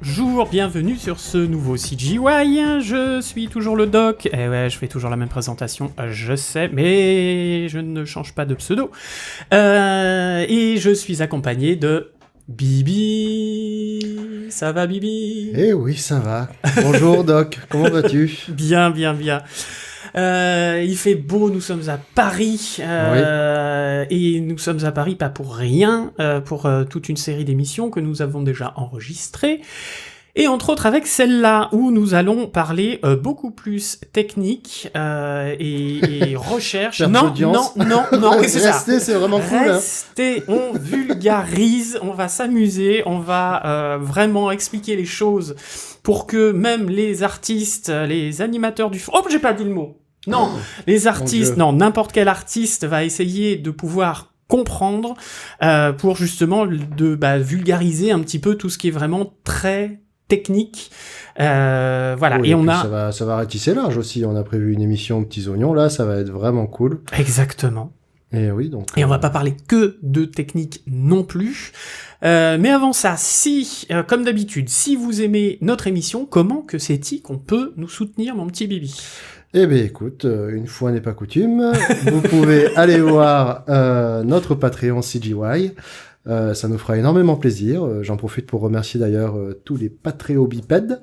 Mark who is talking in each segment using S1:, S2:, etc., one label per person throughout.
S1: Bonjour, bienvenue sur ce nouveau CGY, je suis toujours le doc, et ouais, je fais toujours la même présentation, je sais, mais je ne change pas de pseudo, et je suis accompagné de Bibi. Ça va Bibi?
S2: Eh oui, ça va. Bonjour Doc, comment vas-tu?
S1: Bien. Il fait beau, nous sommes à Paris, et nous sommes à Paris pas pour rien, pour toute une série d'émissions que nous avons déjà enregistrées, et entre autres avec celle-là, où nous allons parler beaucoup plus technique et recherche. Non, oui, c'est ça.
S2: Restez, c'est vraiment cool.
S1: Restez, on vulgarise, on va s'amuser, on va vraiment expliquer les choses pour que même les artistes, les animateurs du... Oh, j'ai pas dit le mot. Non, les artistes, non, n'importe quel artiste va essayer de pouvoir comprendre pour justement vulgariser un petit peu tout ce qui est vraiment très technique. Voilà,
S2: oui,
S1: et on a...
S2: Ça va ratisser large aussi, on a prévu une émission Petits Oignons, là, ça va être vraiment cool.
S1: Exactement.
S2: Et oui, donc...
S1: Et on va pas parler que de technique non plus. Mais avant ça, si, comme d'habitude, si vous aimez notre émission, comment que c'est-il qu'on peut nous soutenir, mon petit Bibi ?
S2: Eh bien, écoute, une fois n'est pas coutume, vous pouvez aller voir notre Patreon CGY. Ça nous fera énormément plaisir. J'en profite pour remercier d'ailleurs tous les Patreobipèdes.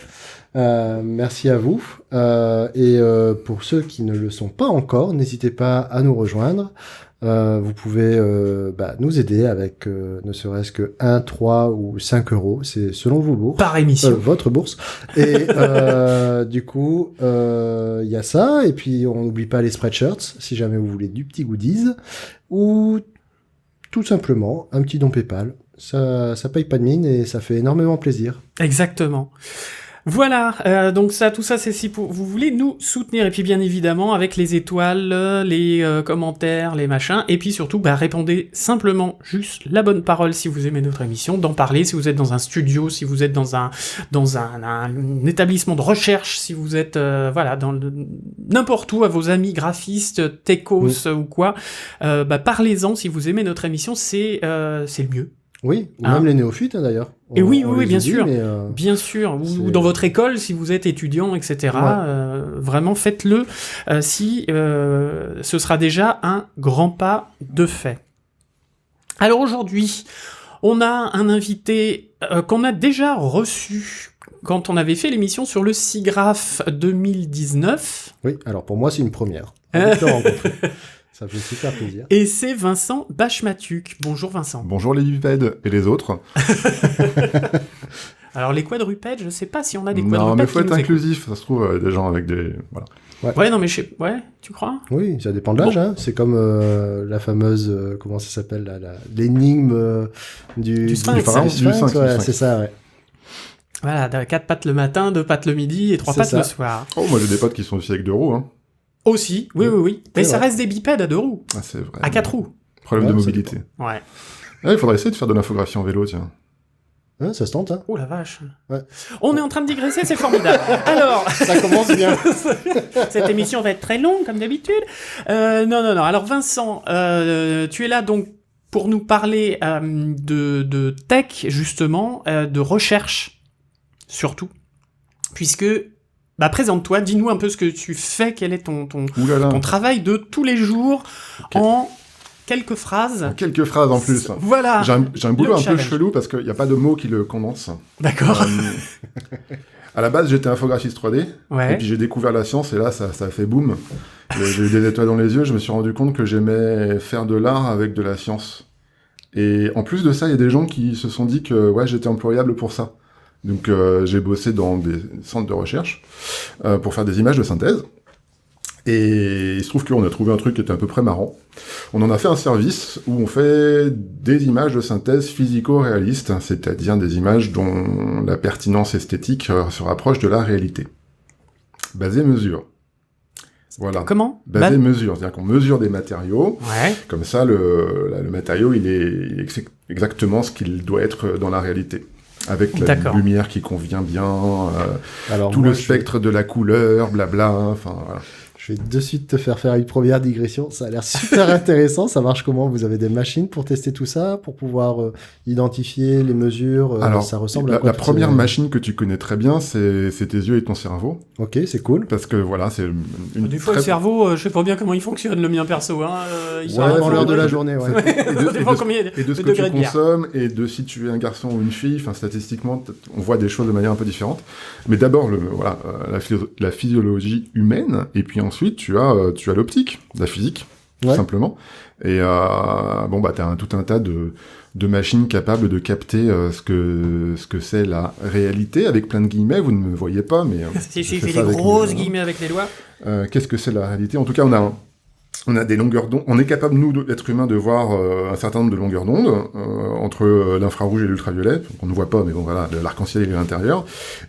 S2: Merci à vous. Et pour ceux qui ne le sont pas encore, n'hésitez pas à nous rejoindre. Vous pouvez nous aider avec ne serait-ce que 1, 3 ou 5 euros, c'est selon vos bourses.
S1: Par émission.
S2: Votre bourse. Et du coup, il y a ça. Et puis, on n'oublie pas les spreadshirts, si jamais vous voulez du petit goodies. Ou tout simplement, un petit don PayPal. Ça paye pas de mine et ça fait énormément plaisir.
S1: Exactement. Voilà, donc tout ça, c'est si vous voulez nous soutenir, et puis bien évidemment avec les étoiles, les commentaires, les machins, et puis surtout répondez simplement juste la bonne parole si vous aimez notre émission, d'en parler si vous êtes dans un studio, si vous êtes dans un établissement de recherche, si vous êtes dans n'importe où à vos amis graphistes, techos ou quoi, parlez-en si vous aimez notre émission, c'est le mieux.
S2: Oui, ou même les néophytes d'ailleurs.
S1: Et oui, bien sûr. Bien sûr, ou dans votre école, si vous êtes étudiant, etc. Ouais. Vraiment, faites-le si ce sera déjà un grand pas de fait. Alors aujourd'hui, on a un invité qu'on a déjà reçu quand on avait fait l'émission sur le SIGGRAPH 2019.
S2: Oui, alors pour moi, c'est une première. Ça fait super plaisir.
S1: Et c'est Vincent Bachmatuc. Bonjour Vincent.
S3: Bonjour les bipèdes et les autres.
S1: Alors les quadrupèdes, je sais pas si on a des quadrupèdes.
S3: Non, mais faut être inclusif, ça se trouve, des gens avec des... Voilà.
S1: Ouais, non mais tu crois ?
S2: Oui, ça dépend de l'âge, hein. C'est comme la fameuse, comment ça s'appelle, l'énigme du
S1: Sphinx.
S2: Du Sphinx, ouais, c'est ça, ouais.
S1: Voilà, 4 pattes le matin, 2 pattes le midi et 3 pattes le soir.
S3: Oh, moi j'ai des potes qui sont aussi avec 2 roues, hein.
S1: Aussi, oui. Mais ça reste des bipèdes à 2 roues.
S3: Ah, c'est vrai.
S1: À 4 roues.
S3: Problème de mobilité.
S1: Ouais.
S3: Il faudrait essayer de faire de l'infographie en vélo, tiens.
S2: Ouais, ça se tente, hein.
S1: Oh la vache.
S2: Ouais.
S1: On est en train de digresser, c'est formidable. Alors...
S2: Ça commence bien.
S1: Cette émission va être très longue, comme d'habitude. Non. Alors Vincent, tu es là donc pour nous parler de tech, justement, de recherche, surtout. Puisque... présente-toi, dis-nous un peu ce que tu fais, quel est ton travail de tous les jours, en quelques phrases.
S3: En quelques phrases en plus.
S1: Voilà.
S3: J'ai un boulot un peu chelou parce qu'il n'y a pas de mots qui le condensent.
S1: D'accord.
S3: À la base, j'étais infographiste 3D,
S1: ouais.
S3: Et puis j'ai découvert la science, et là, ça a fait boum. J'ai eu des étoiles dans les yeux, je me suis rendu compte que j'aimais faire de l'art avec de la science. Et en plus de ça, il y a des gens qui se sont dit que j'étais employable pour ça. Donc j'ai bossé dans des centres de recherche pour faire des images de synthèse. Et il se trouve qu'on a trouvé un truc qui était à peu près marrant. On en a fait un service où on fait des images de synthèse physico-réalistes, c'est-à-dire des images dont la pertinence esthétique se rapproche de la réalité. Basé-mesure. Voilà.
S1: Comment ?
S3: Basé-mesure, c'est-à-dire qu'on mesure des matériaux.
S1: Ouais.
S3: Comme ça, le matériau, il est exactement ce qu'il doit être dans la réalité. Avec la lumière qui convient bien, tout le spectre de la couleur, blabla, enfin voilà.
S2: Je vais de suite te faire une première digression. Ça a l'air super intéressant. Ça marche comment? Vous avez des machines pour tester tout ça, pour pouvoir identifier les mesures?
S3: Alors,
S2: ça ressemble à quoi
S3: la première machine que tu connais très bien, c'est tes yeux et ton cerveau.
S2: Ok, c'est cool.
S3: Parce que voilà, c'est une
S1: Des fois, le cerveau, je sais pas bien comment il fonctionne, le mien perso. Hein,
S2: Avant l'heure de la journée, ouais.
S3: Et de ce que tu consommes, et de si tu es un garçon ou une fille, enfin, statistiquement, on voit des choses de manière un peu différente. Mais d'abord, la physiologie humaine, et puis ensuite, tu as l'optique, la physique, tout simplement. Et t'as tout un tas de machines capables de capter ce que c'est la réalité, avec plein de guillemets, vous ne me voyez pas, mais...
S1: Si, je fais des grosses guillemets avec les doigts.
S3: Qu'est-ce que c'est la réalité? En tout cas, on a des longueurs d'onde. On est capable, nous, d'être humains, de voir un certain nombre de longueurs d'onde entre l'infrarouge et l'ultraviolet. Donc, on ne voit pas, mais bon, voilà, l'arc-en-ciel est à l'intérieur.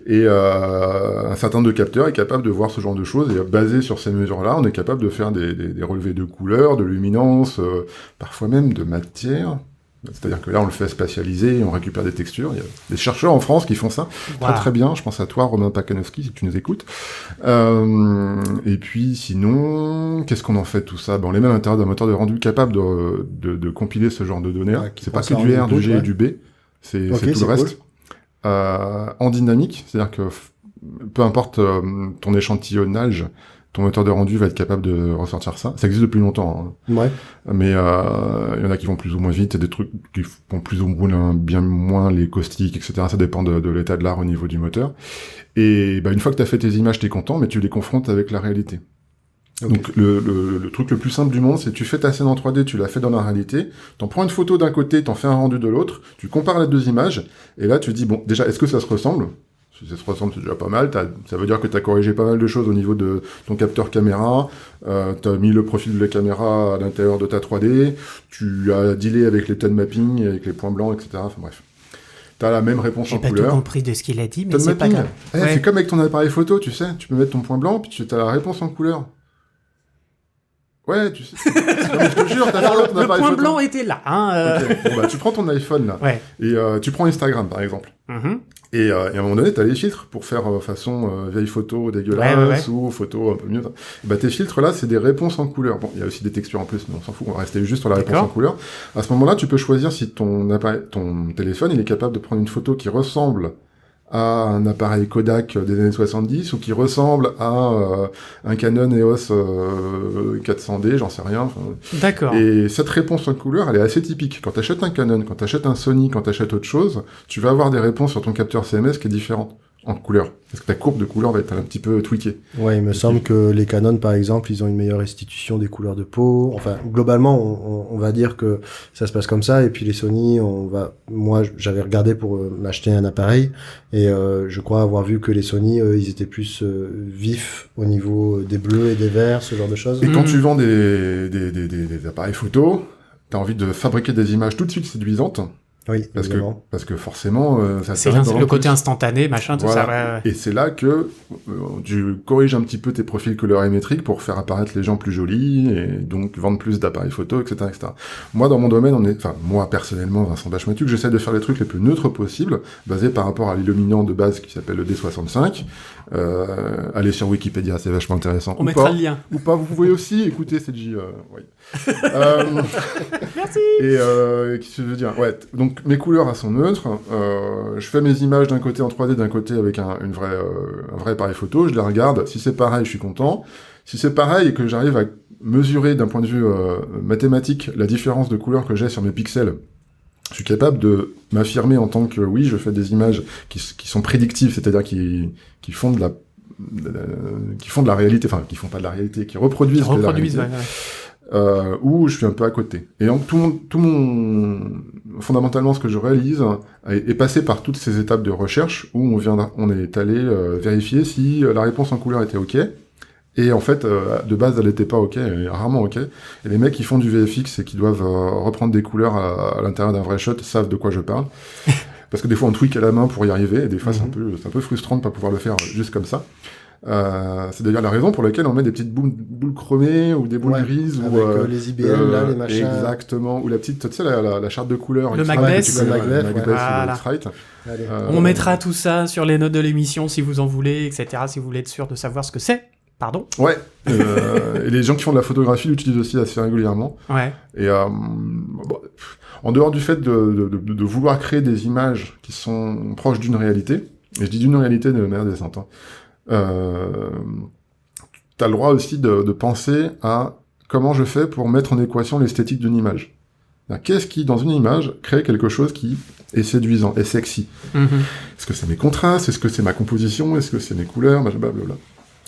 S3: Et un certain nombre de capteurs est capable de voir ce genre de choses. Et basé sur ces mesures-là, on est capable de faire des relevés de couleurs, de luminance, parfois même de matière. C'est-à-dire que là, on le fait spatialiser, et on récupère des textures. Il y a des chercheurs en France qui font ça très très bien. Je pense à toi, Romain Pakanowski, si tu nous écoutes. Et puis, sinon, qu'est-ce qu'on en fait tout ça? On les met à l'intérieur d'un moteur de rendu capable de compiler ce genre de données. C'est pas que du R, du G et du B. C'est tout le reste. Cool. En dynamique, c'est-à-dire que peu importe ton échantillonnage, ton moteur de rendu va être capable de ressortir ça. Ça existe depuis longtemps. Hein. Ouais. Mais il y en a qui vont plus ou moins vite, et des trucs qui vont plus ou moins bien moins les caustiques, etc. Ça dépend de l'état de l'art au niveau du moteur. Et une fois que tu as fait tes images, t'es content, mais tu les confrontes avec la réalité. Okay. Donc le truc le plus simple du monde, c'est tu fais ta scène en 3D, tu la fais dans la réalité, t'en prends une photo d'un côté, t'en fais un rendu de l'autre, tu compares les deux images, et là tu dis, bon, déjà, est-ce que ça se ressemble? Si ça se ressemble, c'est déjà pas mal. Ça veut dire que tu as corrigé pas mal de choses au niveau de ton capteur caméra, tu as mis le profil de la caméra à l'intérieur de ta 3D, tu as dealé avec les tone mapping, avec les points blancs, etc. Enfin bref. Tu as la même réponse en couleur.
S1: J'ai pas tout compris de ce qu'il a dit, mais c'est pas grave.
S3: C'est comme avec ton appareil photo, tu sais. Tu peux mettre ton point blanc, puis tu as la réponse en couleur. Ouais, tu sais. Je te jure,
S1: le point photo. Blanc était là. Hein,
S3: Okay. Bon, tu prends ton iPhone, là, et tu prends Instagram, par exemple. Et à un moment donné, t'as les filtres pour faire façon vieille photo dégueulasse ou photo un peu mieux. Tes filtres là, c'est des réponses en couleur. Bon, il y a aussi des textures en plus, mais on s'en fout. On va rester juste sur la réponse en couleur. À ce moment-là, tu peux choisir si ton téléphone, il est capable de prendre une photo qui ressemble à un appareil Kodak des années 70 ou qui ressemble à un Canon EOS 400D, j'en sais rien.
S1: D'accord.
S3: Et cette réponse en couleur, elle est assez typique. Quand t'achètes un Canon, quand t'achètes un Sony, quand t'achètes autre chose, tu vas avoir des réponses sur ton capteur CMS qui est différente en couleur. Parce que ta courbe de couleur va être un petit peu tweakée.
S2: Ouais, il me semble que les Canon, par exemple, ils ont une meilleure restitution des couleurs de peau. Enfin, globalement, on va dire que ça se passe comme ça. Et puis les Sony, moi, j'avais regardé pour m'acheter un appareil. Et je crois avoir vu que les Sony, ils étaient plus vifs au niveau des bleus et des verts, ce genre de choses.
S3: Et quand tu vends des appareils photo, t'as envie de fabriquer des images tout de suite séduisantes.
S2: Oui,
S3: parce que forcément, ça
S1: c'est le côté instantané, machin, tout ça. Ouais.
S3: Et c'est là que tu corriges un petit peu tes profils colorimétriques pour faire apparaître les gens plus jolis et donc vendre plus d'appareils photo, etc., etc. Moi, dans mon domaine, moi personnellement, Vincent Bachmatuc, j'essaie de faire les trucs les plus neutres possibles, basés par rapport à l'illuminant de base qui s'appelle le D65. Allez sur Wikipédia, c'est vachement intéressant.
S1: On mettra le lien.
S3: Ou pas, vous pouvez aussi écouter CJ.
S1: Merci.
S3: Et qu'est-ce que je veux dire? Ouais, donc mes couleurs elles sont neutres. Je fais mes images d'un côté en 3D, d'un côté avec un vrai appareil photo. Je les regarde. Si c'est pareil, je suis content. Si c'est pareil et que j'arrive à mesurer d'un point de vue mathématique la différence de couleur que j'ai sur mes pixels, je suis capable de m'affirmer en tant que oui, je fais des images qui sont prédictives, c'est-à-dire qui font de la réalité, enfin qui font pas de la réalité, qui reproduisent la réalité. Où je suis un peu à côté. Et donc fondamentalement, ce que je réalise est passé par toutes ces étapes de recherche où on est allé vérifier si la réponse en couleur était OK. Et en fait, de base, elle n'était pas OK, elle est rarement OK. Et les mecs qui font du VFX et qui doivent reprendre des couleurs à l'intérieur d'un vrai shot savent de quoi je parle. Parce que des fois, on tweak à la main pour y arriver, et des fois, c'est un peu frustrant de pas pouvoir le faire juste comme ça. C'est d'ailleurs la raison pour laquelle on met des petites boules chromées ou des boules grises
S2: avec les IBM là, les machins.
S3: Exactement, ou la petite, tu sais, la charte de couleurs.
S1: Le Macbeth.
S3: Voilà.
S1: On mettra tout ça sur les notes de l'émission si vous en voulez, etc. Si vous voulez être sûr de savoir ce que c'est. Pardon ?
S3: Ouais. Et les gens qui font de la photographie l'utilisent aussi assez régulièrement.
S1: Ouais.
S3: Et bon, en dehors du fait de vouloir créer des images qui sont proches d'une réalité, et je dis d'une réalité de manière décente, t'as le droit aussi de penser à comment je fais pour mettre en équation l'esthétique d'une image. Qu'est-ce qui, dans une image, crée quelque chose qui est séduisant, est sexy? Est-ce que c'est mes contrastes? Est-ce que c'est ma composition? Est-ce que c'est mes couleurs? Blablabla.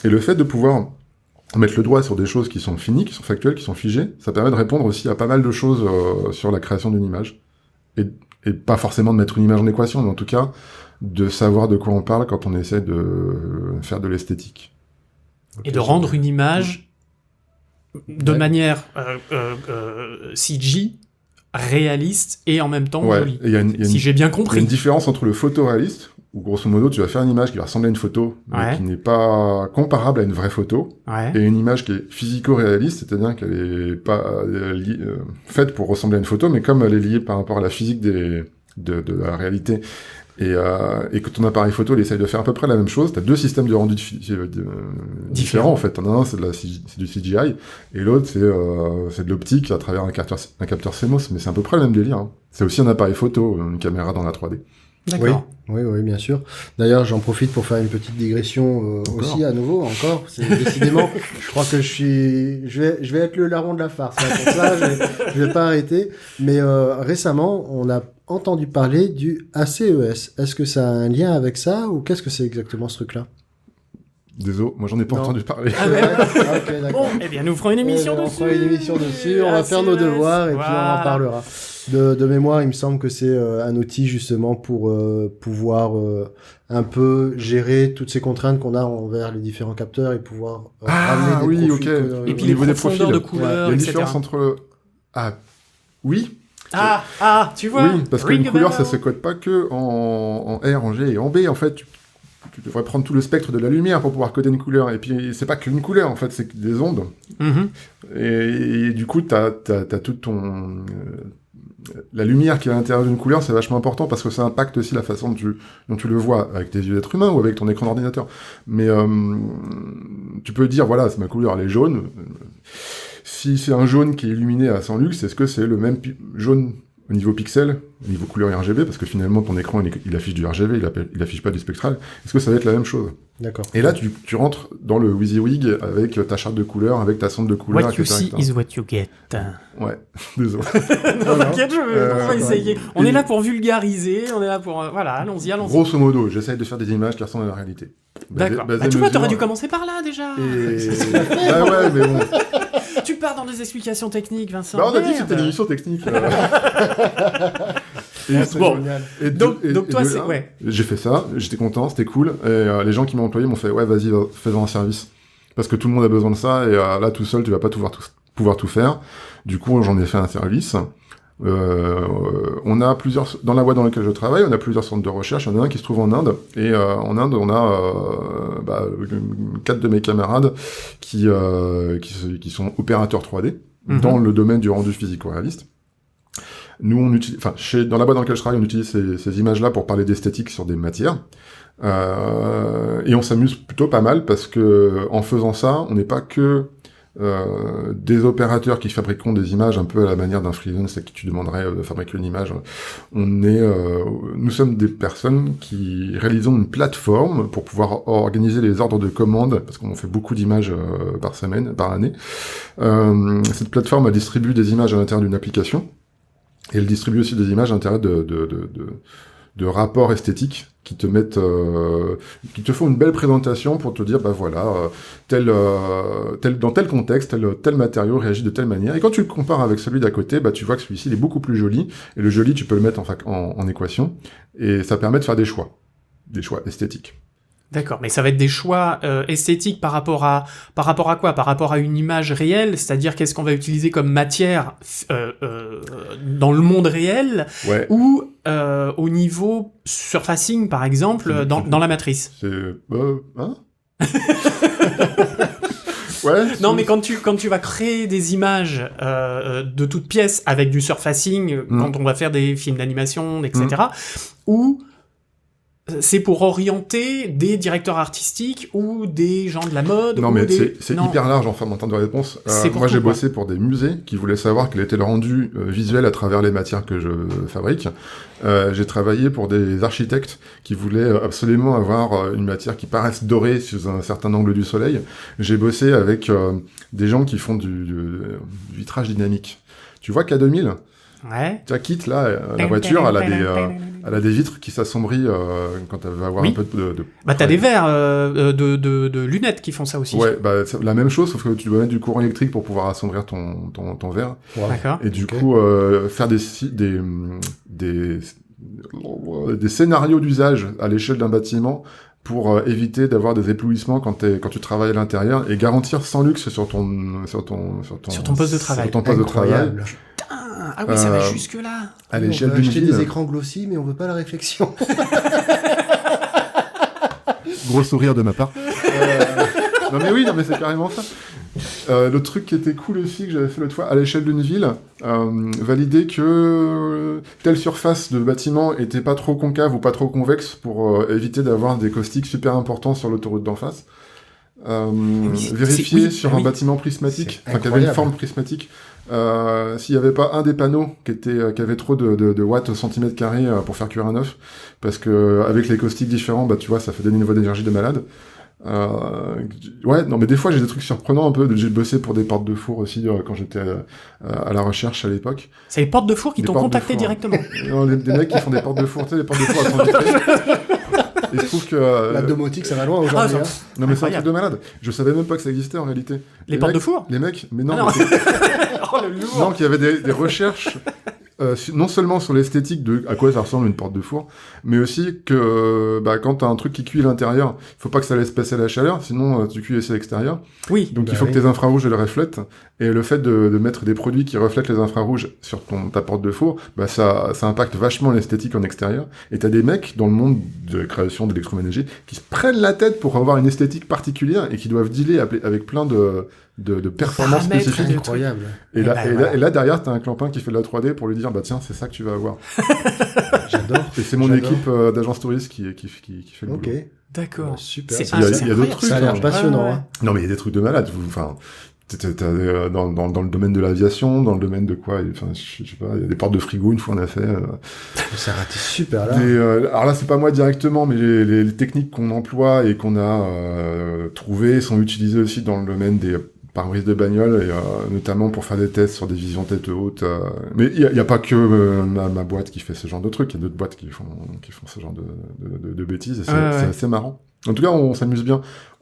S3: Et le fait de pouvoir mettre le doigt sur des choses qui sont finies, qui sont factuelles, qui sont figées, ça permet de répondre aussi à pas mal de choses sur la création d'une image. Et pas forcément de mettre une image en équation, mais en tout cas, de savoir de quoi on parle quand on essaie de faire de l'esthétique.
S1: Et de rendre une image de manière CG réaliste et en même temps jolie. Si j'ai bien
S3: Il y a
S1: compris.
S3: une différence entre le photoréaliste, où grosso modo tu vas faire une image qui va ressembler à une photo, mais qui n'est pas comparable à une vraie photo, et une image qui est physico-réaliste, c'est-à-dire qu'elle est pas faite pour ressembler à une photo, mais comme elle est liée par rapport à la physique de la réalité, et que ton appareil photo il essaye de faire à peu près la même chose, t'as deux systèmes de rendu différents en fait. T'en as un, c'est du CGI, et l'autre c'est de l'optique à travers un capteur CMOS, mais c'est à peu près le même délire. Hein. C'est aussi un appareil photo, une caméra dans la 3D.
S1: D'accord.
S2: Oui, bien sûr. D'ailleurs, j'en profite pour faire une petite digression aussi à nouveau, encore. C'est décidément, je crois que je vais être le larron de la farce. Là, pour ça, je vais pas arrêter. Mais récemment, on a entendu parler du ACES. Est-ce que ça a un lien avec ça ou qu'est-ce que c'est exactement ce truc-là?
S3: Désolé, moi j'en ai pas entendu parler.
S1: Ah ouais.
S2: Ok, d'accord.
S1: Bon, eh bien, nous ferons une émission dessus.
S2: On fera une émission dessus, on va faire nos devoirs et puis on en parlera. De mémoire, il me semble que c'est un outil justement pour pouvoir un peu gérer toutes ces contraintes qu'on a envers les différents capteurs et pouvoir ramener des profils.
S1: Et puis les profondeurs de couleurs,
S3: il y a une
S1: etc.
S3: différence entre... oui.
S1: Tu vois.
S3: Oui, parce qu'une couleur, ça se code pas que en R, en G et en B. En fait, tu devrais prendre tout le spectre de la lumière pour pouvoir coder une couleur. Et puis, c'est pas qu'une couleur, en fait, c'est des ondes. Et du coup, t'as tout ton... la lumière qui est à l'intérieur d'une couleur, c'est vachement important parce que ça impacte aussi la façon dont tu le vois avec tes yeux d'être humain ou avec ton écran d'ordinateur. Mais tu peux dire, voilà, c'est ma couleur, elle est jaune. Si c'est un jaune qui est illuminé à 100 lux, est-ce que c'est le même jaune au niveau pixel, au niveau couleur RGB, parce que finalement ton écran il affiche du RGB, il affiche pas du spectral, est-ce que ça va être la même chose?
S2: D'accord.
S3: Et là tu rentres dans le WYSIWYG avec ta charte de couleurs, avec ta sonde de couleurs,
S1: What you see is what you get.
S3: Ouais, désolé.
S1: Non, t'inquiète, on va essayer. On est là pour vulgariser, on est là pour... voilà, allons-y.
S3: Grosso modo, j'essaye de faire des images qui ressemblent à la réalité.
S1: D'accord. Tu vois, t'aurais dû commencer par là, déjà.
S3: Ouais, mais bon...
S1: Tu pars dans des explications techniques, Vincent.
S3: On a dit que c'était une émission technique.
S1: Donc toi, c'est... Ouais.
S3: J'ai fait ça, j'étais content, c'était cool. Et les gens qui m'ont employé m'ont fait « Ouais, vas-y, fais-en un service. » Parce que tout le monde a besoin de ça, et là, tout seul, tu vas pas pouvoir tout faire. Du coup, j'en ai fait un service. On a plusieurs... Dans la boîte dans laquelle je travaille, on a plusieurs centres de recherche. Il y en a un qui se trouve en Inde. Et en Inde, on a 4 de mes camarades qui sont opérateurs 3D dans le domaine du rendu physico-réaliste. Nous, on utilise... dans la boîte dans laquelle je travaille, on utilise ces images-là pour parler d'esthétique sur des matières. Et on s'amuse plutôt pas mal parce que en faisant ça, on n'est pas que des opérateurs qui fabriqueront des images un peu à la manière d'un freelance à qui tu demanderais de fabriquer une image. Nous sommes des personnes qui réalisons une plateforme pour pouvoir organiser les ordres de commande, parce qu'on fait beaucoup d'images par année. Cette plateforme, elle distribue des images à l'intérieur d'une application, et elle distribue aussi des images à l'intérieur de rapports esthétiques qui te mettent, qui te font une belle présentation pour te dire, bah voilà, dans tel contexte, tel matériau réagit de telle manière. Et quand tu le compares avec celui d'à côté, bah tu vois que celui-ci il est beaucoup plus joli. Et le joli, tu peux le mettre en équation. Et ça permet de faire des choix esthétiques.
S1: D'accord, mais ça va être des choix esthétiques par rapport à quoi? Par rapport à une image réelle, c'est-à-dire qu'est-ce qu'on va utiliser comme matière dans le monde réel, ou au niveau surfacing, par exemple, dans la matrice.
S3: Ouais,
S1: non, mais quand tu vas créer des images de toutes pièces avec du surfacing, quand on va faire des films d'animation, etc., ou c'est pour orienter des directeurs artistiques ou des gens de la mode.
S3: Non,
S1: ou
S3: mais
S1: des...
S3: c'est
S1: Non.
S3: hyper large en temps de réponse.
S1: C'est pour
S3: moi,
S1: tout,
S3: j'ai
S1: quoi.
S3: bossé pour des musées qui voulaient savoir quel était le rendu visuel à travers les matières que je fabrique. J'ai travaillé pour des architectes qui voulaient absolument avoir une matière qui paraisse dorée sous un certain angle du soleil. J'ai bossé avec des gens qui font du vitrage dynamique. Tu vois K2000 ?
S1: Ouais.
S3: Tu vois, Kit, là, la voiture, elle a des vitres qui s'assombrient quand elle va avoir
S1: Oui.
S3: un peu de...
S1: Bah, t'as des verres de lunettes qui font ça aussi.
S3: Ouais, bah, c'est la même chose, sauf que tu dois mettre du courant électrique pour pouvoir assombrir ton verre.
S2: Wow.
S1: D'accord.
S3: Et du
S2: Ok.
S3: coup, faire des scénarios d'usage à l'échelle d'un bâtiment pour éviter d'avoir des éblouissements quand tu travailles à l'intérieur et garantir sans luxe sur ton
S1: poste de travail.
S3: sur ton poste de travail.
S2: Incroyable.
S1: Ah oui, ça va jusque-là.
S3: À
S2: On
S3: l'échelle
S2: veut
S3: d'une
S2: acheter
S3: ville.
S2: des écrans glossy, mais on veut pas la réflexion.
S3: Gros sourire de ma part. Non mais oui, non mais c'est carrément ça. Le truc qui était cool aussi que j'avais fait l'autre fois, à l'échelle d'une ville, valider que telle surface de bâtiment était pas trop concave ou pas trop convexe pour éviter d'avoir des caustiques super importants sur l'autoroute d'en face. Vérifier sur un bâtiment prismatique,
S2: C'est
S3: enfin qui avait une
S2: incroyable.
S3: forme prismatique, s'il n'y avait pas un des panneaux qui avait trop de watts au centimètre carré pour faire cuire un œuf, parce que avec les caustiques différents, bah tu vois, ça fait des niveaux d'énergie de malade. Ouais, non, mais des fois j'ai des trucs surprenants un peu. J'ai bossé pour des portes de four aussi quand j'étais à la recherche à l'époque.
S1: C'est les portes de four qui
S3: Les
S1: t'ont
S3: portes de
S1: contacté
S3: four.
S1: directement.
S3: Non, des mecs qui font des portes de four, tu sais, les portes de four à 100 vitrées. Et je trouve que
S2: La domotique, ça va loin aujourd'hui.
S1: Ah,
S2: hein.
S3: non mais c'est un
S1: Incroyable.
S3: truc de malade. Je savais même pas que ça existait en réalité.
S1: Les portes
S3: mecs-
S1: de four
S3: Les mecs, mais non,
S1: Ah non.
S3: mais
S1: Oh, le lourd.
S3: non, qu'il y avait des recherches, non seulement sur l'esthétique de à quoi ça ressemble une porte de four, mais aussi que bah, quand t'as un truc qui cuit à l'intérieur, faut pas que ça laisse passer la chaleur, sinon tu cuis aussi à l'extérieur.
S1: Oui.
S3: Donc
S2: Bah
S3: il faut
S2: oui.
S3: que tes infrarouges le reflètent, et le fait de mettre des produits qui reflètent les infrarouges sur ta porte de four, bah ça impacte vachement l'esthétique en extérieur. Et t'as des mecs dans le monde de la création d'électroménager qui se prennent la tête pour avoir une esthétique particulière et qui doivent dealer avec plein de performances
S1: Paramètres
S3: spécifiques.
S1: de-
S2: Incroyable.
S3: Et
S1: Eh
S3: là,
S1: ben,
S3: et,
S1: voilà.
S3: là, et là, derrière, t'as un clampin qui fait de la 3D pour lui dire, bah tiens, c'est ça que tu vas avoir.
S2: J'adore.
S3: Et c'est mon
S2: J'adore.
S3: équipe d'agence touriste qui fait le
S2: Ok.
S3: boulot.
S1: D'accord.
S2: Super.
S1: C'est
S3: Il y a-
S1: c'est
S3: il y a d'autres
S1: incroyable,
S3: trucs,
S2: Ça a l'air
S3: hein.
S2: passionnant.
S1: Ouais, ouais.
S2: hein.
S3: Non, mais il y a des trucs de malade. Enfin, dans le domaine de l'aviation, dans le domaine de quoi, enfin, je sais pas, il y a des portes de frigo, une fois on a fait.
S2: Ça a été super là.
S3: Alors là, c'est pas moi directement, mais les techniques qu'on emploie et qu'on a trouvées sont utilisées aussi dans le domaine des pare-brise de bagnole, et notamment pour faire des tests sur des visions tête haute. Mais il y a pas que ma boîte qui fait ce genre de trucs, il y a d'autres boîtes qui font ce genre de bêtises, et c'est
S1: Ouais.
S3: c'est assez marrant. En tout cas, on s'amuse bien.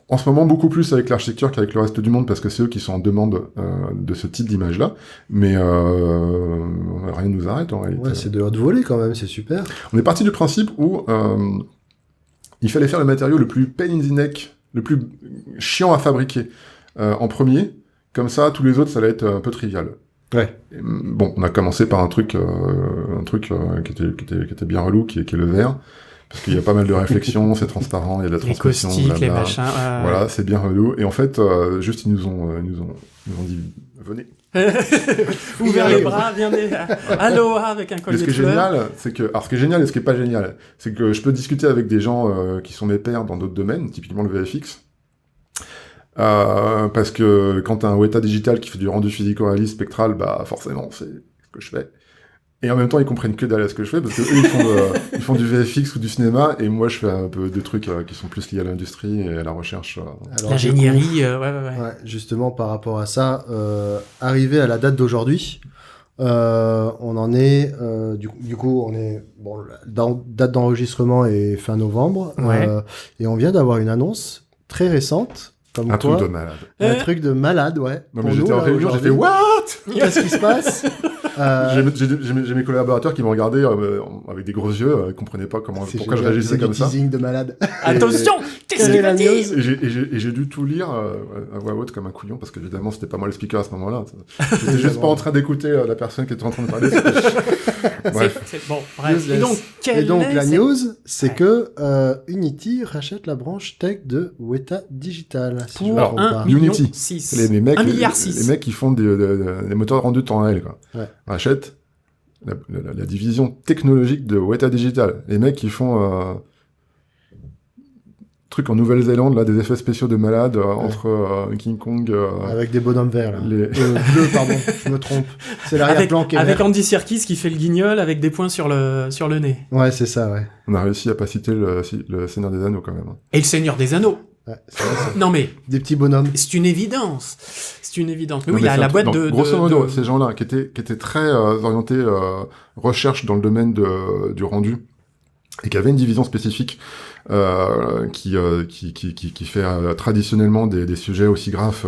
S3: En ce moment, beaucoup plus avec l'architecture qu'avec le reste du monde, parce que c'est eux qui sont en demande de ce type d'image-là. Mais rien ne nous arrête en réalité.
S2: Ouais, c'est de haute volée quand même, c'est super.
S3: On est parti du principe où il fallait faire le matériau le plus pain in the neck, le plus chiant à fabriquer en premier. Comme ça, tous les autres, ça allait être un peu trivial.
S2: Ouais.
S3: Et, bon, on a commencé par un truc qui était bien relou, qui est le verre. Parce qu'il y a pas mal de réflexions, c'est transparent, il y a de la
S1: Les
S3: transmission.
S1: caustiques, les
S3: blabla.
S1: machins.
S3: Voilà, c'est bien relou. Et en fait, juste, ils nous ont dit, venez.
S1: Ouvert les bras, viens Aloha avec un
S3: Mais
S1: collier
S3: ce
S1: de
S3: qui est
S1: fleurs.
S3: génial, c'est que, alors ce qui est génial et ce qui est pas génial, c'est que je peux discuter avec des gens qui sont mes pairs dans d'autres domaines, typiquement le VFX. Parce que quand t'as un Weta Digital qui fait du rendu physico-réaliste spectral, bah forcément c'est ce que je fais. Et en même temps ils comprennent que dalle à ce que je fais, parce que eux ils font du VFX ou du cinéma, et moi je fais un peu des trucs qui sont plus liés à l'industrie et à la recherche.
S2: Alors,
S1: L'ingénierie,
S2: du coup,
S1: ouais.
S2: ouais, justement par rapport à ça, arrivé à la date d'aujourd'hui, on en est, du coup, on est, bon, la date d'enregistrement est fin novembre,
S1: Ouais.
S2: et on vient d'avoir une annonce très récente, comme
S3: Un
S2: quoi,
S3: truc de malade.
S2: un truc de malade, ouais.
S3: Non
S2: Pour
S3: mais
S2: nous,
S3: j'étais en
S2: là,
S3: réunion, j'ai fait
S2: aujourd'hui.
S3: what?
S2: Qu'est-ce qui se passe?
S3: J'ai mes collaborateurs qui m'ont regardé avec des gros yeux, ils comprenaient pas pourquoi je
S2: génial,
S3: réagissais
S2: c'est du
S3: comme ça.
S2: teasing de malade.
S1: Attention, qu'est-ce
S2: Quelle
S1: qu'il
S2: est
S1: va
S2: la
S1: dire
S2: news?
S3: Et j'ai dû tout lire à voix haute comme un couillon, parce qu'évidemment c'était pas moi le speaker à ce moment-là. J'étais juste pas en train d'écouter la personne qui était en train de parler. Bref.
S1: C'est bon, bref.
S2: News,
S1: Et donc,
S2: Et donc la news, c'est
S1: Ouais.
S2: que Unity rachète la branche tech de Weta Digital. Si je me
S1: pour
S2: trompe
S1: 1
S2: pas.
S1: million
S3: Unity.
S1: 6.
S3: Les mecs,
S1: 1 milliard
S3: les
S1: 6.
S3: mecs qui font des moteurs de rendu de temps réel, quoi.
S2: Ouais.
S3: Rachètent la division technologique de Weta Digital. Les mecs qui font truc en Nouvelle-Zélande, là, des effets spéciaux de malade entre King Kong...
S2: Avec des bonhommes verts, là.
S3: les...
S2: Bleu, pardon, je me trompe. C'est l'arrière-plan qui est
S1: Avec
S2: vert.
S1: Andy Serkis qui fait le guignol avec des points sur le nez.
S2: Ouais, c'est ça, ouais.
S3: On a réussi à pas citer le Seigneur des Anneaux, quand même.
S1: Et le Seigneur des Anneaux.
S2: Ouais, c'est vrai, ça.
S1: Non mais,
S2: Des petits bonhommes.
S1: c'est une évidence. C'est une évidence. Mais
S3: Non,
S1: oui, il y a
S3: c'est
S1: la
S3: un
S1: boîte
S3: truc-
S1: de...
S3: non, grosso
S1: de-
S3: modo,
S1: de-
S3: ces gens-là qui étaient très orientés recherche dans le domaine du rendu et qui avaient une division spécifique qui fait traditionnellement des sujets aussi graves.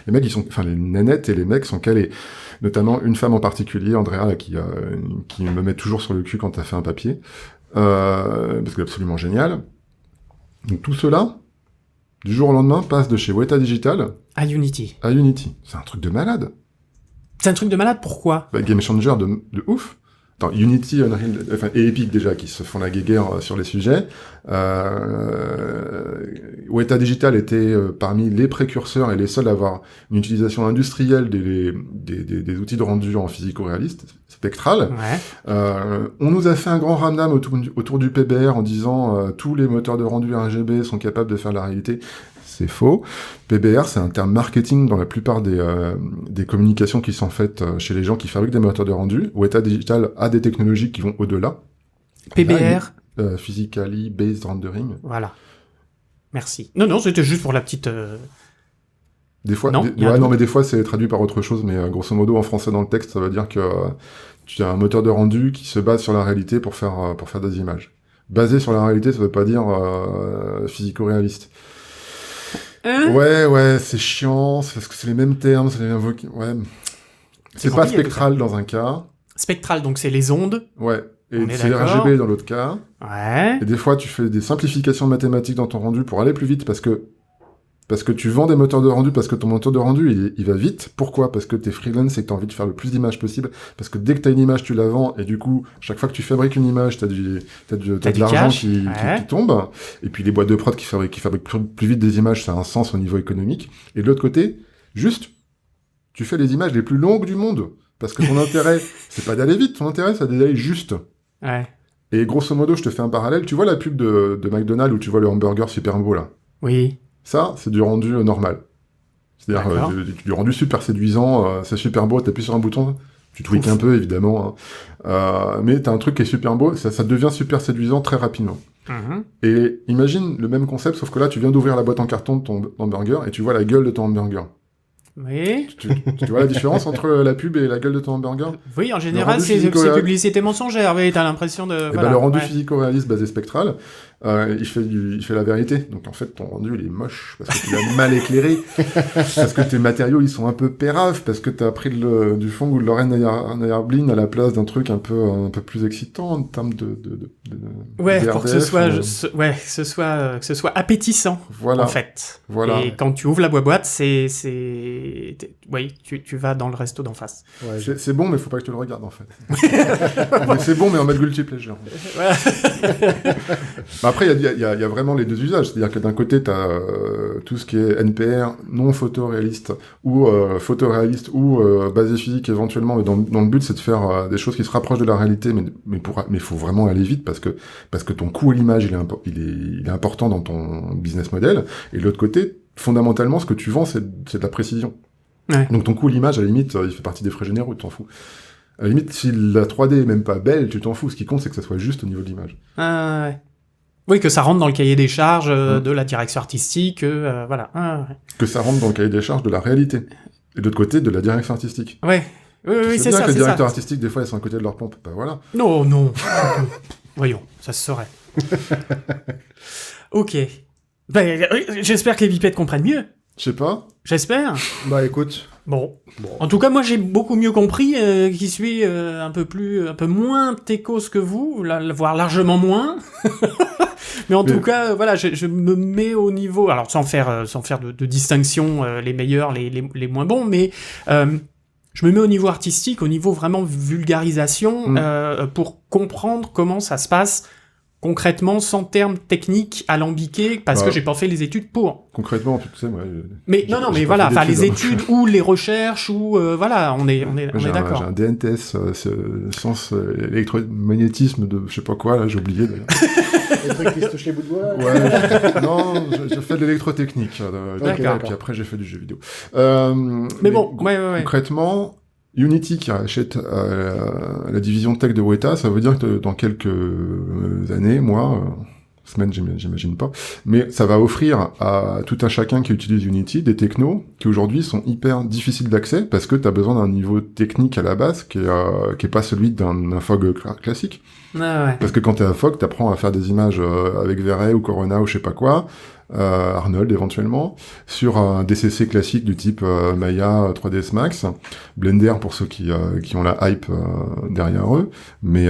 S3: Les mecs, les nénettes et les mecs sont calés. Notamment une femme en particulier, Andrea, là, qui me met toujours sur le cul quand t'as fait un papier, parce qu'elle est absolument géniale. Donc tout cela, du jour au lendemain, passe de chez Weta Digital
S1: À Unity.
S3: à Unity. C'est un truc de malade.
S1: C'est un truc de malade, pourquoi?
S3: Game Changer de ouf. Attends, Unity, Unreal, et Epic déjà, qui se font la guéguerre sur les sujets. Weta Digital était parmi les précurseurs et les seuls à avoir une utilisation industrielle des outils de rendu en physico-réaliste, spectral.
S1: Ouais.
S3: On nous a fait un grand ramdam autour du PBR en disant tous les moteurs de rendu RGB sont capables de faire la réalité. C'est faux. PBR, c'est un terme marketing dans la plupart des communications qui sont faites chez les gens qui fabriquent des moteurs de rendu. Weta Digital a des technologies qui vont au-delà.
S1: PBR.
S3: Physically Based Rendering.
S1: Voilà. Merci. Non, c'était juste pour la petite...
S3: Des fois,
S1: Non, il y a un
S3: non,
S1: doute.
S3: mais des fois c'est traduit par autre chose, mais grosso modo en français dans le texte, ça veut dire que tu as un moteur de rendu qui se base sur la réalité pour faire des images. Basé sur la réalité, ça veut pas dire physico-réaliste.
S1: Hein?
S3: Ouais, c'est chiant, c'est parce que c'est les mêmes termes, c'est les mêmes ouais. C'est pas
S1: compliqué,
S3: spectral dans un cas,
S1: Spectral, donc c'est les ondes.
S3: ouais, et
S1: On est
S3: c'est
S1: d'accord.
S3: RGB dans l'autre cas.
S1: Ouais.
S3: Et des fois, tu fais des simplifications mathématiques dans ton rendu pour aller plus vite parce que tu vends des moteurs de rendu, parce que ton moteur de rendu, il va vite. Pourquoi? Parce que t'es freelance et que t'as envie de faire le plus d'images possible. Parce que dès que t'as une image, tu la vends. Et du coup, chaque fois que tu fabriques une image, t'as de
S1: du
S3: l'argent
S1: cash,
S3: qui
S1: ouais.
S3: tombe. Et puis les boîtes de prod qui fabriquent plus vite des images, ça a un sens au niveau économique. Et de l'autre côté, juste, tu fais les images les plus longues du monde. Parce que ton intérêt, c'est pas d'aller vite. Ton intérêt, c'est d'aller juste.
S1: Ouais.
S3: Et grosso modo, je te fais un parallèle. Tu vois la pub de McDonald's où tu vois le hamburger super beau, là?
S1: Oui.
S3: Ça, c'est du rendu normal. C'est-à-dire
S1: D'accord.
S3: du rendu super séduisant, c'est super beau, t'appuies sur un bouton, tu tweaks
S1: Ouf.
S3: un peu évidemment, hein. Mais t'as un truc qui est super beau, ça devient super séduisant très rapidement.
S1: Mhm.
S3: Et imagine le même concept, sauf que là, tu viens d'ouvrir la boîte en carton de ton hamburger et tu vois la gueule de ton hamburger.
S1: Oui.
S3: Tu vois la différence entre la pub et la gueule de ton hamburger?
S1: Oui, en général,
S3: rendu
S1: c'est
S3: physico-réaliste.
S1: publicité mensongère. Oui, t'as l'impression de...
S3: Et
S1: voilà,
S3: ben le rendu
S1: ouais.
S3: physico-réaliste basé spectral, il fait la vérité. Donc en fait, ton rendu, il est moche, parce que tu l'as mal éclairé, parce que tes matériaux, ils sont un peu péraves, parce que t'as pris du fond ou de Lorraine Ayarblin à la place d'un truc un peu plus excitant en termes de
S1: Ouais, pour que ce
S3: DRDF,
S1: soit, que ce soit appétissant,
S3: voilà.
S1: en fait.
S3: Voilà.
S1: Et quand tu ouvres la boîte, oui, tu vas dans le resto d'en face.
S2: Ouais,
S3: C'est bon, mais faut pas que je te le regarde, en fait. Mais c'est bon, mais en mode guilty pleasure. Bah après, il y a vraiment les deux usages. C'est-à-dire que d'un côté, tu as tout ce qui est NPR, non photoréaliste, ou photoréaliste, ou basé physique éventuellement. Mais dans le but, c'est de faire des choses qui se rapprochent de la réalité, mais faut vraiment aller vite parce que ton coût à l'image, il est important dans ton business model. Et de l'autre côté, fondamentalement, ce que tu vends, c'est de la précision.
S1: Ouais.
S3: Donc ton coût à l'image, à la limite, il fait partie des frais généraux, tu t'en fous. À la limite, si la 3D est même pas belle, tu t'en fous. Ce qui compte, c'est que ça soit juste au niveau de l'image.
S1: Ouais. Oui, que ça rentre dans le cahier des charges de la direction artistique, voilà. Ouais.
S3: Que ça rentre dans le cahier des charges de la réalité. Et de l'autre côté, de la direction artistique.
S1: Ouais. Oui,
S3: Tu sais
S1: c'est
S3: bien
S1: ça,
S3: que les
S1: c'est
S3: directeurs
S1: ça.
S3: artistiques, des fois, ils sont à côté de leur pompe. Bah voilà.
S1: Non, non. Voyons, ça se saurait. Ok. Ben, j'espère que les bipettes comprennent mieux.
S3: Je sais pas.
S1: J'espère.
S2: Bah écoute,
S1: Bon. En tout cas, moi, j'ai beaucoup mieux compris, qui suis un peu moins techos que vous, voire largement moins. Mais en tout cas, voilà, je me mets au niveau, alors sans faire de distinction, les meilleurs, les moins bons, mais je me mets au niveau artistique, au niveau vraiment vulgarisation, pour comprendre comment ça se passe concrètement, sans termes techniques alambiqués, parce que j'ai pas fait les études pour.
S3: Concrètement, tu sais, moi...
S1: Mais mais voilà, enfin, les études ou les recherches, ou voilà, on est d'accord.
S3: J'ai un DNTS, sciences électromagnétisme de je sais pas quoi, là, j'ai oublié d'ailleurs.
S2: Les trucs qui se touchent les bouts de doigts.
S3: Ouais, non, j'ai fait de l'électrotechnique.
S1: D'accord.
S3: Puis après, j'ai fait du jeu vidéo.
S1: Mais bon, ouais.
S3: Concrètement, Unity qui rachète la division tech de Weta, ça veut dire que dans quelques années, semaines, j'imagine pas, mais ça va offrir à tout un chacun qui utilise Unity des technos qui aujourd'hui sont hyper difficiles d'accès parce que tu as besoin d'un niveau technique à la base qui est pas celui d'un FOG classique.
S1: Ouais.
S3: Parce que quand t'es à FOG, t'apprends à faire des images avec V-Ray ou Corona ou je sais pas quoi, Arnold éventuellement, sur un DCC classique du type Maya 3ds Max, Blender pour ceux qui ont la hype derrière eux, mais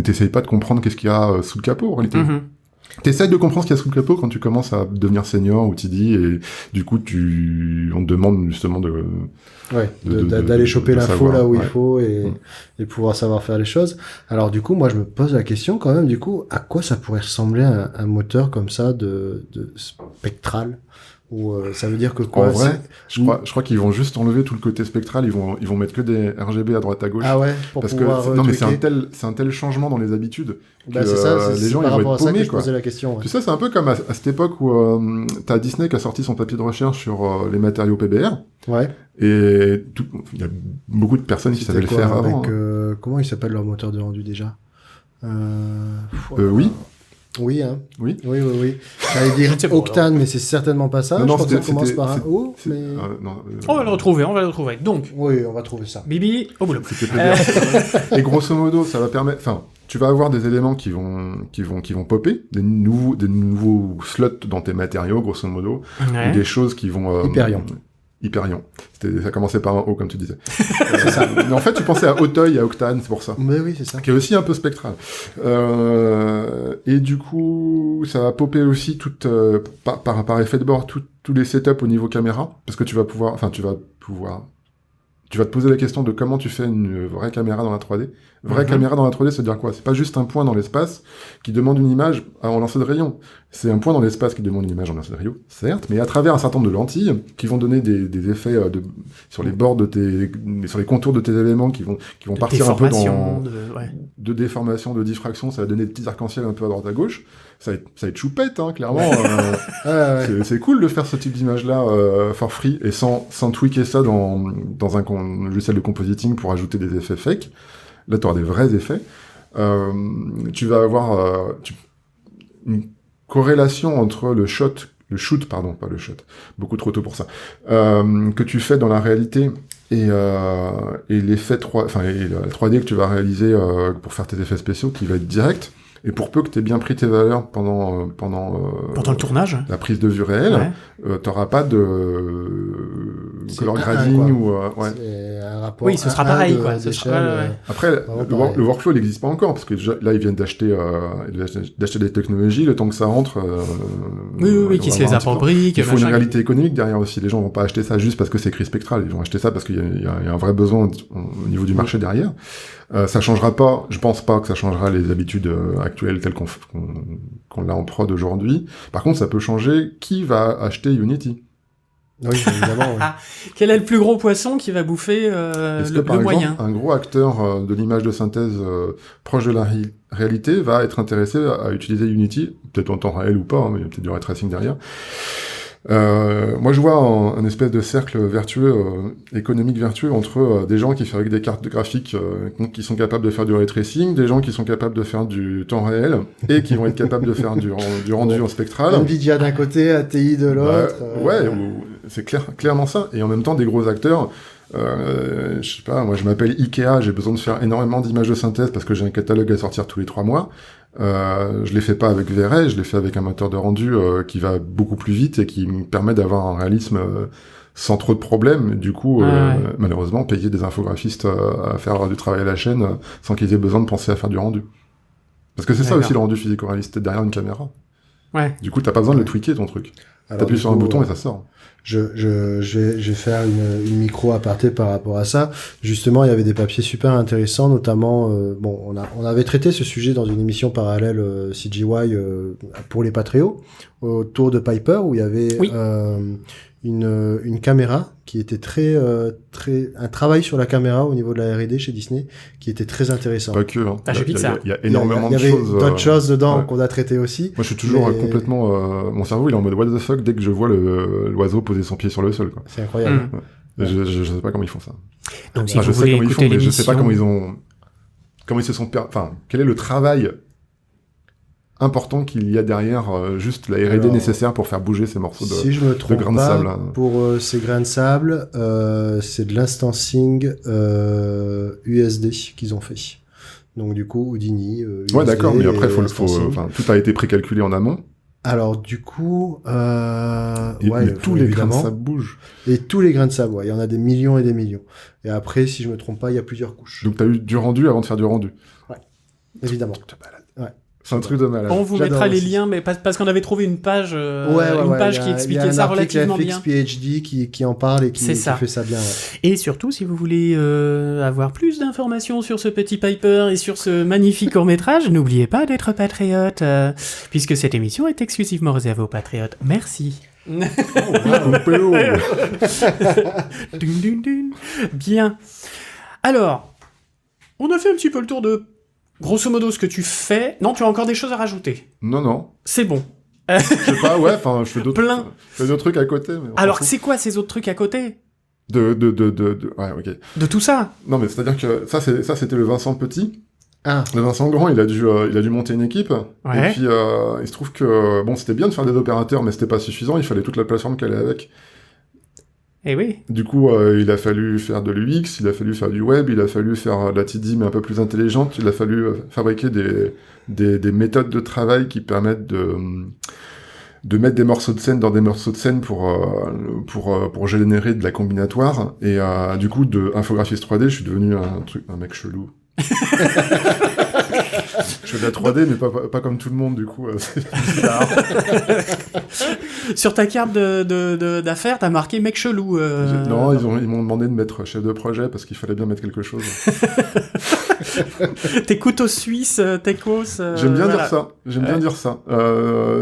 S3: t'essayes pas de comprendre qu'est-ce qu'il y a sous le capot en réalité.
S1: Mm-hmm.
S3: T'essayes de comprendre ce qu'il y a sous le capot quand tu commences à devenir senior ou TD et du coup on te demande justement
S2: d'aller choper l'info là où il
S3: ouais.
S2: faut et pouvoir savoir faire les choses. Alors du coup, moi je me pose la question quand même, du coup, à quoi ça pourrait ressembler un moteur comme ça de spectral? Ou ça veut dire que quoi?
S3: En vrai, je crois qu'ils vont juste enlever tout le côté spectral, ils vont mettre que des RGB à droite à gauche.
S2: Ah ouais, pour
S3: parce
S2: pouvoir
S3: que non mais
S2: tweaker.
S3: c'est un tel changement dans les habitudes
S2: Bah
S3: que
S2: c'est ça,
S3: les gens
S2: par
S3: ils vont
S2: rapport à
S3: être
S2: ça que
S3: paumés
S2: je
S3: quoi.
S2: posais la question. Ouais.
S3: Tu sais, c'est un peu comme à cette époque où t'as Disney qui a sorti son papier de recherche sur les matériaux PBR.
S2: Ouais.
S3: Et il y a beaucoup de personnes qui savaient le faire avant.
S2: Comment il s'appelle leur moteur de rendu déjà?
S3: Oui.
S2: Oui, hein.
S3: Oui.
S2: Oui. J'allais dire Octane, mais c'est certainement pas ça.
S3: Non,
S2: je crois que ça
S3: c'était-
S2: commence par un
S3: c'était-
S2: O, mais...
S1: On va le retrouver. Donc,
S2: Oui, on va trouver ça.
S1: Bibi, au boulot.
S3: C'était PBR. Et grosso modo, ça va permettre... Enfin, tu vas avoir des éléments qui vont popper, des nouveaux slots dans tes matériaux, grosso modo, ou des choses qui vont... Hyperion. Ça commençait par un O, comme tu disais. C'est ça. Mais en fait, tu pensais à Auteuil et à Octane, c'est pour ça.
S2: Mais oui, c'est ça.
S3: Qui est aussi un peu spectral. Et du coup, ça va popper aussi par effet de bord tous les setups au niveau caméra, parce que tu vas te poser la question de comment tu fais une vraie caméra dans la 3D. Caméra dans la 3D, ça veut dire quoi? C'est pas juste un point dans l'espace qui demande une image en lancer de rayon. C'est un point dans l'espace qui demande une image en lancer de rayon, certes, mais à travers un certain nombre de lentilles qui vont donner des effets sur les bords sur les contours de tes éléments qui vont partir un peu de déformation, de diffraction. Ça va donner des petits arcs-en-ciel un peu à droite à gauche. Ça va être choupette, hein, clairement. C'est cool de faire ce type d'image-là for free et sans tweaker ça dans un logiciel de compositing pour ajouter des effets fake. Là, tu auras des vrais effets. Tu vas avoir une corrélation entre le shoot, pas le shot, beaucoup trop tôt pour ça, que tu fais dans la réalité et l'effet et la 3D que tu vas réaliser pour faire tes effets spéciaux qui va être direct. Et pour peu que tu aies bien pris tes valeurs pendant
S1: le tournage,
S3: la prise de vue réelle, t'auras pas de color grading ou
S2: C'est un rapport.
S1: Oui, ce sera pareil quoi.
S3: Après, le workflow il n'existe pas encore parce que là ils viennent d'acheter des technologies, le temps que ça rentre.
S1: Oui, qui se les approprient.
S3: Il faut une réalité économique derrière aussi. Les gens vont pas acheter ça juste parce que c'est écrit spectral. Ils vont acheter ça parce qu'il y a un vrai besoin au niveau du marché derrière. Ça changera pas, je pense pas que ça changera les habitudes actuelles telles qu'on l'a en prod aujourd'hui. Par contre, ça peut changer qui va acheter Unity.
S2: Oui, évidemment. Ouais.
S1: Quel est le plus gros poisson qui va bouffer le moyen?
S3: Un gros acteur de l'image de synthèse proche de la réalité va être intéressé à utiliser Unity, peut-être en temps réel ou pas, hein, mais il y a peut-être du ray tracing derrière. Moi, je vois un espèce de cercle vertueux, économique vertueux, entre des gens qui fabriquent des cartes graphiques qui sont capables de faire du ray tracing, des gens qui sont capables de faire du temps réel, et qui vont être capables de faire du rendu en spectral.
S2: Nvidia d'un côté, ATI de l'autre.
S3: C'est clairement ça. Et en même temps, des gros acteurs... je sais pas, moi je m'appelle Ikea, j'ai besoin de faire énormément d'images de synthèse parce que j'ai un catalogue à sortir tous les 3 mois. Je les fais pas avec V-Ray, je les fais avec un moteur de rendu qui va beaucoup plus vite et qui me permet d'avoir un réalisme sans trop de problèmes. Du coup, malheureusement, payer des infographistes à faire du travail à la chaîne sans qu'ils aient besoin de penser à faire du rendu. Parce que c'est ça aussi le rendu physico-réaliste, t'es derrière une caméra.
S1: Ouais.
S3: Du coup, t'as pas besoin de le tweaker ton truc.
S2: Alors,
S3: T'appuies
S2: du
S3: sur un
S2: coup,
S3: bouton et ça sort.
S2: Je vais faire une micro aparté par rapport à ça. Justement, il y avait des papiers super intéressants, notamment, on avait traité ce sujet dans une émission parallèle CGY pour les Patreos, autour de Piper, où il y avait
S1: Oui.
S2: une caméra qui était un travail sur la caméra au niveau de la R&D chez Disney qui était très intéressant.
S3: Pas que, hein.
S1: Ah, chez Pixar.
S3: Il y a énormément de
S2: Il y avait
S3: choses.
S2: d'autres choses dedans
S3: ouais.
S2: qu'on a traité aussi.
S3: Moi, je suis toujours
S2: Mais-
S3: complètement... mon cerveau, il est en mode what the fuck dès que je vois l'oiseau poser son pied sur le sol, quoi.
S2: C'est incroyable.
S1: Mm.
S3: Je sais pas comment ils font ça.
S1: Donc, si
S3: Enfin,
S1: vous
S3: je sais
S1: voulez
S3: comment ils
S1: écouter
S3: font, mais je sais pas
S1: l'émission...
S3: comment ils se sont enfin, quel est le travail important qu'il y a derrière juste la R&D
S2: Alors,
S3: nécessaire pour faire bouger ces morceaux de...
S2: Si je me trompe
S3: grains de
S2: pas,
S3: sable, hein.
S2: pour ces grains de sable, c'est de l'instancing USD qu'ils ont fait. Donc du coup, Houdini.
S3: Ouais,
S2: USD
S3: d'accord, mais après,
S2: et instancing.
S3: tout a été précalculé en amont.
S2: Alors du coup,
S3: Et,
S2: ouais,
S3: mais tous les grains de
S2: évidemment.
S3: sable bougent.
S2: Et tous les grains de sable, ouais, il y en a des millions et des millions. Et après, si je me trompe pas, il y a plusieurs couches.
S3: Donc, t'as eu du rendu avant de faire du rendu.
S2: Évidemment.
S3: Truc de malade.
S2: Ouais.
S3: C'est un truc de malade.
S1: On vous
S2: J'adore
S1: mettra les
S2: aussi.
S1: liens, mais parce qu'on avait trouvé une page,
S2: Ouais,
S1: page
S2: il y
S1: qui
S2: a
S1: expliquait
S2: un
S1: ça
S2: article
S1: relativement
S2: FX
S1: bien.
S2: PhD qui en parle et
S1: C'est
S2: qui
S1: ça.
S2: fait ça bien. Ouais.
S1: Et surtout, si vous voulez avoir plus d'informations sur ce petit Piper et sur ce magnifique court-métrage, n'oubliez pas d'être patriote, puisque cette émission est exclusivement réservée aux patriotes. Merci.
S3: PO.
S1: Dun, dun, dun. Bien. Alors, on a fait un petit peu le tour de, grosso modo, ce que tu fais. Non, tu as encore des choses à rajouter.
S3: Non.
S1: C'est bon.
S3: Je sais pas, ouais, enfin, je fais d'autres
S1: Plein.
S3: je fais d'autres trucs à côté. Mais on
S1: Alors,
S3: s'en fout.
S1: c'est quoi ces autres trucs à côté
S3: Ouais, ok.
S1: de tout ça?
S3: Non, mais c'est-à-dire que ça, c'était le Vincent Petit.
S2: Ah,
S3: Le Vincent Grand, il a dû monter une équipe.
S1: Ouais.
S3: Et puis, il se trouve que, bon, c'était bien de faire des opérateurs, mais c'était pas suffisant. Il fallait toute la plateforme qui allait avec.
S1: Eh oui.
S3: Du coup, il a fallu faire de l'UX, il a fallu faire du web, il a fallu faire de la TD, mais un peu plus intelligente. Il a fallu fabriquer des méthodes de travail qui permettent de mettre des morceaux de scène dans des morceaux de scène pour générer de la combinatoire. Et du coup, de infographiste 3D, je suis devenu un mec chelou. Je fais de la 3D, mais pas comme tout le monde, du coup, c'est bizarre.
S1: Sur ta carte d'affaires, t'as marqué mec chelou.
S3: Non, ils m'ont demandé de mettre chef de projet parce qu'il fallait bien mettre quelque chose.
S1: Tes couteaux suisses, techos.
S3: J'aime bien
S1: voilà.
S3: dire ça. J'aime bien dire ça.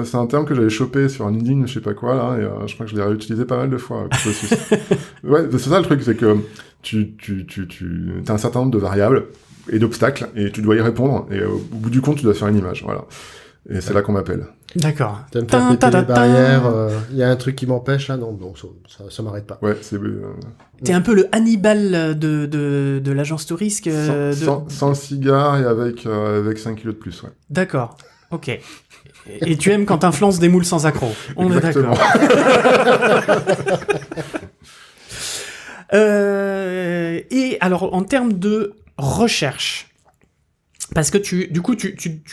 S3: C'est un terme que j'avais chopé sur un LinkedIn, je sais pas quoi, là, et je crois que je l'ai réutilisé pas mal de fois. couteau suisse. Ouais, c'est ça le truc, c'est que t'as un certain nombre de variables et d'obstacles, et tu dois y répondre, et au bout du compte, tu dois faire une image, voilà. Et c'est là qu'on m'appelle.
S1: D'accord.
S2: t'aimes faire péter les barrières. Il y a un truc qui m'empêche là, non, ça m'arrête pas.
S3: Ouais, c'est
S1: T'es un peu le Hannibal de l'agence Tourisque.
S3: sans le cigare et avec 5 kilos de plus, ouais.
S1: D'accord. Ok. Et tu aimes quand t'influences des moules sans accroc. On
S3: Exactement.
S1: est d'accord. Et alors, en termes de recherche, parce que tu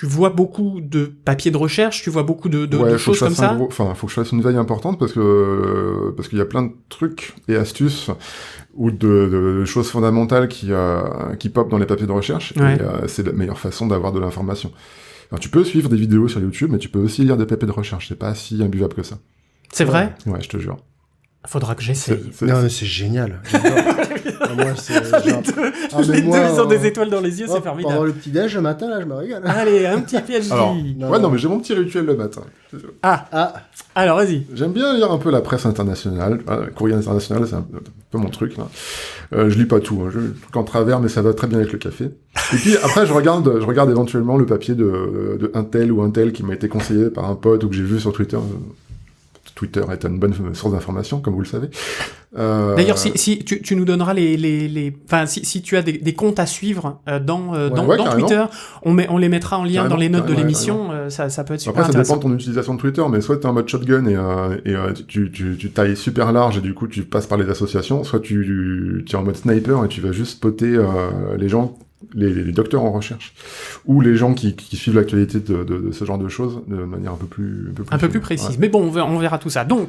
S1: vois beaucoup de papiers de recherche, tu vois beaucoup de
S3: Ouais,
S1: choses comme ça.
S3: Faut que je fasse une veille importante parce qu'il y a plein de trucs et astuces ou de choses fondamentales qui popent dans les papiers de recherche.
S1: Ouais.
S3: Et c'est la meilleure façon d'avoir de l'information. Alors, tu peux suivre des vidéos sur YouTube, mais tu peux aussi lire des papiers de recherche. C'est pas si imbuvable que ça.
S1: C'est vrai?
S3: Ouais, je te jure.
S1: Faudra que j'essaye.
S2: Non, mais c'est génial. J'adore. Moi, c'est genre...
S1: Les
S2: moi,
S1: deux, ils ont des étoiles dans les yeux, c'est
S2: Pendant
S1: formidable.
S2: le petit-déj, le matin, là, je me régale.
S1: Allez, un petit PhD.
S3: Alors,
S2: Non,
S3: non, mais j'ai mon petit rituel le matin.
S2: Ah,
S1: Alors, vas-y.
S3: J'aime bien lire un peu la presse internationale. Courrier international, c'est un peu mon truc, là. Je lis pas tout, hein. Je lis tout en travers, mais ça va très bien avec le café. Et puis, après, je regarde éventuellement le papier de un tel ou un tel qui m'a été conseillé par un pote ou que j'ai vu sur Twitter. Twitter est une bonne source d'information, comme vous le savez.
S1: D'ailleurs, si tu nous donneras enfin, si tu as des comptes à suivre dans
S3: carrément.
S1: Twitter, on les mettra en lien
S3: Carrément,
S1: dans les notes de
S3: carrément,
S1: l'émission. Ça peut être super
S3: Après, ça dépend
S1: intéressant.
S3: de ton utilisation de Twitter, mais soit t'es en mode shotgun et tu tailles super large et du coup tu passes par les associations, soit tu es en mode sniper et tu vas juste spotter les gens, les docteurs en recherche, ou les gens qui suivent l'actualité de ce genre de choses de manière un peu plus
S1: Un peu plus précise.
S3: Ouais.
S1: Mais bon, on verra tout ça. Donc,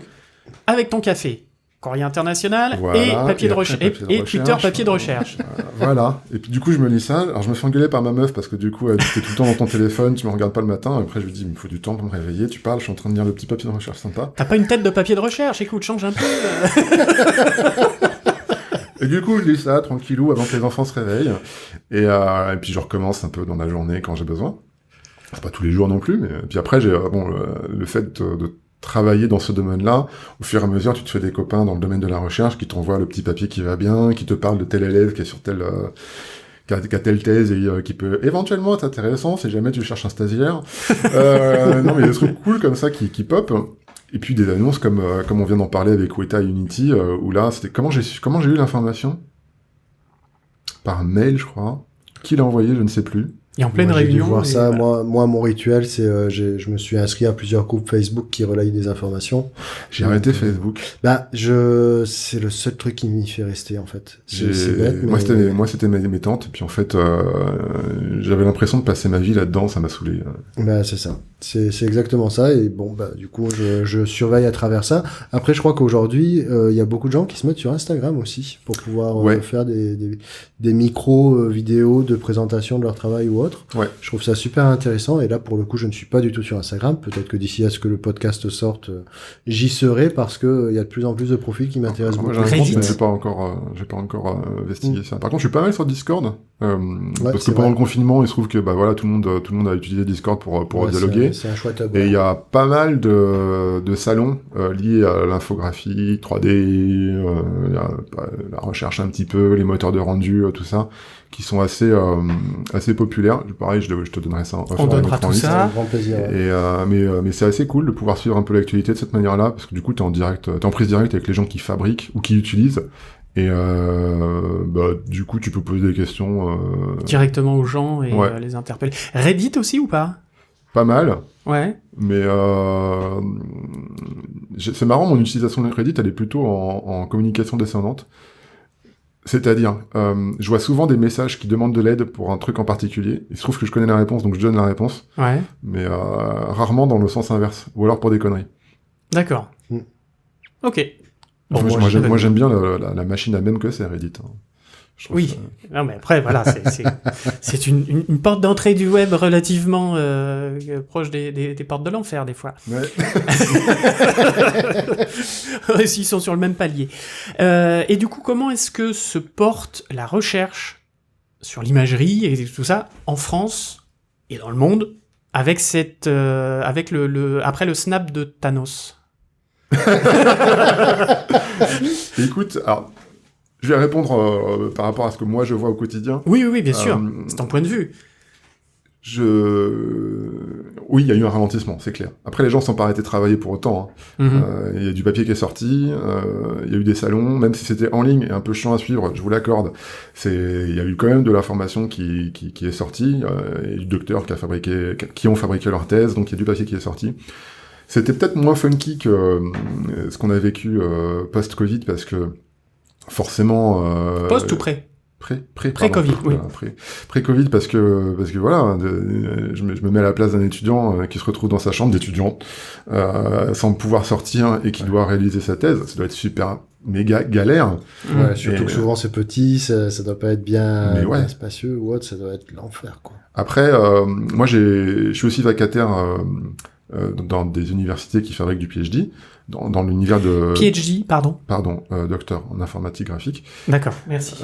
S1: avec ton café, Courrier international
S3: Voilà,
S1: et papier
S3: et
S1: de
S3: après,
S1: recherche
S3: papier de
S1: et Twitter
S3: recherche.
S1: papier de recherche.
S3: Voilà. Et puis du coup, je me lis ça. Alors, je me fais engueuler par ma meuf parce que du coup, elle dit t'es tout le temps dans ton téléphone, tu me regardes pas le matin. Après, je lui dis, il me faut du temps pour me réveiller. Tu parles, je suis en train de lire le petit papier de recherche sympa.
S1: T'as pas une tête de papier de recherche, écoute, change un peu.
S3: Et du coup, je lis ça tranquillou avant que les enfants se réveillent. Et puis, je recommence un peu dans la journée quand j'ai besoin. C'est pas tous les jours non plus, mais puis après, j'ai le fait de travailler dans ce domaine-là, au fur et à mesure, tu te fais des copains dans le domaine de la recherche qui t'envoient le petit papier qui va bien, qui te parle de tel élève qui est sur tel qui a telle thèse et qui peut éventuellement être intéressant si jamais tu cherches un stagiaire. Non, mais il y a des trucs cool comme ça qui pop. Et puis des annonces comme on vient d'en parler avec Weta Unity, où là, c'était comment j'ai eu l'information? Par mail, je crois. Qui l'a envoyé, je ne sais plus.
S1: Et en pleine
S2: Moi, j'ai dû
S1: réunion.
S2: voir
S1: et
S2: ça.
S1: voilà.
S2: Moi, mon rituel, c'est je me suis inscrit à plusieurs groupes Facebook qui relayent des informations.
S3: J'ai arrêté Facebook.
S2: Bah, c'est le seul truc qui m'y fait rester, en fait. C'est bête, mais...
S3: Moi, c'était mes tantes. Puis en fait, j'avais l'impression de passer ma vie là-dedans. Ça m'a saoulé.
S2: Bah, c'est ça. C'est exactement ça. Et bon, bah, du coup, je surveille à travers ça. Après, je crois qu'aujourd'hui, il y a beaucoup de gens qui se mettent sur Instagram aussi pour pouvoir faire des micros vidéos de présentation de leur travail ou autre.
S3: Ouais.
S2: Je trouve ça super intéressant. Et là, pour le coup, je ne suis pas du tout sur Instagram. Peut-être que d'ici à ce que le podcast sorte, j'y serai parce que il y a de plus en plus de profils qui m'intéressent
S3: Moi,
S2: beaucoup.
S3: j'ai un compte,
S1: Reddit.
S3: mais j'ai pas encore investigué ça. Par contre, je suis pas mal sur Discord. Parce que
S2: c'est
S3: pendant
S2: vrai.
S3: le confinement, il se trouve que, bah voilà, tout le monde a utilisé Discord pour
S2: Ouais,
S3: dialoguer.
S2: c'est un chouette abord.
S3: Et il y a pas mal de salons liés à l'infographie, 3D, la recherche un petit peu, les moteurs de rendu, tout ça, qui sont assez populaires. Pareil, je te donnerai ça.
S1: On donnera tout
S2: C'est
S1: ça.
S2: un grand plaisir. Ouais.
S3: Et mais c'est assez cool de pouvoir suivre un peu l'actualité de cette manière-là, parce que du coup, t'es en prise directe avec les gens qui fabriquent ou qui utilisent. Et du coup, tu peux poser des questions.
S1: Directement aux gens et
S3: Ouais.
S1: les interpeller. Reddit aussi ou pas?
S3: Pas mal.
S1: Ouais.
S3: Mais c'est marrant, mon utilisation de Reddit, elle est plutôt en communication descendante. C'est-à-dire, je vois souvent des messages qui demandent de l'aide pour un truc en particulier. Il se trouve que je connais la réponse, donc je donne la réponse.
S1: Ouais.
S3: Mais rarement dans le sens inverse. Ou alors pour des conneries.
S1: D'accord.
S2: Mm.
S1: Ok. Bon,
S3: Moi, j'aime bien la machine à mème que c'est Reddit. Hein. Je trouve
S1: Oui.
S3: ça-
S1: Non, mais après, voilà, c'est une porte d'entrée du web relativement proche des portes de l'enfer, des fois.
S3: Ouais.
S1: S'ils sont sur le même palier. Et du coup, comment est-ce que se porte la recherche sur l'imagerie et tout ça en France et dans le monde avec avec après le snap de Thanos?
S3: Écoute, alors, je vais répondre par rapport à ce que moi je vois au quotidien.
S1: Oui, bien sûr.
S3: Euh,
S1: C'est ton point de vue.
S3: Oui, il y a eu un ralentissement, c'est clair. Après, les gens ne sont pas arrêtés de travailler pour autant. Hein.
S1: Mhm.
S3: Il y a du papier qui est sorti, il y a eu des salons, même si c'était en ligne et un peu chiant à suivre, je vous l'accorde. Il y a eu quand même de l'information qui est sortie, et du docteur qui ont fabriqué leur thèse, donc il y a du papier qui est sorti. C'était peut-être moins funky que ce qu'on a vécu post-Covid, parce que forcément...
S1: Post ou pré?
S3: Pré-Covid,
S1: oui.
S3: Pré-Covid, parce que voilà, je me mets à la place d'un étudiant qui se retrouve dans sa chambre d'étudiant, sans pouvoir sortir et qui doit réaliser sa thèse. Ça doit être super méga galère.
S2: Ouais, surtout
S3: Et,
S2: que souvent c'est petit, ça doit pas être bien,
S3: Mais ouais.
S2: bien spacieux ou autre, ça doit être l'enfer, quoi.
S3: Après, moi, je suis aussi vacataire dans des universités qui fabriquent du PhD, dans l'univers de...
S1: PhD, pardon.
S3: Pardon, docteur en informatique graphique.
S1: D'accord, merci.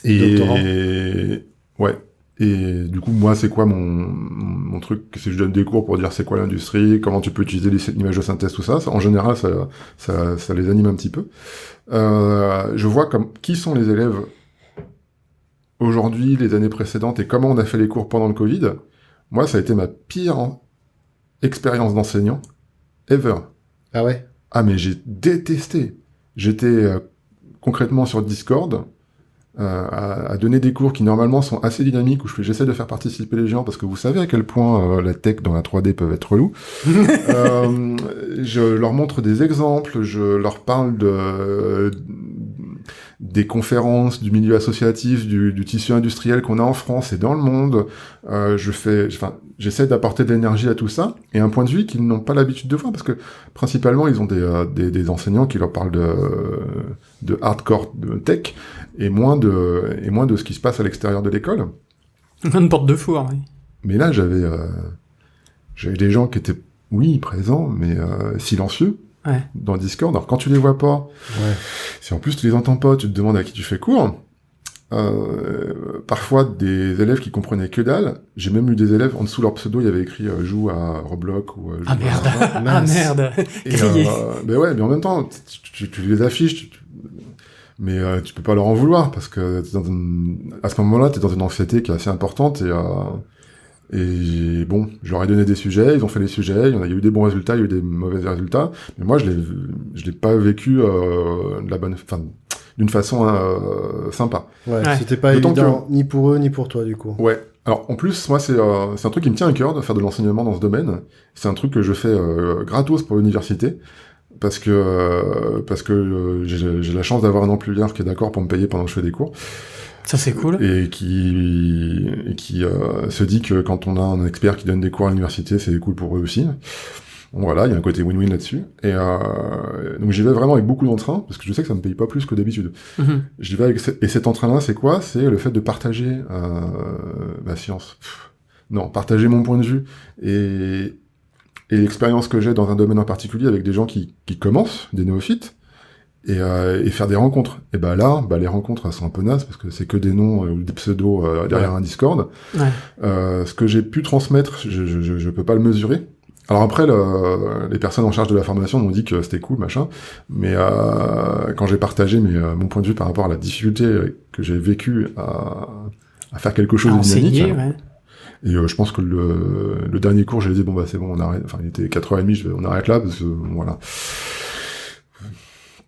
S2: Doctorant.
S3: Ouais. Et du coup, moi, c'est quoi mon truc? C'est que je donne des cours pour dire c'est quoi l'industrie, comment tu peux utiliser l'image de synthèse, tout ça. En général, ça les anime un petit peu. Je vois qui sont les élèves aujourd'hui, les années précédentes, et comment on a fait les cours pendant le Covid. Moi, ça a été ma pire expérience d'enseignant ever.
S2: Ah ouais?
S3: Ah, mais j'ai détesté. J'étais concrètement sur Discord à donner des cours qui normalement sont assez dynamiques, où j'essaie de faire participer les gens, parce que vous savez à quel point la tech dans la 3D peuvent être relous. Je leur montre des exemples, je leur parle des conférences, du milieu associatif, du tissu industriel qu'on a en France et dans le monde. J'essaie d'apporter de l'énergie à tout ça, et un point de vue qu'ils n'ont pas l'habitude de voir, parce que principalement, ils ont des enseignants qui leur parlent de hardcore, de tech, et moins de ce qui se passe à l'extérieur de l'école.
S1: Une porte de four, oui.
S3: Mais là, j'avais des gens qui étaient, oui, présents, mais silencieux.
S1: Ouais.
S3: Dans Discord. Alors quand tu les vois pas, si en plus tu les entends pas, tu te demandes à qui tu fais cours. Parfois des élèves qui comprenaient que dalle. J'ai même eu des élèves, en dessous de leur pseudo, il y avait écrit joue à Roblox ou joue
S1: Ah merde,
S3: à...
S1: ah merde,
S3: Et,
S1: grillé.
S3: mais ouais, mais en même temps, tu les affiches, mais tu peux pas leur en vouloir, parce que à ce moment-là, t'es dans une anxiété qui est assez importante, et bon, je leur ai donné des sujets, ils ont fait les sujets, il y a eu des bons résultats, il y a eu des mauvais résultats, mais moi je l'ai pas vécu d'une façon sympa.
S2: Ouais,
S1: Ouais.
S2: c'était pas
S3: D'autant
S2: évident, ni pour eux, ni pour toi, du coup.
S3: Ouais. Alors en plus, moi c'est un truc qui me tient à cœur de faire de l'enseignement dans ce domaine. C'est un truc que je fais gratos pour l'université, parce que j'ai la chance d'avoir un employeur qui est d'accord pour me payer pendant que je fais des cours.
S1: Ça c'est cool.
S3: Et qui se dit que quand on a un expert qui donne des cours à l'université, c'est cool pour eux aussi. Donc voilà, il y a un côté win-win là-dessus. Et donc j'y vais vraiment avec beaucoup d'entrain, parce que je sais que ça me paye pas plus que d'habitude.
S1: Mhm.
S3: J'y vais et cet entrain-là, c'est quoi? C'est le fait de partager ma science. Partager mon point de vue et l'expérience que j'ai dans un domaine en particulier avec des gens qui commencent, des néophytes, et faire des rencontres. Et bah là, les rencontres, elles sont un peu nazes, parce que c'est que des noms ou des pseudos derrière un Discord.
S1: Ouais.
S3: Ce que j'ai pu transmettre, je peux pas le mesurer. Alors après, les personnes en charge de la formation m'ont dit que c'était cool, machin, mais quand j'ai partagé mon point de vue par rapport à la difficulté que j'ai vécue à faire quelque chose
S1: À
S3: de dynamique,
S1: enseigner, ouais.
S3: et je pense que le dernier cours, j'ai dit, bon c'est bon, on arrête, enfin il était 4h30, on arrête là, parce que voilà.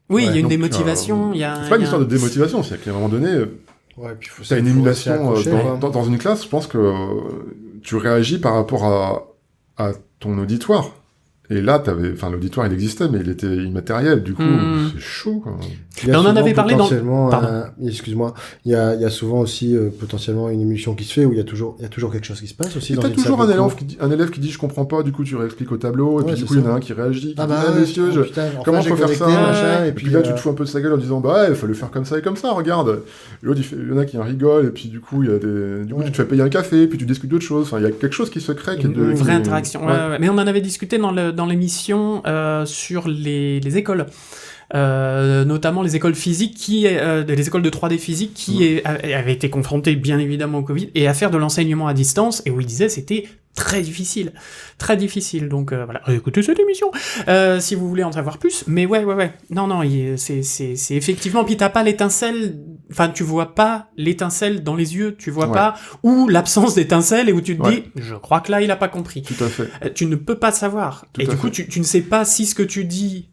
S1: Oui, il y a une
S3: donc,
S1: démotivation, il y a...
S3: C'est pas une histoire de démotivation, c'est qu'à un moment donné,
S2: Ouais, puis faut
S3: t'as une
S2: faut
S3: émulation
S2: s'y accrocher, quoi.
S3: dans une classe, je pense que tu réagis par rapport à ton auditoire. Et là, l'auditoire, il existait, mais il était immatériel. Du coup, c'est chaud, quoi.
S2: Il y a
S1: On en
S2: souvent
S1: avait parlé dans-
S2: potentiellement
S1: Pardon.
S2: excuse-moi, il y a souvent aussi potentiellement une émission qui se fait où il y a toujours quelque chose qui se passe aussi
S3: Et
S2: dans
S3: t'as
S2: une
S3: toujours
S2: salle de
S3: un élève
S2: cours.
S3: un élève qui dit je comprends pas, du coup tu réexpliques au tableau, et
S2: Ouais,
S3: puis du
S2: c'est
S3: coup il y en
S2: ça.
S3: a un qui réagit, qui
S2: Ah
S3: dit
S2: bah
S3: messieurs,
S2: putain, enfin,
S3: comment
S2: j'ai
S3: faut faire
S2: connecté,
S3: ça
S2: machin,
S3: et puis là tu te fous un peu de sa gueule en disant bah il faut le faire comme ça et comme ça, regarde. Et l'autre il y en a qui en rigole, et puis du coup tu te fais payer un café, puis tu discutes d'autres choses, enfin il y a quelque chose qui se crée, qui est
S1: Une vraie interaction.
S3: Ouais.
S1: Ouais. Mais on en avait discuté dans l'émission sur les écoles. Notamment les écoles physiques les écoles de 3D physique qui avaient été confrontées bien évidemment au Covid et à faire de l'enseignement à distance, et où ils disaient c'était très difficile. Donc voilà, écoutez cette émission si vous voulez en savoir plus. Mais ouais. Non, c'est effectivement, puis t'as pas l'étincelle, enfin tu vois pas l'étincelle dans les yeux, tu vois pas, ou l'absence d'étincelle, et où tu te dis, je crois que là il a pas compris.
S3: Tout à fait.
S1: Tu ne peux pas savoir.
S3: Tout
S1: Et
S3: à
S1: du coup,
S3: fait.
S1: tu ne sais pas si ce que tu dis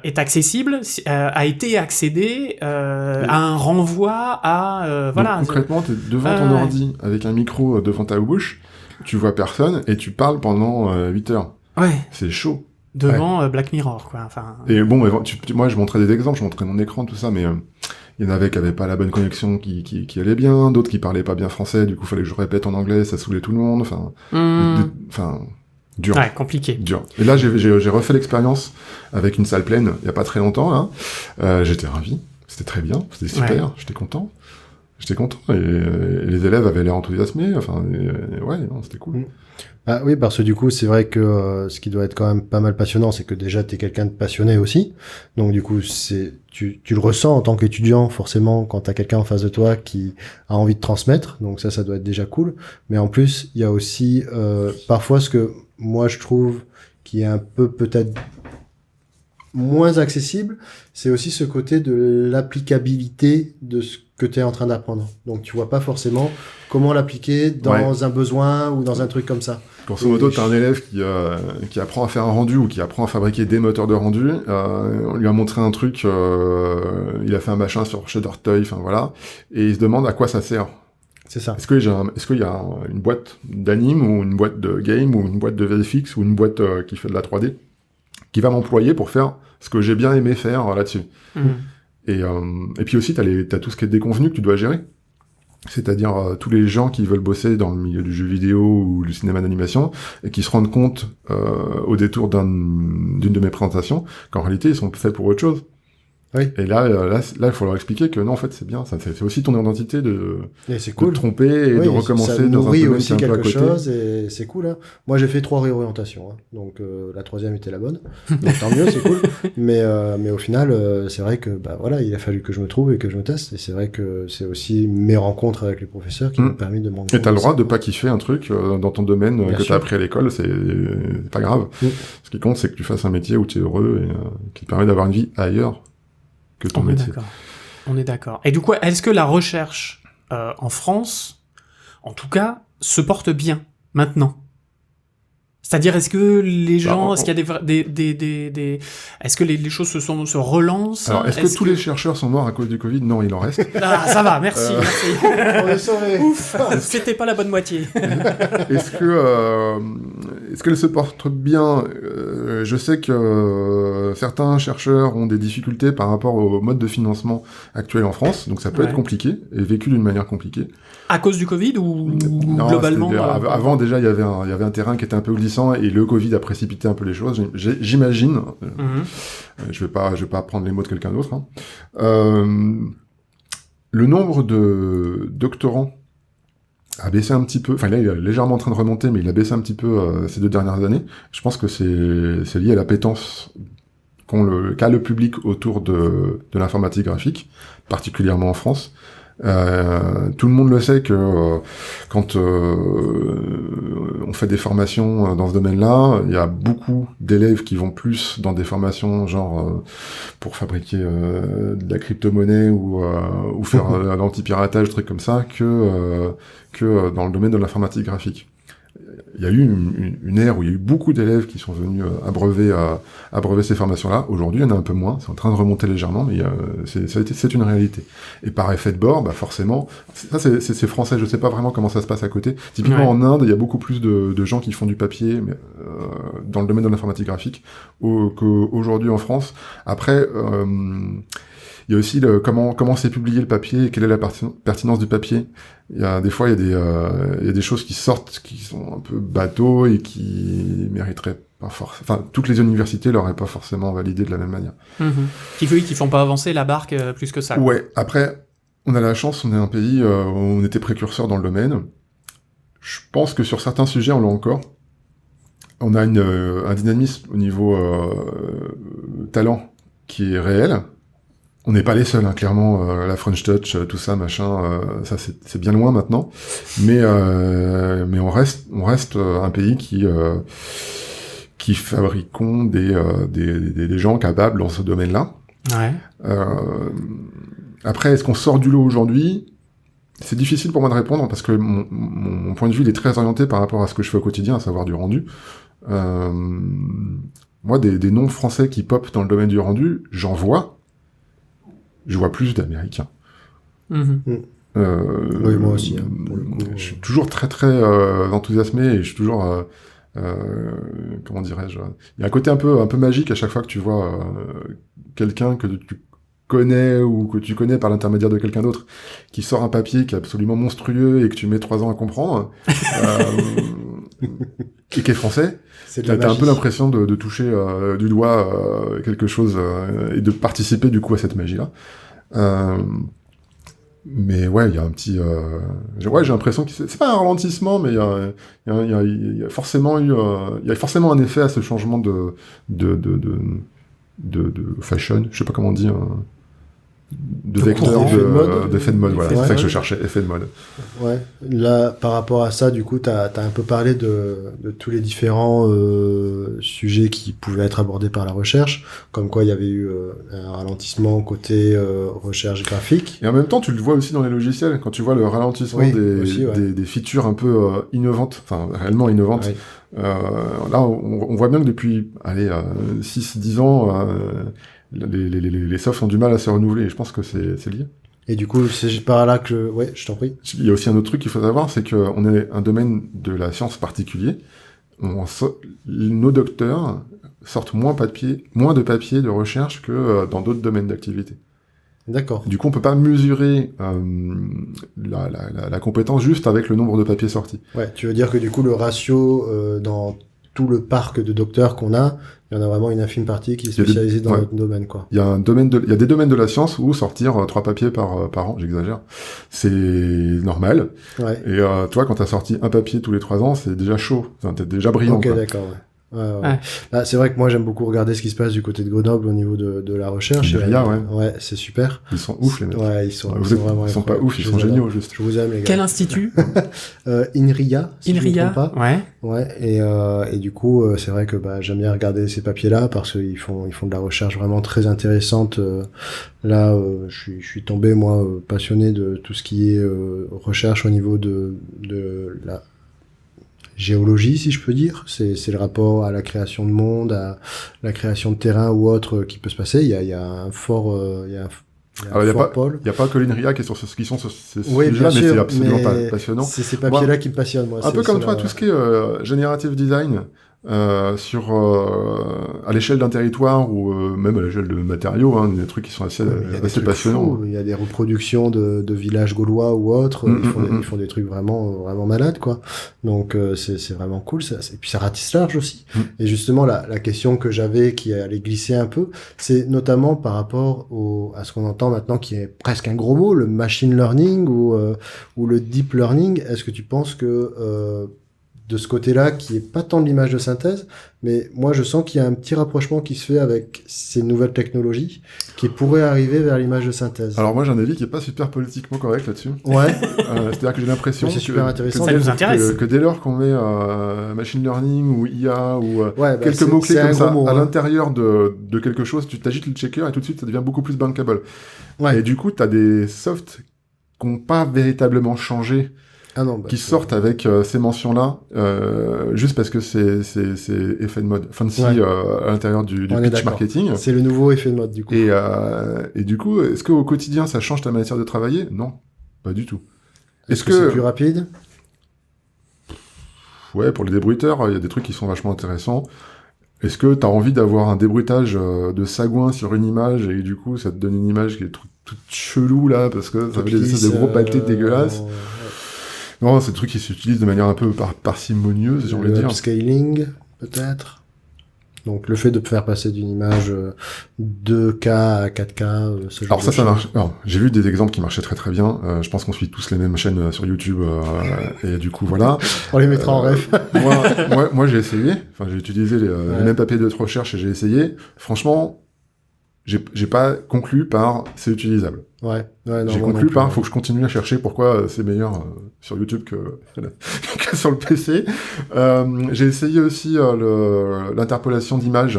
S1: est accessible, a été accédé, à un renvoi à... voilà.
S3: Donc, concrètement, t'es devant ton ordi avec un micro devant ta bouche, tu vois personne et tu parles pendant 8 heures.
S1: Ouais,
S3: C'est chaud.
S1: devant Black Mirror, quoi. Enfin...
S3: Et bon, moi je montrais des exemples, je montrais mon écran, tout ça, mais il y en avait qui avaient pas la bonne connexion qui allait bien, d'autres qui parlaient pas bien français, du coup fallait que je répète en anglais, ça saoulait tout le monde, dur.
S1: Ouais, compliqué.
S3: Dur. Et là, j'ai refait l'expérience avec une salle pleine, il y a pas très longtemps, là. J'étais ravi. C'était très bien. C'était super.
S1: Ouais.
S3: J'étais content. Et les élèves avaient l'air enthousiasmés. Enfin, non, c'était cool.
S2: Ah oui, parce que du coup, c'est vrai que ce qui doit être quand même pas mal passionnant, c'est que déjà, t'es quelqu'un de passionné aussi. Donc du coup, tu le ressens en tant qu'étudiant, forcément, quand t'as quelqu'un en face de toi qui a envie de transmettre. Donc ça doit être déjà cool. Mais en plus, il y a aussi parfois ce que moi je trouve qui est un peu peut-être moins accessible, c'est aussi ce côté de l'applicabilité de ce que tu es en train d'apprendre. Donc tu vois pas forcément comment l'appliquer dans un besoin ou dans un truc comme ça.
S3: Grosso modo, t'as un élève qui apprend à faire un rendu ou qui apprend à fabriquer des moteurs de rendu. On lui a montré un truc, il a fait un machin sur Shutterstock, enfin voilà, et il se demande à quoi ça sert.
S2: C'est ça.
S3: Est-ce qu'il y a une boîte d'anime ou une boîte de game ou une boîte de VFX ou une boîte qui fait de la 3D qui va m'employer pour faire ce que j'ai bien aimé faire là-dessus. Et puis aussi, t'as tout ce qui est déconvenu que tu dois gérer. C'est-à-dire tous les gens qui veulent bosser dans le milieu du jeu vidéo ou du cinéma d'animation et qui se rendent compte au détour d'une de mes présentations qu'en réalité ils sont faits pour autre chose.
S2: Oui.
S3: Et là, il faut leur expliquer que non, en fait, c'est bien. Ça, c'est aussi ton identité
S2: Et c'est
S3: de
S2: cool.
S3: te tromper et
S2: Oui,
S3: de recommencer
S2: ça
S3: dans un
S2: nourrit
S3: domaine
S2: aussi
S3: qui est un peu à
S2: quelque
S3: côté.
S2: chose et c'est cool. Hein. Moi, j'ai fait 3 réorientations, hein. Donc la 3e était la bonne. Donc tant mieux, c'est cool. Mais au final, c'est vrai que voilà, il a fallu que je me trouve et que je me teste. Et c'est vrai que c'est aussi mes rencontres avec les professeurs qui m'ont permis de me rendre compte.
S3: Et t'as le droit
S2: ça.
S3: de pas kiffer un truc dans ton domaine
S2: Bien
S3: que
S2: sûr.
S3: t'as appris à l'école, c'est pas grave. Ce qui compte, c'est que tu fasses un métier où tu es heureux et qui te permet d'avoir une vie ailleurs que ton
S1: On est
S3: métier.
S1: d'accord. On est d'accord. Et du coup, est-ce que la recherche en France, en tout cas, se porte bien maintenant? C'est-à-dire, est-ce que les gens, est-ce qu'il y a est-ce que les choses se relancent?
S3: Alors, est-ce que tous les chercheurs sont morts à cause du Covid? Non, il en reste.
S1: Ah, ça va, merci, merci.
S2: On est sauvés.
S1: Ouf, c'était pas la bonne moitié.
S3: Est-ce qu'elle se porte bien? Je sais que certains chercheurs ont des difficultés par rapport au mode de financement actuel en France, donc ça peut être compliqué et vécu d'une manière compliquée.
S1: À cause du Covid ou
S3: Non,
S1: globalement
S3: avant déjà il y avait un terrain qui était un peu glissant et le Covid a précipité un peu les choses. J'imagine. Je vais pas prendre les mots de quelqu'un d'autre. Hein. Le nombre de doctorants a baissé un petit peu. Enfin, là, il est légèrement en train de remonter, mais il a baissé un petit peu ces 2 dernières années. Je pense que c'est lié à l'appétence qu'a le public autour de l'informatique graphique, particulièrement en France. Tout le monde le sait que quand on fait des formations dans ce domaine-là, il y a beaucoup d'élèves qui vont plus dans des formations genre pour fabriquer de la crypto-monnaie ou faire l'anti-piratage, trucs comme ça, que dans le domaine de l'informatique graphique. Il y a eu une ère où il y a eu beaucoup d'élèves qui sont venus abreuver ces formations-là. Aujourd'hui, il y en a un peu moins. C'est en train de remonter légèrement, mais c'est une réalité. Et par effet de bord, forcément, ça c'est français. Je sais pas vraiment comment ça se passe à côté. Typiquement en Inde, il y a beaucoup plus de gens qui font du papier dans le domaine de l'informatique graphique qu'aujourd'hui en France. Après, il y a aussi comment c'est publié le papier et quelle est la pertinence du papier. Des fois, il y a des choses qui sortent qui sont un peu bateaux et qui mériteraient pas forcément. Enfin, toutes les universités l'auraient pas forcément validé de la même manière.
S1: Qui font pas avancer la barque plus que ça.
S3: Ouais. Après, on a la chance, on est un pays où on était précurseur dans le domaine. Je pense que sur certains sujets, on l'a encore. On a un dynamisme au niveau talent qui est réel. On n'est pas les seuls, hein, clairement, la French Touch, tout ça, machin, ça c'est bien loin maintenant. Mais on reste un pays qui fabriquons des gens capables dans ce domaine-là.
S1: Ouais.
S3: Après, est-ce qu'on sort du lot aujourd'hui? C'est difficile pour moi de répondre parce que mon point de vue il est très orienté par rapport à ce que je fais au quotidien, à savoir du rendu. Moi, des noms français qui popent dans le domaine du rendu, j'en vois. Je vois plus d'Américains.
S2: Oui, moi aussi. Hein, pour le coup,
S3: je suis toujours très très enthousiasmé et je suis toujours comment dirais-je, il y a un côté un peu magique à chaque fois que tu vois quelqu'un que tu connais ou que tu connais par l'intermédiaire de quelqu'un d'autre qui sort un papier qui est absolument monstrueux et que tu mets 3 ans à comprendre et qui est français. T'as un peu l'impression de toucher du doigt quelque chose et de participer du coup à cette magie-là. Mais ouais, il y a un petit... j'ai l'impression que c'est pas un ralentissement, mais il y a forcément un effet à ce changement de fashion, je sais pas comment on dit, de vecteur, d'effet de mode, voilà, c'est ça que je cherchais, effet de mode.
S2: Ouais, là, par rapport à ça, du coup, t'as un peu parlé de tous les différents sujets qui pouvaient être abordés par la recherche, comme quoi il y avait eu un ralentissement côté recherche graphique.
S3: Et en même temps, tu le vois aussi dans les logiciels, quand tu vois le ralentissement des features un peu innovantes, enfin réellement innovantes.
S2: Ouais.
S3: Là, on voit bien que depuis 6-10 ans, les softs ont du mal à se renouveler, et je pense que c'est lié.
S2: Et du coup, c'est par là que... Ouais, je t'en prie.
S3: Il y a aussi un autre truc qu'il faut savoir, c'est qu'on est un domaine de la science particulier. Nos docteurs sortent moins de papier de recherche que dans d'autres domaines d'activité.
S2: D'accord.
S3: Du coup, on peut pas mesurer la compétence juste avec le nombre de papiers sortis.
S2: Ouais, tu veux dire que du coup, le ratio dans tout le parc de docteurs qu'on a, il y en a vraiment une infime partie qui est spécialisée dans notre domaine, quoi.
S3: Il y a des domaines de la science où sortir 3 papiers par an, j'exagère, c'est normal.
S2: Ouais.
S3: Et toi, quand t'as sorti un papier tous les 3 ans, c'est déjà chaud. Enfin, t'es déjà brillant.
S2: Ok,
S3: quoi.
S2: d'accord, ouais. Bah, c'est vrai que moi j'aime beaucoup regarder ce qui se passe du côté de Grenoble au niveau de la recherche.
S3: L'INRIA, ouais.
S2: Ouais, c'est super.
S3: Ils sont ouf, les mecs.
S2: Ouais, ils sont vraiment
S3: Ils sont pas
S2: incroyables.
S3: ouf, ils
S2: Je
S3: sont
S2: les adore.
S3: géniaux, juste.
S2: Je vous aime, les gars.
S1: Quel institut?
S2: INRIA, si je me
S1: INRIA.
S2: trompe pas.
S1: Ouais.
S2: Ouais, et du coup, c'est vrai que bah, j'aime bien regarder ces papiers-là parce qu'ils font de la recherche vraiment très intéressante. Là, je suis tombé, moi, passionné de tout ce qui est recherche au niveau de la géologie, si je peux dire. C'est le rapport à la création de monde, à la création de terrain ou autre qui peut se passer. Il y a un fort,
S3: Alors, il
S2: pôle.
S3: n'y a pas que l'INRIA qui sont sur ces
S2: Oui,
S3: sujets-là,
S2: bien
S3: mais
S2: sûr,
S3: c'est absolument pas
S2: mais
S3: passionnant.
S2: c'est ces papiers-là qui me passionnent, moi.
S3: Un peu
S2: C'est
S3: comme toi,
S2: là,
S3: tout ce qui est générative design, à l'échelle d'un territoire ou même à l'échelle de matériaux, hein, des trucs qui sont assez
S2: il y a des trucs
S3: passionnants.
S2: fous. Il y a des reproductions de villages gaulois ou autres. Ils font des trucs vraiment malades, quoi. Donc c'est vraiment cool. Et puis ça ratisse large aussi. Et justement la question que j'avais qui allait glisser un peu, c'est notamment par rapport à ce qu'on entend maintenant, qui est presque un gros mot, le machine learning ou le deep learning. Est-ce que tu penses que de ce côté-là, qui est pas tant de l'image de synthèse, mais moi je sens qu'il y a un petit rapprochement qui se fait avec ces nouvelles technologies qui pourraient arriver vers l'image de synthèse.
S3: Alors moi j'ai un avis qui est pas super politiquement correct là-dessus.
S2: Ouais.
S3: C'est-à-dire que j'ai l'impression
S2: c'est super intéressant.
S1: Ça nous intéresse.
S3: que dès lors qu'on met machine learning ou IA ou quelques
S2: c'est
S3: mots-clés
S2: un
S3: comme ça
S2: gros mot,
S3: à
S2: hein.
S3: l'intérieur de quelque chose, tu t'agites le checker et tout de suite ça devient beaucoup plus bankable.
S2: Ouais.
S3: Et du coup t'as des softs qui n'ont pas véritablement changé,
S2: Ah non,
S3: qui sortent avec ces mentions-là, juste parce que c'est effet de mode fancy
S2: Ouais.
S3: à l'intérieur du
S2: On est
S3: pitch
S2: d'accord.
S3: marketing.
S2: C'est le nouveau effet de mode, du coup.
S3: Et du coup, est-ce qu'au quotidien ça change ta manière de travailler? Non, pas du tout.
S2: Est-ce que c'est plus rapide?
S3: Ouais, pour les débruiteurs, il y a des trucs qui sont vachement intéressants. Est-ce que tu as envie d'avoir un débruitage de sagouin sur une image et du coup ça te donne une image qui est toute chelou là parce que ça fait des espèces de gros pâtés dégueulasses? Non, c'est des trucs qui s'utilisent de manière un peu parcimonieuse, j'ai envie de
S2: Le
S3: dire.
S2: upscaling, peut-être. Donc le fait de faire passer d'une image 2K à 4K, ce genre
S3: Alors
S2: de
S3: ça
S2: choses.
S3: marche. Alors, j'ai vu des exemples qui marchaient très très bien. Je pense qu'on suit tous les mêmes chaînes sur YouTube et du coup voilà.
S2: On les mettra en ref.
S3: moi j'ai essayé. Enfin, j'ai utilisé les mêmes papiers de recherche et j'ai essayé. Franchement, j'ai pas conclu par c'est utilisable.
S2: Ouais, non,
S3: J'ai
S2: moi
S3: conclu
S2: non plus,
S3: par
S2: ouais.
S3: faut que je continue à chercher pourquoi c'est meilleur sur YouTube que sur le PC. J'ai essayé aussi l'interpolation d'images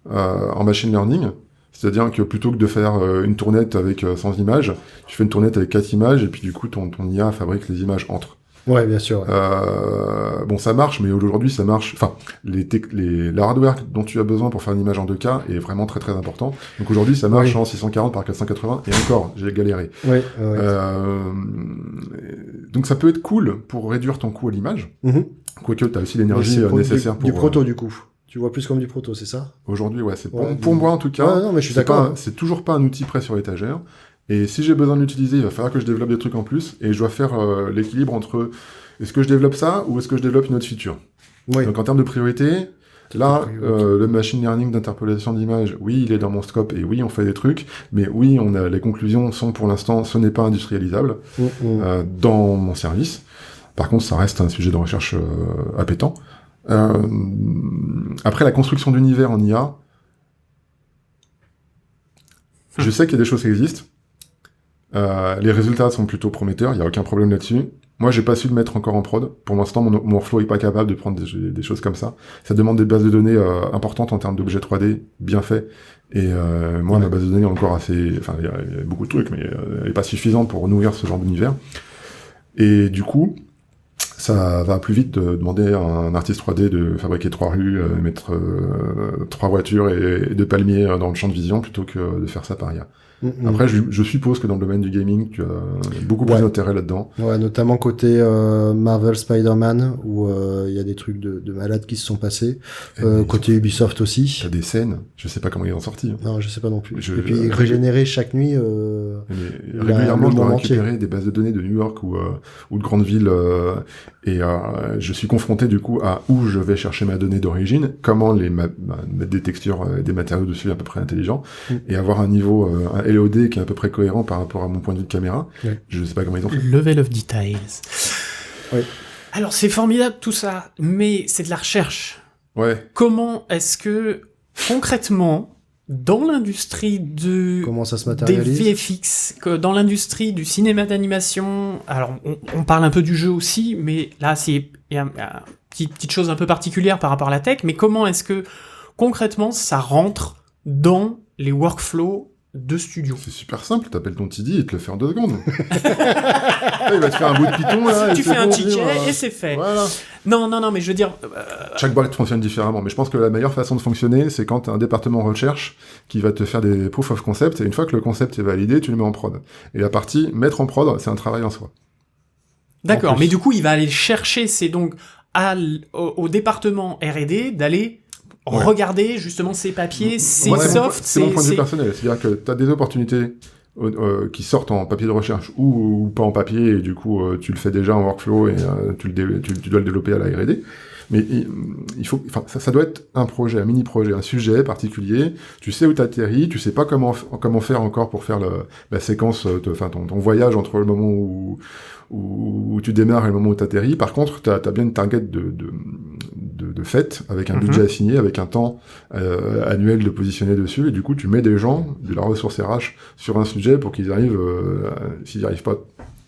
S3: en machine learning. C'est-à-dire que plutôt que de faire une tournette avec 100 images, tu fais une tournette avec 4 images et puis du coup ton IA fabrique les images entre.
S2: Ouais, bien sûr. Ouais.
S3: Bon, ça marche, mais aujourd'hui ça marche. Enfin, le hardware dont tu as besoin pour faire une image en 2K est vraiment très très important. Donc aujourd'hui ça marche en 640 par 480 et encore, j'ai galéré.
S2: Ouais.
S3: Donc ça peut être cool pour réduire ton coût à l'image. Quoique tu as aussi l'énergie nécessaire pour...
S2: Du proto, du coup. Tu vois plus comme du proto, c'est ça?
S3: Aujourd'hui, ouais, c'est pour moi en tout cas.
S2: Ouais, non, mais je suis d'accord.
S3: C'est toujours pas un outil prêt sur l'étagère. Et si j'ai besoin de l'utiliser, il va falloir que je développe des trucs en plus. Et je dois faire l'équilibre entre est-ce que je développe ça ou est-ce que je développe une autre feature.
S2: Oui.
S3: Donc en termes de priorité, là, le machine learning d'interpolation d'images, oui, il est dans mon scope et oui, on fait des trucs. Mais oui, les conclusions sont pour l'instant, ce n'est pas industrialisable dans mon service. Par contre, ça reste un sujet de recherche appétant. Après, la construction d'univers en IA, je sais qu'il y a des choses qui existent. Les résultats sont plutôt prometteurs, il n'y a aucun problème là-dessus. Moi, j'ai pas su le mettre encore en prod. Pour l'instant, mon workflow est pas capable de prendre des choses comme ça. Ça demande des bases de données importantes en termes d'objets 3D, bien faits. Et moi, ma base de données est encore assez... Enfin, il y a beaucoup de trucs, mais elle est pas suffisante pour nourrir ce genre d'univers. Et du coup, ça va plus vite de demander à un artiste 3D de fabriquer 3 rues, mettre 3 voitures et 2 palmiers dans le champ de vision plutôt que de faire ça par IA. Après, je suppose que dans le domaine du gaming, tu as beaucoup plus d'intérêt là-dedans.
S2: Ouais, notamment côté Marvel Spider-Man, où il y a des trucs de malades qui se sont passés. Côté Ubisoft aussi.
S3: T'as des scènes, je sais pas comment ils ont sorti.
S2: Non, je sais pas non plus. Et puis régénérer chaque nuit.
S3: Régulièrement, je dois récupérer des bases de données de New York ou de grandes villes, et je suis confronté du coup à où je vais chercher ma donnée d'origine, comment mettre des textures, des matériaux dessus à peu près intelligents, et avoir un niveau un LOD qui est à peu près cohérent par rapport à mon point de vue de caméra. Ouais. Je sais pas comment ils ont fait.
S1: Level of details.
S2: Oui.
S1: Alors c'est formidable tout ça, mais c'est de la recherche.
S3: Ouais.
S1: Comment est-ce que concrètement dans l'industrie
S2: comment ça se
S1: des
S2: matérialise
S1: VFX, dans l'industrie du cinéma d'animation, alors on parle un peu du jeu aussi, mais là il y a une petite chose un peu particulière par rapport à la tech, mais comment est-ce que concrètement ça rentre dans les workflows de studio?
S3: C'est super simple, t'appelles ton TD et il te le fait en 2 secondes. Il va te faire un bout de Python là.
S1: Tu fais un ticket et c'est fait.
S3: Voilà.
S1: Non, mais je veux dire...
S3: Chaque boîte fonctionne différemment, mais je pense que la meilleure façon de fonctionner, c'est quand t'as un département recherche qui va te faire des proof of concept, et une fois que le concept est validé, tu le mets en prod. Et la partie mettre en prod, c'est un travail en soi.
S1: D'accord, mais du coup, il va aller chercher, c'est donc au département R&D d'aller... Ouais. Regarder justement ces papiers, ces softs.
S3: C'est mon point de vue personnel. C'est-à-dire que tu as des opportunités qui sortent en papier de recherche ou pas en papier, et du coup tu le fais déjà en workflow et tu dois le développer à la R&D. Mais ça doit être un projet, un mini-projet, un sujet particulier. Tu sais où t'atterris, tu sais pas comment faire encore pour faire la séquence, ton voyage entre le moment où tu démarres et le moment où t'atterris. Par contre, t'as bien une target de fait, avec un budget assigné, avec un temps annuel de positionner dessus, et du coup, tu mets des gens, de la ressource RH, sur un sujet pour qu'ils arrivent, s'ils n'y arrivent pas,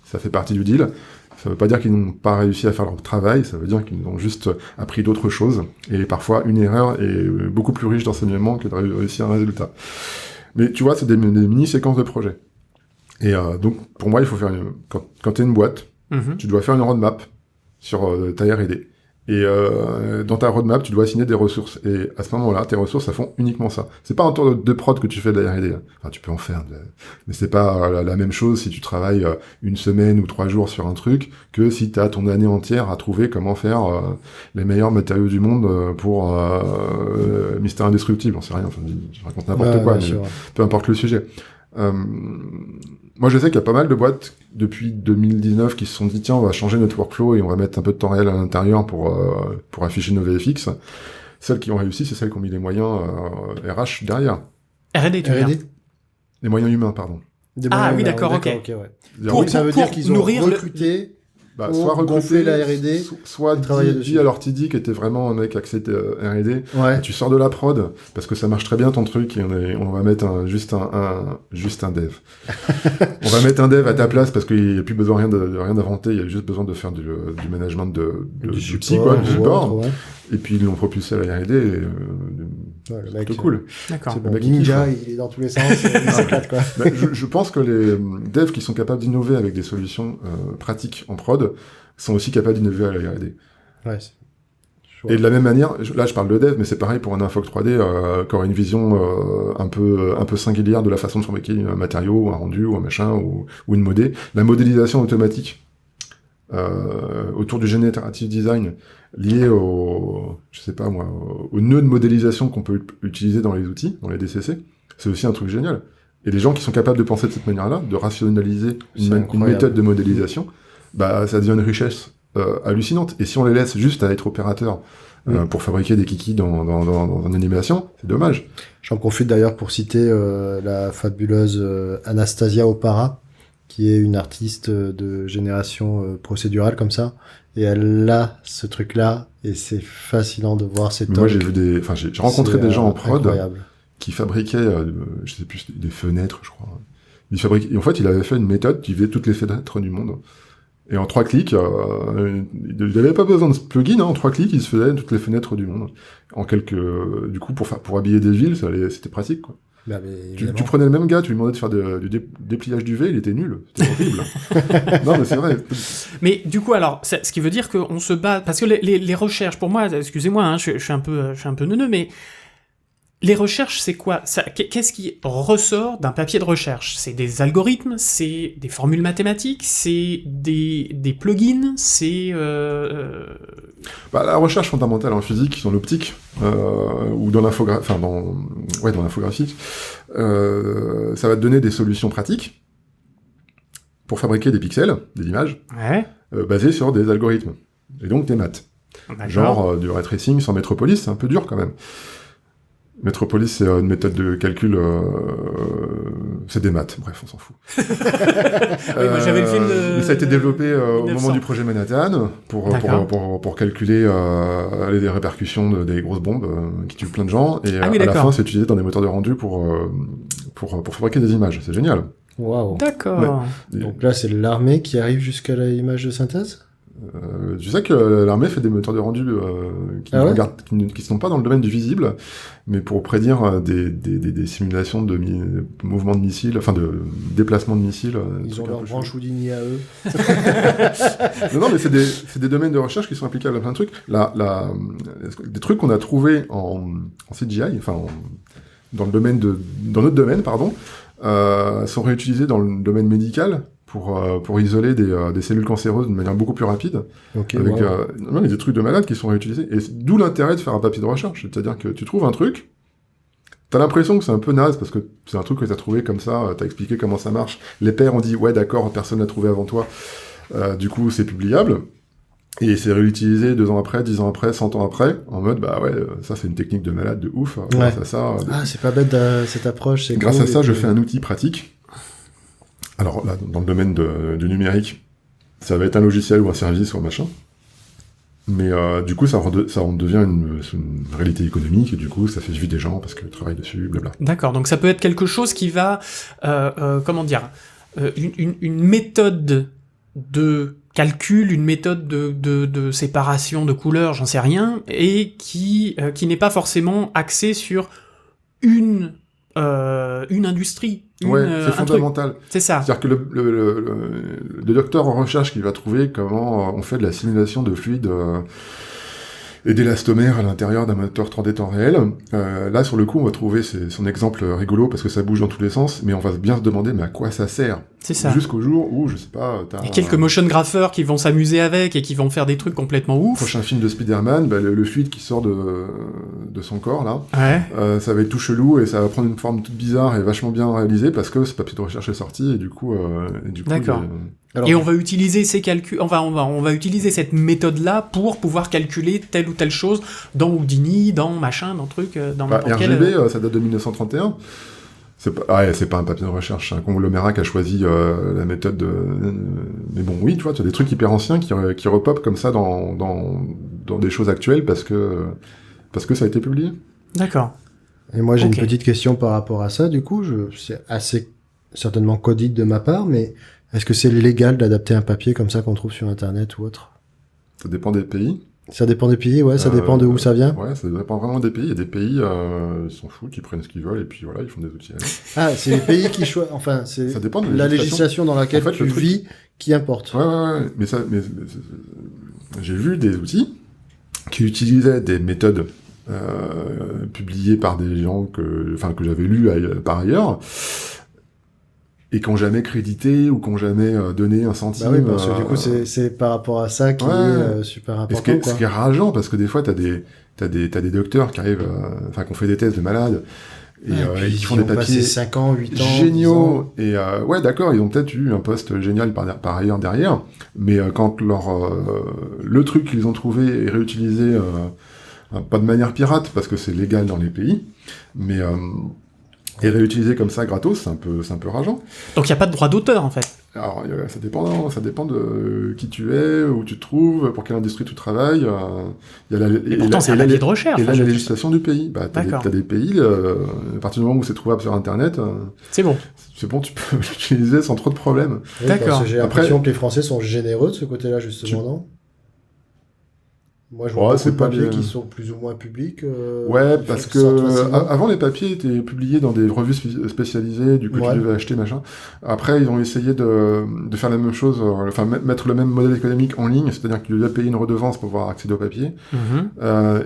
S3: ça fait partie du deal. Ça veut pas dire qu'ils n'ont pas réussi à faire leur travail, ça veut dire qu'ils ont juste appris d'autres choses, et parfois une erreur est beaucoup plus riche d'enseignement que de réussir un résultat. Mais tu vois, c'est des mini-séquences de projet. Et donc, pour moi, il faut faire quand t'es une boîte, tu dois faire une roadmap sur ta R&D. Et dans ta roadmap, tu dois assigner des ressources. Et à ce moment-là, tes ressources, ça font uniquement ça. C'est pas un tour de prod que tu fais de la R&D. Enfin, tu peux en faire, mais c'est pas la même chose si tu travailles 1 semaine ou 3 jours sur un truc que si t'as ton année entière à trouver comment faire les meilleurs matériaux du monde pour Mister Indestructible. On sait rien. Enfin, je raconte n'importe quoi, mais peu importe le sujet. Moi, je sais qu'il y a pas mal de boîtes depuis 2019 qui se sont dit tiens, on va changer notre workflow et on va mettre un peu de temps réel à l'intérieur pour afficher nos VFX. Celles qui ont réussi, c'est celles qui ont mis les moyens RH derrière.
S1: R&D, tu veux dire ?
S3: Les moyens humains, pardon.
S1: Oui, d'accord, ok.
S2: Ouais. Ça veut dire qu'ils ont recruté...
S3: soit recruter
S2: la R&D,
S3: soit dit à leur TD qui était vraiment un mec axé R&D.
S2: Ouais.
S3: Tu sors de la prod parce que ça marche très bien ton truc et on va mettre juste un dev. On va mettre un dev à ta place parce qu'il n'y a plus besoin rien d'inventer, il y a juste besoin de faire du management du support. Ouais. Et puis ils l'ont propulsé à la R&D.
S2: Le mec,
S3: cool.
S1: D'accord.
S2: C'est bon, ninja, il est dans tous les sens, il s'éclate quoi.
S3: Je pense que les devs qui sont capables d'innover avec des solutions pratiques en prod sont aussi capables d'innover à la R&D.
S2: Ouais.
S3: Et de la même manière, là je parle de dev, mais c'est pareil pour un Infoc 3D qui aurait une vision un peu singulière de la façon de fabriquer un matériau, ou un rendu, ou un machin, ou une modé. La modélisation automatique autour du generative design lié au nœud de modélisation qu'on peut utiliser dans les outils, dans les DCC, c'est aussi un truc génial. Et les gens qui sont capables de penser de cette manière-là, de rationaliser une méthode de modélisation, ça devient une richesse hallucinante. Et si on les laisse juste à être opérateurs pour fabriquer des kikis dans une animation, c'est dommage.
S2: J'en profite d'ailleurs pour citer la fabuleuse Anastasia Opara, qui est une artiste de génération procédurale comme ça, et elle a ce truc-là, et c'est fascinant de voir ces
S3: Moi, j'ai rencontré des gens en prod
S2: incroyable.
S3: Qui fabriquaient, je sais plus, des fenêtres, je crois. Et en fait, il avait fait une méthode qui faisait toutes les fenêtres du monde. Et en 3 clics, il n'avait pas besoin de ce plugin, en 3 clics, il se faisait toutes les fenêtres du monde. Du coup, pour habiller des villes, c'était pratique, quoi.
S2: Bah, mais
S3: Tu
S2: évidemment.
S3: prenais le même gars, tu lui demandais de faire du dépliage du V, il était nul. C'était horrible. Non, mais c'est vrai.
S1: Mais du coup, alors, ce qui veut dire qu'on se bat... Parce que les recherches, pour moi, excusez-moi, hein, je suis un peu neuneux, mais les recherches, c'est quoi? Qu'est-ce qui ressort d'un papier de recherche? C'est des algorithmes, c'est des formules mathématiques, c'est des plugins, c'est...
S3: La recherche fondamentale en physique, dans l'optique, ou dans l'infographie, enfin, dans l'infographie, ça va te donner des solutions pratiques pour fabriquer des pixels, des images,
S1: Ouais,
S3: basées sur des algorithmes, et donc des maths.
S1: d'accord.
S3: Genre du ray tracing sans Metropolis, c'est un peu dur quand même. Metropolis, c'est une méthode de calcul, c'est des maths, bref, on s'en fout.
S1: Oui, moi j'avais le film de...
S3: Mais ça a été développé au
S1: 1900.
S3: moment du projet Manhattan
S1: D'accord.
S3: pour calculer les répercussions des grosses bombes qui tuent plein de gens, et
S1: Ah oui,
S3: à la
S1: d'accord.
S3: fin, c'est utilisé dans des moteurs de rendu pour fabriquer des images. C'est génial.
S2: Waouh.
S1: D'accord.
S3: Et,
S2: Donc là, c'est l'armée qui arrive jusqu'à l'image de synthèse?
S3: tu sais que l'armée fait des moteurs de rendu qui
S2: Ah ouais
S3: qui sont pas dans le domaine du visible, mais pour prédire des simulations de mouvements de missiles, enfin de déplacements de missiles.
S2: Ils ont
S3: trucs un
S2: leur
S3: peu
S2: branche Houdini à eux.
S3: Non, mais c'est des domaines de recherche qui sont applicables à plein de trucs. Des trucs qu'on a trouvés en CGI, enfin dans notre domaine, pardon, sont réutilisés dans le domaine médical pour isoler des cellules cancéreuses de manière beaucoup plus rapide.
S2: Ok,
S3: Avec
S2: waouh.
S3: non, mais des trucs de malade qui sont réutilisés. Et d'où l'intérêt de faire un papier de recherche. C'est-à-dire que tu trouves un truc, t'as l'impression que c'est un peu naze parce que c'est un truc que t'as trouvé comme ça, t'as expliqué comment ça marche. Les pairs ont dit ouais d'accord, personne l'a trouvé avant toi. Du coup c'est publiable. Et c'est réutilisé 2 ans après, 10 ans après, 100 ans après, en mode bah ouais, ça c'est une technique de malade de ouf. Grâce à ça,
S2: Ah, c'est pas bête cette approche. C'est
S3: grâce
S2: cool,
S3: à ça,
S2: et
S3: je
S2: puis-
S3: fais un outil pratique. Alors là, dans le domaine du numérique, ça va être un logiciel ou un service ou un machin. Mais du coup, ça en devient une réalité économique, et du coup, ça fait vivre des gens parce qu'ils travaillent dessus, blabla.
S1: D'accord, donc ça peut être quelque chose qui va, comment dire, une méthode de calcul, une méthode de séparation de couleurs, j'en sais rien, et qui n'est pas forcément axée sur une industrie,
S3: Ouais, c'est
S1: un truc.
S3: fondamental.
S1: C'est ça.
S3: C'est-à-dire que le docteur en recherche qui va trouver comment on fait de la simulation de fluide et d'élastomère à l'intérieur d'un moteur 3D temps réel. Là, sur le coup, on va trouver son exemple rigolo parce que ça bouge dans tous les sens, mais on va bien se demander mais à quoi ça sert.
S1: C'est ça.
S3: Jusqu'au jour où, je sais pas, t'as
S1: Et quelques motion grapheurs qui vont s'amuser avec et qui vont faire des trucs complètement
S3: le
S1: ouf.
S3: prochain film de Spider-Man, bah, le fluide qui sort de son corps, là,
S1: Ouais.
S3: ça va être tout chelou et ça va prendre une forme toute bizarre et vachement bien réalisée parce que ce papier de recherche est sorti et du coup
S1: D'accord.
S2: Alors,
S1: Et on va utiliser ces calculs, on va utiliser cette méthode-là pour pouvoir calculer telle ou telle chose dans Houdini, dans machin, dans truc, dans n'importe quel...
S3: RGB, ça date de 1931. C'est pas un papier de recherche, c'est un conglomérat qui a choisi la méthode de... Mais bon, oui, tu vois, tu as des trucs hyper anciens qui repopent comme ça dans des choses actuelles parce que ça a été publié.
S1: D'accord.
S2: Et moi, j'ai
S1: Ok.
S2: une petite question par rapport à ça. Du coup, c'est assez certainement codique de ma part, mais est-ce que c'est légal d'adapter un papier comme ça qu'on trouve sur Internet ou autre?
S3: Ça dépend des pays.
S2: Ça dépend des pays, ouais, ça dépend de où ça vient.
S3: Ouais, ça dépend vraiment des pays. Il y a des pays, ils s'en foutent, ils prennent ce qu'ils veulent et puis voilà, ils font des outils.
S2: Ah, c'est les pays qui choisissent. Enfin, c'est
S3: Ça dépend de
S2: la législation dans laquelle
S3: En fait,
S2: tu
S3: le truc-
S2: vis qui importe.
S3: Ouais. Mais j'ai vu des outils qui utilisaient des méthodes publiées par des gens que j'avais lus par ailleurs et qui n'ont jamais crédité ou qui n'ont jamais donné un centime.
S2: Bah oui, parce que du coup, c'est par rapport à ça qui
S3: Ouais.
S2: est super
S3: Et
S2: important, quoi.
S3: ce qui est rageant, parce que des fois, t'as des docteurs qui arrivent, qui ont fait des tests de malades, et
S2: puis
S3: qui font des
S2: ont passé
S3: papiers
S2: 5 ans, 8 ans, 10 ans.
S3: géniaux, et ouais, d'accord, ils ont peut-être eu un poste génial par ailleurs derrière, mais quand le truc qu'ils ont trouvé est réutilisé, pas de manière pirate, parce que c'est légal dans les pays, mais est réutilisé comme ça gratos, c'est un peu rageant.
S1: Donc il n'y a pas de droit d'auteur, en fait.
S3: Alors, ça dépend de qui tu es, où tu te trouves, pour quelle industrie tu travailles. Il y a
S1: Et pourtant, c'est un papier de recherche.
S3: Et là,
S1: hein,
S3: la
S1: je-
S3: législation du pays. Bah,
S1: D'accord.
S3: t'as des pays, à partir du moment où c'est trouvable sur Internet,
S1: C'est bon.
S3: c'est bon, tu peux l'utiliser sans trop de problèmes.
S2: Oui,
S1: D'accord.
S2: parce que j'ai
S3: Après-
S2: l'impression que les Français sont généreux de ce côté-là, justement, non? Moi, je vois beaucoup
S3: c'est
S2: de
S3: pas
S2: papiers
S3: bien.
S2: qui sont plus ou moins publics.
S3: Ouais,
S2: qui
S3: parce
S2: sortent
S3: que
S2: facilement.
S3: avant les papiers étaient publiés dans des revues spécialisées, du coup
S2: Ouais.
S3: tu devais acheter machin. Après ils ont essayé de faire la même chose, enfin mettre le même modèle économique en ligne, c'est-à-dire que tu devais payer une redevance pour pouvoir accéder au papier.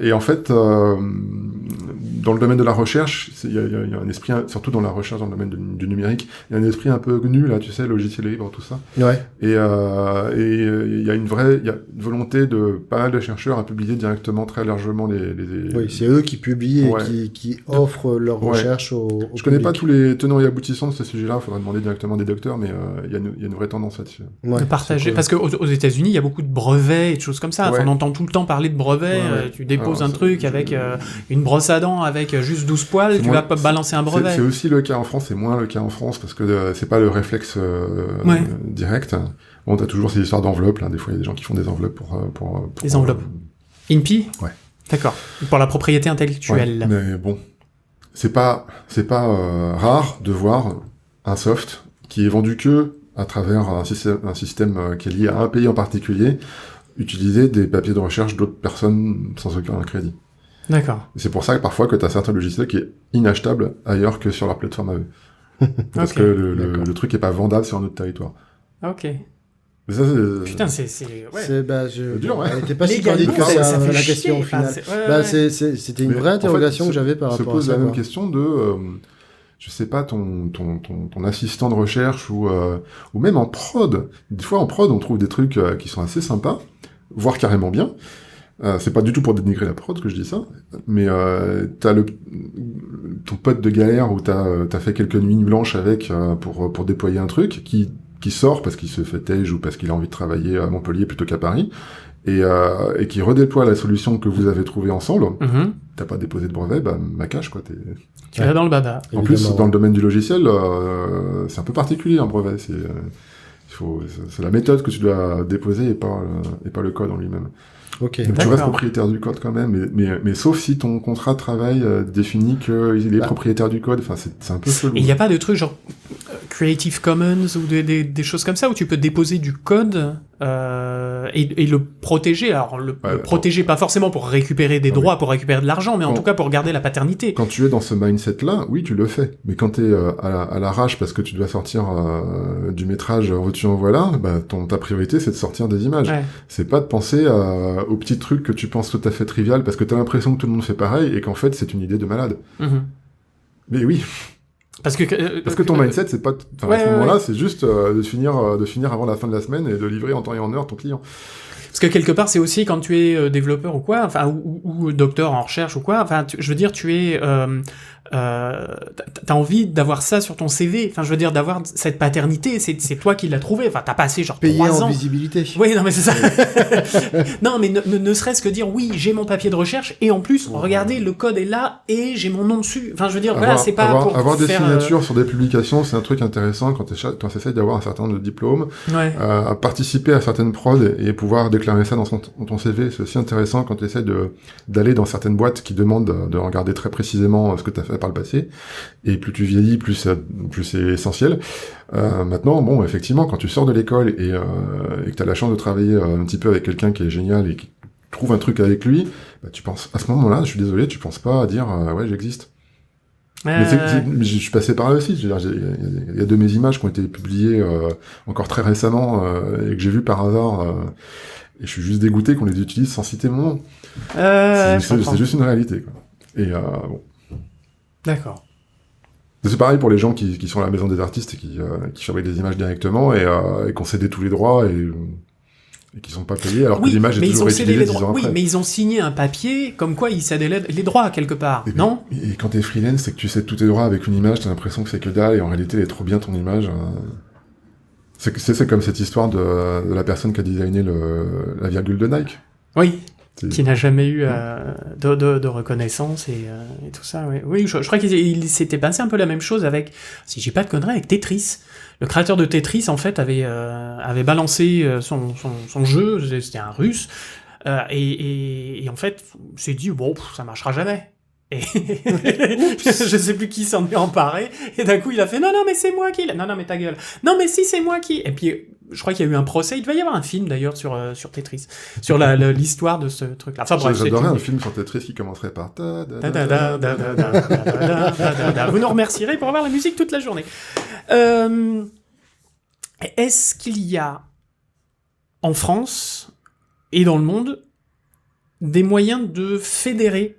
S3: Et en fait, dans le domaine de la recherche, il y a un esprit, surtout dans la recherche dans le domaine du numérique, il y a un esprit un peu gnu là, tu sais, logiciel libre, tout ça.
S2: Ouais.
S3: Et il y a une volonté de pas mal de chercheurs à publier directement très largement les...
S2: Oui, c'est eux qui publient
S3: Ouais.
S2: et qui offrent leurs
S3: Ouais.
S2: recherches au
S3: Je connais pas
S2: public.
S3: tous les tenants et aboutissants de ce sujet-là, il faudrait demander directement des docteurs, mais il y a une vraie tendance là-dessus.
S2: Ouais,
S1: De partager.
S2: c'est cool.
S1: Parce qu'aux États-Unis, il y a beaucoup de brevets et de choses comme ça. Enfin,
S3: Ouais.
S1: on entend tout le temps parler de brevets.
S3: Ouais.
S1: Tu déposes
S3: Alors,
S1: un truc
S3: je-
S1: avec une brosse à dents avec juste 12 poils,
S3: C'est
S1: tu
S3: moins-
S1: vas pas balancer un brevet.
S3: C'est aussi le cas en France, c'est moins le cas en France, parce que c'est pas le réflexe
S1: Ouais.
S3: direct. Bon, t'as toujours ces histoires d'enveloppes, là, des fois il y a des gens qui font des enveloppes pour
S1: Des enveloppes. INPI
S3: Ouais.
S1: D'accord. Pour la propriété intellectuelle.
S3: Ouais, mais bon, c'est pas rare de voir un soft qui est vendu que à travers un système qui est lié à un pays en particulier, utiliser des papiers de recherche d'autres personnes sans aucun crédit.
S1: D'accord.
S3: Et c'est pour ça que parfois que tu as certains logiciels qui est inachetable ailleurs que sur leur plateforme à eux. Parce
S1: Ok.
S3: que
S2: D'accord.
S3: le truc est pas vendable sur un autre territoire.
S1: Ok.
S3: Mais ça, c'est...
S1: Putain, c'est... Ouais.
S2: C'est
S3: dur, ouais.
S2: Elle était pas si
S1: Légalement,
S2: candide que ça,
S1: ça fait
S2: la
S1: chier.
S2: question au
S1: Enfin,
S2: final.
S1: ouais,
S2: Bah,
S1: ouais.
S2: c'était une
S3: Mais
S2: vraie
S3: en fait,
S2: interrogation que j'avais par
S3: se
S2: rapport à
S3: pose
S2: ça.
S3: la même
S2: quoi.
S3: question de, je sais pas, ton assistant de recherche ou même en prod. Des fois, en prod, on trouve des trucs qui sont assez sympas, voire carrément bien. C'est pas du tout pour dénigrer la prod que je dis ça, mais t'as ton pote de galère où t'as fait quelques nuits blanches avec pour déployer un truc qui sort parce qu'il se fait tège ou parce qu'il a envie de travailler à Montpellier plutôt qu'à Paris et qui redéploie la solution que vous avez trouvée ensemble.
S1: Mhm.
S3: T'as pas déposé de brevet, bah ma cache quoi.
S1: Tu vas dans le baba.
S3: En plus,
S2: Évidemment.
S3: dans le domaine du logiciel, c'est un peu particulier un brevet. C'est la méthode que tu dois déposer et pas le code en lui-même.
S2: Ok.
S3: Donc tu
S1: D'accord.
S3: restes propriétaire du code quand même, mais sauf si ton contrat de travail définit qu'il est
S2: Bah.
S3: propriétaire du code. Enfin, c'est un peu chelou.
S1: Et il n'y a pas de trucs genre Creative Commons ou des choses comme ça où tu peux déposer du code et le protéger. Alors, le protéger pas forcément pour récupérer des droits, pour récupérer de l'argent, mais en
S3: Quand-
S1: tout cas pour garder la paternité.
S3: Quand tu es dans ce mindset-là, oui, tu le fais. Mais quand tu es à l'arrache parce que tu dois sortir du métrage veux-tu en voilà, bah, ta priorité, c'est de sortir des images.
S1: Ouais.
S3: C'est pas de penser aux petits trucs que tu penses tout à fait trivial parce que tu as l'impression que tout le monde fait pareil et qu'en fait, c'est une idée de malade.
S1: Mhm.
S3: Mais oui,
S1: Parce que
S3: ton mindset, c'est pas... Enfin,
S1: Ouais,
S3: à ce
S1: ouais,
S3: moment-là,
S1: ouais.
S3: c'est juste de finir avant la fin de la semaine et de livrer en temps et en heure ton client.
S1: Parce que quelque part, c'est aussi quand tu es développeur ou quoi, enfin, ou docteur en recherche ou quoi, enfin, je veux dire, tu es... t'as envie d'avoir ça sur ton CV, enfin, je veux dire, d'avoir cette paternité, c'est toi qui l'as trouvé, enfin, t'as passé genre
S2: Payé
S1: 3
S2: en
S1: ans.
S2: visibilité.
S1: Oui, non, mais c'est ça. Non, mais ne serait-ce que dire, oui, j'ai mon papier de recherche, et en plus, regardez, le code est là, et j'ai mon nom dessus. Enfin, je veux dire, voilà, c'est pas pour
S3: avoir des
S1: faire...
S3: signatures sur des publications, c'est un truc intéressant quand tu essaies d'avoir un certain nombre de diplômes.
S1: Ouais.
S3: À participer à certaines prods et pouvoir déclarer ça dans ton CV, c'est aussi intéressant quand tu essaies d'aller dans certaines boîtes qui demandent de regarder très précisément ce que tu as fait par le passé. Et plus tu vieillis, plus c'est essentiel. Maintenant, bon, effectivement, quand tu sors de l'école et que tu as la chance de travailler un petit peu avec quelqu'un qui est génial et qui trouve un truc avec lui, bah, tu penses, à ce moment-là, je suis désolé, tu penses pas à dire ouais, j'existe. Mais je suis passé par là aussi. Il y a de mes images qui ont été publiées encore très récemment et que j'ai vues par hasard. Et je suis juste dégoûté qu'on les utilise sans citer mon nom. C'est juste une réalité. Quoi. Et bon.
S1: D'accord.
S3: C'est pareil pour les gens qui sont à la maison des artistes et qui fabriquent des images directement et qui ont cédé tous les droits et qui sont pas payés alors que l'image est toujours utilisée 10 ans après.
S1: Oui, mais ils ont signé un papier comme quoi ils cédaient les droits quelque part, non?
S3: Et quand t'es freelance, c'est que tu cèdes tous tes droits avec une image, t'as l'impression que c'est que dalle et en réalité elle est trop bien ton image. C'est comme cette histoire de la personne qui a designé la virgule de Nike.
S1: Oui. Qui n'a jamais eu de reconnaissance et tout ça. Oui, oui, je crois qu'il s'était passé un peu la même chose avec, si j'ai pas de conneries, avec Tetris. Le créateur de Tetris, en fait, avait balancé son jeu, c'était un russe, et en fait, s'est dit, bon, ça marchera jamais. Et je sais plus qui s'en est emparé, et d'un coup il a fait non mais c'est moi qui non mais ta gueule, non mais si c'est moi qui, et puis je crois qu'il y a eu un procès. Il devait y avoir un film d'ailleurs sur Tetris, sur l'histoire de ce truc-là. Enfin bref,
S3: j'adorais un film sur Tetris qui commencerait par
S1: Vous nous remercierez pour avoir la musique toute la journée. Est-ce qu'il y a en France et dans le monde des moyens de fédérer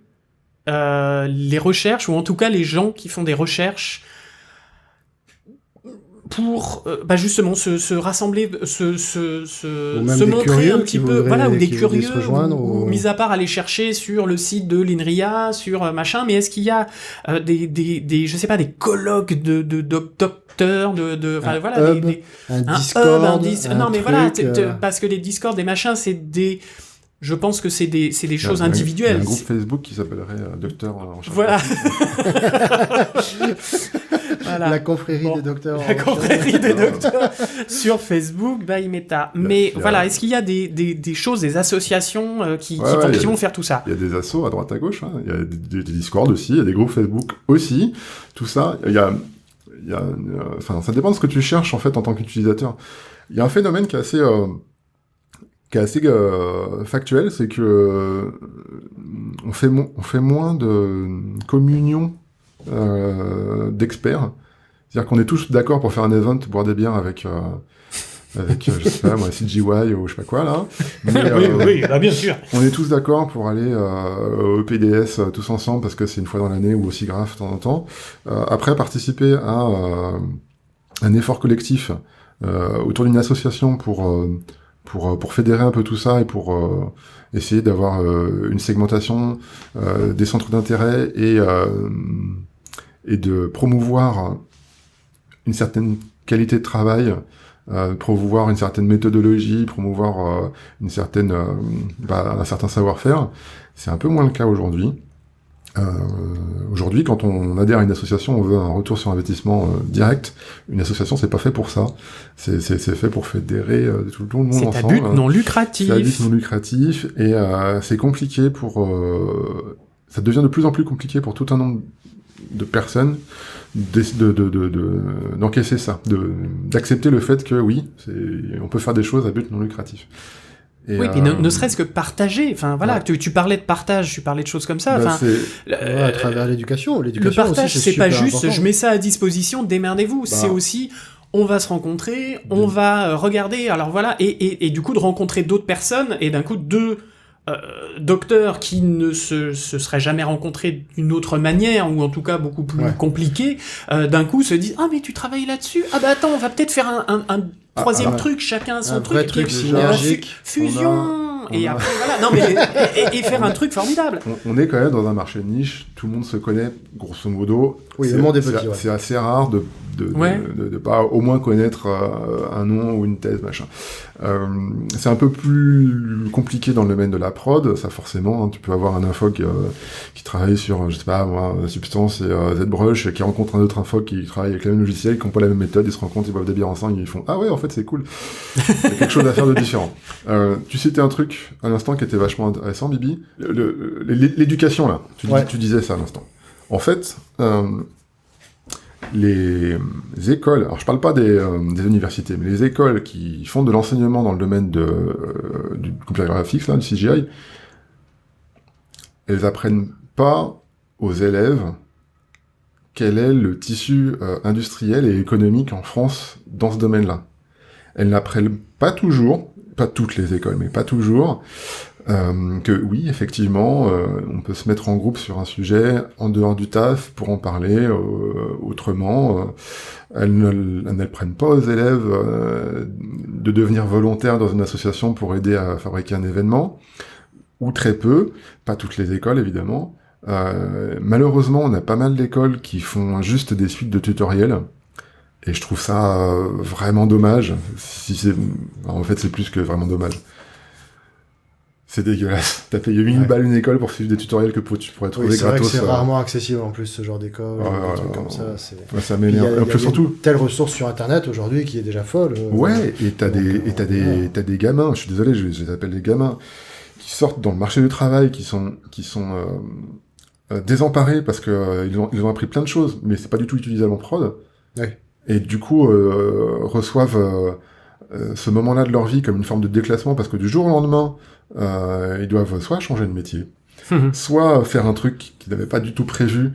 S1: les recherches, ou en tout cas les gens qui font des recherches pour justement se rassembler, se montrer un petit peu, voilà, ou des curieux, ou mis à part aller chercher sur le site de l'INRIA, sur machin, mais est-ce qu'il y a des je sais pas, des colloques de docteurs, enfin voilà,
S2: un Discord,
S1: non mais voilà, parce que les Discord, des machins, c'est des, je pense que c'est des choses individuelles.
S3: Il y a un groupe Facebook qui s'appellerait Docteur en recherche.
S1: Voilà. Voilà.
S2: La confrérie des docteurs.
S1: La confrérie des docteurs sur Facebook, by Meta. Mais voilà, est-ce qu'il y a des choses, des associations qui vont faire tout ça?
S3: Il y a des assos à droite à gauche, hein. Il y a des Discord aussi, il y a des groupes Facebook aussi. Tout ça, enfin, ça dépend de ce que tu cherches en fait en tant qu'utilisateur. Il y a un phénomène qui est assez factuel, c'est que on fait moins de communion d'experts. C'est-à-dire qu'on est tous d'accord pour faire un event, boire des bières avec je sais pas moi, CGY ou je sais pas quoi là. Mais,
S1: oui, bien sûr.
S3: On est tous d'accord pour aller au PDS tous ensemble parce que c'est une fois dans l'année ou aussi grave de temps en temps. Après, participer à un effort collectif autour d'une association pour fédérer un peu tout ça et pour essayer d'avoir une segmentation des centres d'intérêt et de promouvoir une certaine qualité de travail, promouvoir une certaine méthodologie, promouvoir un certain savoir-faire. C'est un peu moins le cas aujourd'hui. Aujourd'hui, quand on adhère à une association, on veut un retour sur investissement direct. Une association, c'est pas fait pour ça. C'est fait pour fédérer tout le monde ensemble.
S1: C'est à but non lucratif.
S3: C'est à but non lucratif et c'est compliqué ça devient de plus en plus compliqué pour tout un nombre de personnes d'encaisser ça, d'accepter le fait que oui, on peut faire des choses à but non lucratif.
S1: Et oui, puis ne serait-ce que partager. Enfin voilà, tu parlais de partage, tu parlais de choses comme ça. Enfin,
S2: à travers l'éducation.
S1: Le partage,
S2: aussi,
S1: c'est pas juste,
S2: important.
S1: je mets ça à disposition, démerdez-vous. C'est aussi, on va se rencontrer, on va regarder. Alors voilà, et du coup de rencontrer d'autres personnes et d'un coup deux docteurs qui ne se seraient jamais rencontrés d'une autre manière, ou en tout cas beaucoup plus compliquée, d'un coup se disent mais tu travailles là-dessus, attends, on va peut-être faire un troisième truc, chacun son truc,
S2: vrai truc synergique,
S1: fusion, et après voilà, non mais et faire un truc formidable.
S3: On est quand même dans un marché de niche, tout le monde se connaît grosso modo.
S2: Oui, le monde est petit.
S3: C'est assez rare de pas au moins connaître un nom ou une thèse, machin. C'est un peu plus compliqué dans le domaine de la prod, ça forcément, hein. Tu peux avoir un infoc qui travaille sur, je sais pas moi, Substance et ZBrush, qui rencontre un autre infoc qui travaille avec le même logiciel, qui n'ont pas la même méthode, ils se rencontrent, ils boivent des bières ensemble, ils font « Ah ouais, en fait, c'est cool !» Il y a quelque chose à faire de différent. Tu citais un truc, à l'instant, qui était vachement intéressant, Bibi. L'éducation, là. Tu disais ça à l'instant. En fait, les écoles, alors je parle pas des universités, mais les écoles qui font de l'enseignement dans le domaine du computer graphics, là, du CGI, elles apprennent pas aux élèves quel est le tissu industriel et économique en France dans ce domaine-là. Elles n'apprennent pas toujours, pas toutes les écoles, mais pas toujours, que oui, effectivement, on peut se mettre en groupe sur un sujet en dehors du taf pour en parler autrement. Elles ne prennent pas aux élèves de devenir volontaires dans une association pour aider à fabriquer un événement, ou très peu, pas toutes les écoles évidemment. Malheureusement, on a pas mal d'écoles qui font juste des suites de tutoriels, et je trouve ça vraiment dommage. En fait, c'est plus que vraiment dommage. C'est dégueulasse. T'as payé 1000 balles une école pour suivre des tutoriels que tu pourrais trouver gratos.
S2: C'est rarement accessible en plus, ce genre d'école, des trucs comme ça.
S3: Ça m'énerve.
S2: Il y a surtout telle ressource sur Internet aujourd'hui qui est déjà folle.
S3: Et t'as des gamins, je suis désolé, je les appelle des gamins, qui sortent dans le marché du travail, qui sont désemparés parce que ils ont appris plein de choses, mais c'est pas du tout utilisable en prod.
S2: Ouais.
S3: Et du coup reçoivent ce moment-là de leur vie comme une forme de déclassement, parce que du jour au lendemain, ils doivent soit changer de métier, soit faire un truc qu'ils n'avaient pas du tout prévu.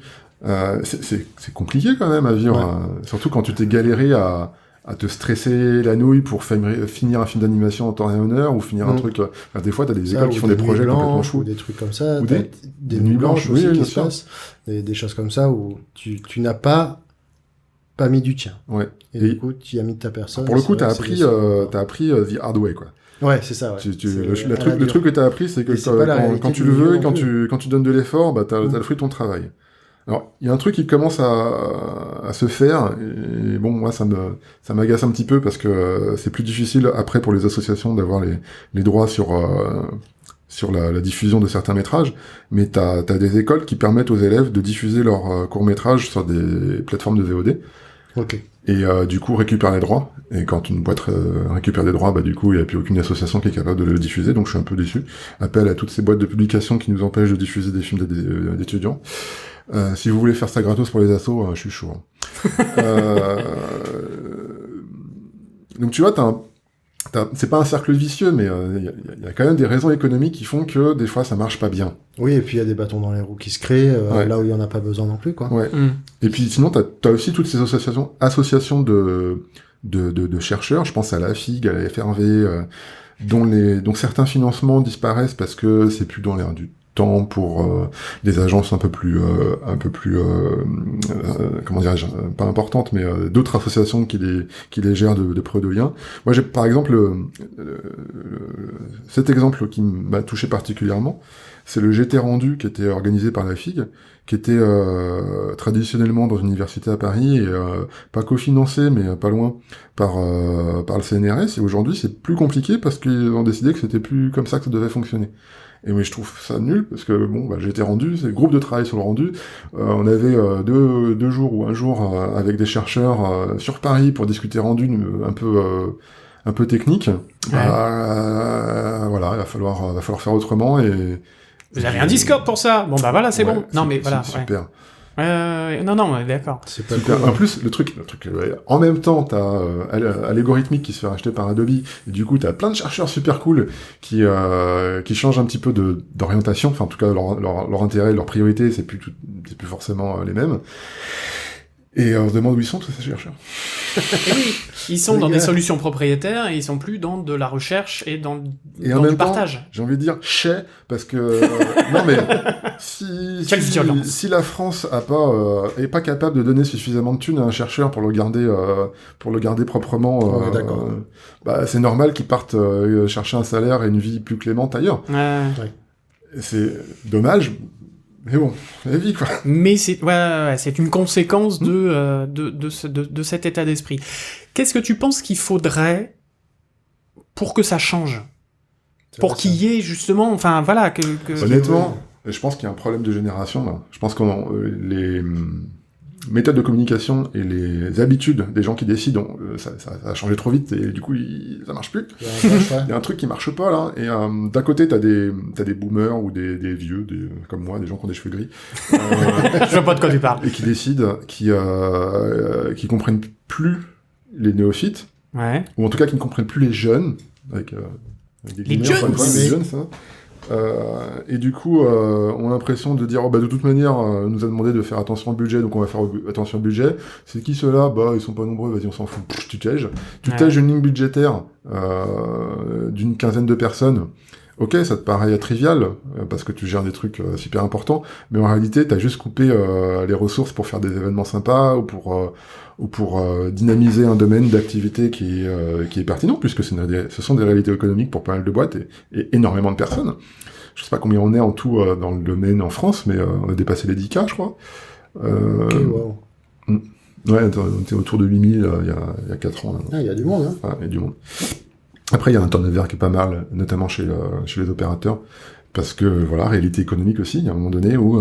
S3: C'est compliqué quand même à vivre, surtout quand tu t'es galéré à te stresser la nouille pour finir un film d'animation en temps et en heure, ou finir un truc... des fois, t'as des écoles qui font des projets complètement fous.
S2: Ou des trucs comme ça,
S3: ou
S2: des nuits blanches aussi qui se passent, des choses comme ça où tu n'as pas mis du tien.
S3: Ouais.
S2: Et du coup, tu y as mis de ta personne.
S3: Pour le coup, t'as appris the hard way, quoi.
S2: Ouais, c'est ça, ouais.
S3: Le truc que t'as appris, c'est que quand tu le veux et quand tu donnes de l'effort, bah, t'as le fruit de ton travail. Alors, il y a un truc qui commence à se faire, et bon, moi, ça m'agace un petit peu, parce que c'est plus difficile, après, pour les associations, d'avoir les droits sur la diffusion de certains métrages, mais t'as des écoles qui permettent aux élèves de diffuser leurs courts-métrages sur des plateformes de VOD.
S2: Ok.
S3: Et du coup, récupère les droits. Et quand une boîte récupère des droits, bah du coup, il n'y a plus aucune association qui est capable de le diffuser, donc je suis un peu déçu. Appel à toutes ces boîtes de publication qui nous empêchent de diffuser des films d'étudiants. Si vous voulez faire ça gratos pour les assos, je suis chaud. Donc tu vois, c'est pas un cercle vicieux, mais il y a quand même des raisons économiques qui font que des fois ça marche pas bien.
S2: Oui, et puis il y a des bâtons dans les roues qui se créent là où il y en a pas besoin non plus, quoi.
S3: Ouais. Et puis sinon, t'as aussi toutes ces associations de chercheurs. Je pense à la FIG, à la FRV, dont certains financements disparaissent parce que c'est plus dans l'air du temps pour des agences un peu plus comment dirais-je, pas importantes, mais d'autres associations qui les gèrent de près ou de loin. Moi, j'ai par exemple cet exemple qui m'a touché particulièrement, c'est le GT rendu qui était organisé par la FIG, qui était traditionnellement dans une université à Paris et pas cofinancé, mais pas loin par le CNRS. Et aujourd'hui, c'est plus compliqué parce qu'ils ont décidé que c'était plus comme ça que ça devait fonctionner. Et mais je trouve ça nul, parce que bon, bah, j'ai été rendu, c'est le groupe de travail sur le rendu. On avait deux jours ou un jour avec des chercheurs sur Paris pour discuter rendu un peu technique.
S1: Ouais.
S3: Voilà, il va falloir faire autrement. Et
S1: vous avez un Discord pour ça. Bon bah voilà, c'est bon. Non mais voilà.
S3: Super.
S1: Non, d'accord.
S2: C'est pas
S3: super.
S2: cool.
S3: En plus, le truc, en même temps, t'as Allegorithmic qui se fait racheter par Adobe, et du coup, t'as plein de chercheurs super cool qui changent un petit peu d'orientation. Enfin, en tout cas, leur intérêt, leur priorité, c'est plus forcément les mêmes. Et on se demande où ils sont tous ces chercheurs.
S1: Et oui, ils sont dans des solutions propriétaires et ils sont plus dans de la recherche et dans
S3: en
S1: du partage.
S3: J'ai envie de dire parce que non mais si la France est pas capable de donner suffisamment de thunes à un chercheur pour le garder proprement, bah c'est normal qu'il parte chercher un salaire et une vie plus clémente ailleurs.
S1: Ouais.
S3: C'est dommage. Mais bon, la vie, quoi.
S1: Mais c'est une conséquence de cet état d'esprit. Qu'est-ce que tu penses qu'il faudrait pour que ça change ? Pour qu'il y ait justement, enfin voilà, que...
S3: Honnêtement, je pense qu'il y a un problème de génération, là. Je pense que les méthodes de communication et les habitudes des gens qui décident, ça a changé trop vite et du coup ça marche plus. Il y a un truc qui marche pas là. Et d'un côté t'as des boomers ou des vieux, comme moi, des gens qui ont des cheveux gris.
S1: Je vois pas de quoi tu parles.
S3: Et qui décident, qui comprennent plus les néophytes, ou en tout cas qui ne comprennent plus les jeunes, avec des
S1: les jeunes,
S3: ça. Et du coup, on a l'impression de dire, de toute manière, on nous a demandé de faire attention au budget, donc on va faire attention au budget. C'est qui ceux-là ? Ils sont pas nombreux, vas-y, on s'en fout. Tu tèges. Tu tèges une ligne budgétaire d'une quinzaine de personnes. Ok, ça te paraît trivial, parce que tu gères des trucs super importants, mais en réalité, t'as juste coupé les ressources pour faire des événements sympas, ou pour dynamiser un domaine d'activité qui est pertinent, puisque ce sont des réalités économiques pour pas mal de boîtes et énormément de personnes. Je sais pas combien on est en tout dans le domaine en France, mais on a dépassé les 10K, je crois.
S2: Ok, wow.
S3: Ouais, on était autour de 8000 il y a 4 ans.
S2: Il y a du monde, hein.
S3: Ouais, il y a du monde. Après, il y a un turnover qui est pas mal, notamment chez les opérateurs. Parce que, voilà, réalité économique aussi, il y a un moment donné où,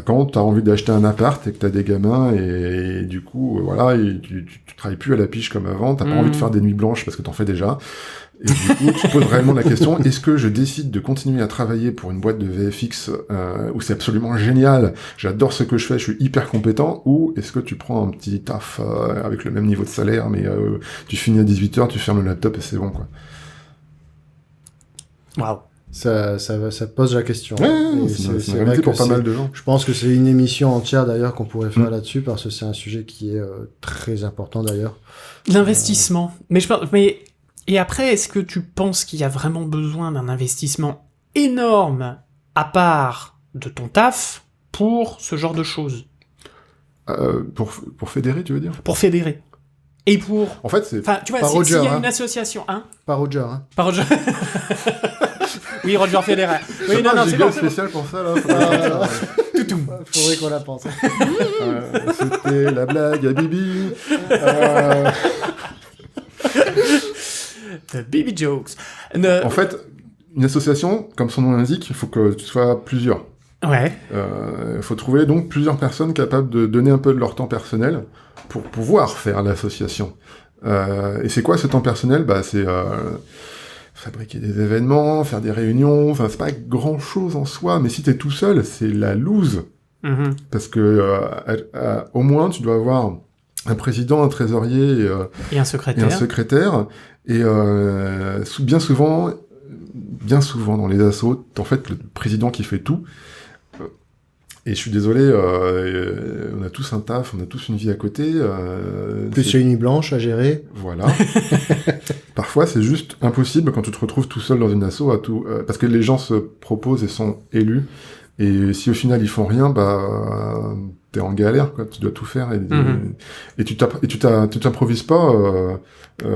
S3: quand t'as envie d'acheter un appart et que t'as des gamins et du coup, voilà, et tu travailles plus à la piche comme avant, t'as pas envie de faire des nuits blanches parce que t'en fais déjà. Et du coup, tu te poses réellement la question, est-ce que je décide de continuer à travailler pour une boîte de VFX où c'est absolument génial, j'adore ce que je fais, je suis hyper compétent, ou est-ce que tu prends un petit taf avec le même niveau de salaire, mais tu finis à 18h, tu fermes le laptop et c'est bon, quoi.
S1: Waouh.
S2: Ça pose la question.
S3: Ouais,
S2: Et
S3: c'est
S2: vrai
S3: réalité pour
S2: que
S3: pas mal de gens.
S2: Je pense que c'est une émission entière d'ailleurs qu'on pourrait faire là-dessus parce que c'est un sujet qui est très important d'ailleurs.
S1: L'investissement. Et après, est-ce que tu penses qu'il y a vraiment besoin d'un investissement énorme à part de ton taf pour ce genre de choses?
S3: Pour fédérer, tu veux dire?
S1: Pour fédérer. Et pour...
S3: En fait, c'est...
S1: Enfin, tu vois,
S2: Pas
S1: s'il
S2: Roger,
S1: y a
S2: hein.
S1: une association... Hein?
S2: Pas Roger, hein.
S1: Pas Roger. Oui, Roger Federer. Oui, non, c'est bon.
S3: spécial pour ça, là.
S2: Faudrait qu'on la pense.
S3: C'était la blague à Bibi.
S1: The Baby Jokes.
S3: En fait, une association, comme son nom l'indique, il faut que tu sois plusieurs.
S1: Ouais.
S3: Il faut trouver donc plusieurs personnes capables de donner un peu de leur temps personnel pour pouvoir faire l'association. Et c'est quoi ce temps personnel? C'est fabriquer des événements, faire des réunions, enfin c'est pas grand-chose en soi, mais si t'es tout seul, c'est la loose.
S1: Mm-hmm.
S3: Parce que au moins, tu dois avoir un président, un trésorier
S1: et un secrétaire.
S3: Et bien souvent dans les assos, en fait, le président qui fait tout. Et je suis désolé, on a tous un taf, on a tous une vie à côté.
S2: Plus il y a une nuit blanche à gérer.
S3: Voilà. Parfois, c'est juste impossible quand tu te retrouves tout seul dans une asso à tout, parce que les gens se proposent et sont élus. Et si au final ils font rien, t'es en galère, quoi. Tu dois tout faire et tu t'improvises pas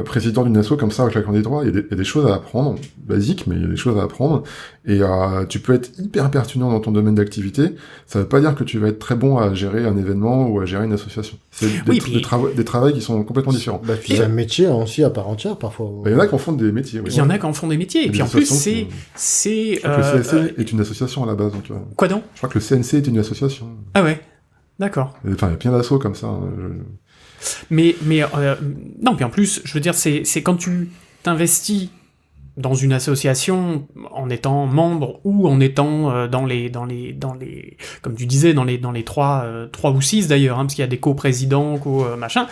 S3: président d'une asso comme ça avec la candidature. Il y a des choses à apprendre, basiques, mais il y a des choses à apprendre. Et tu peux être hyper pertinent dans ton domaine d'activité. Ça veut pas dire que tu vas être très bon à gérer un événement ou à gérer une association. C'est des travaux qui sont complètement différents.
S2: Puis c'est un métier aussi à part entière parfois.
S3: Il y en a qui en font des métiers. Oui.
S1: Il y en a qui en font des métiers. Et puis en plus, c'est
S3: je crois que le CNC est une association à la base. Donc,
S1: quoi donc?
S3: Je crois que le CNC est une association.
S1: Ah ouais. D'accord.
S3: Enfin, il y a plein d'assauts comme ça.
S1: Mais non, puis en plus, je veux dire, c'est quand tu t'investis dans une association en étant membre ou en étant dans les comme tu disais dans les trois ou 6 d'ailleurs, hein, parce qu'il y a des co-présidents, machin.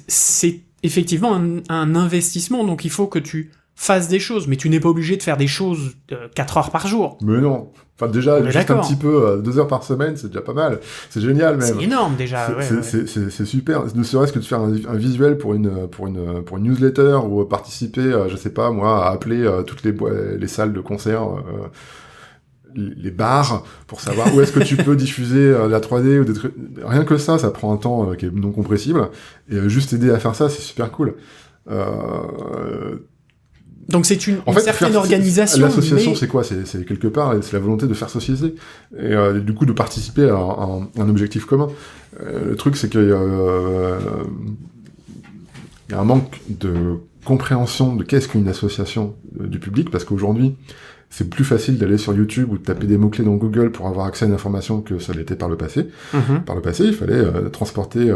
S1: C'est effectivement un investissement, donc il faut que tu fasses des choses, mais tu n'es pas obligé de faire des choses 4 heures par jour.
S3: Mais non. Enfin, déjà, juste un petit peu, 2 heures par semaine, c'est déjà pas mal. C'est génial, même.
S1: C'est énorme, déjà.
S3: C'est super. Ne serait-ce que de faire un visuel pour une newsletter ou participer, je sais pas, moi, à appeler toutes les salles de concert, les bars, pour savoir où est-ce que tu peux diffuser la 3D ou des trucs. Rien que ça prend un temps qui est non compressible. Et juste aider à faire ça, c'est super cool.
S1: Donc c'est une certaine organisation.
S3: L'association, c'est quoi? C'est quelque part, c'est la volonté de faire société. Et du coup, de participer à un objectif commun. Le truc, c'est qu'il y a un manque de compréhension de qu'est-ce qu'une association du public, parce qu'aujourd'hui, c'est plus facile d'aller sur YouTube ou de taper des mots-clés dans Google pour avoir accès à une information que ça l'était par le passé. Par le passé, il fallait transporter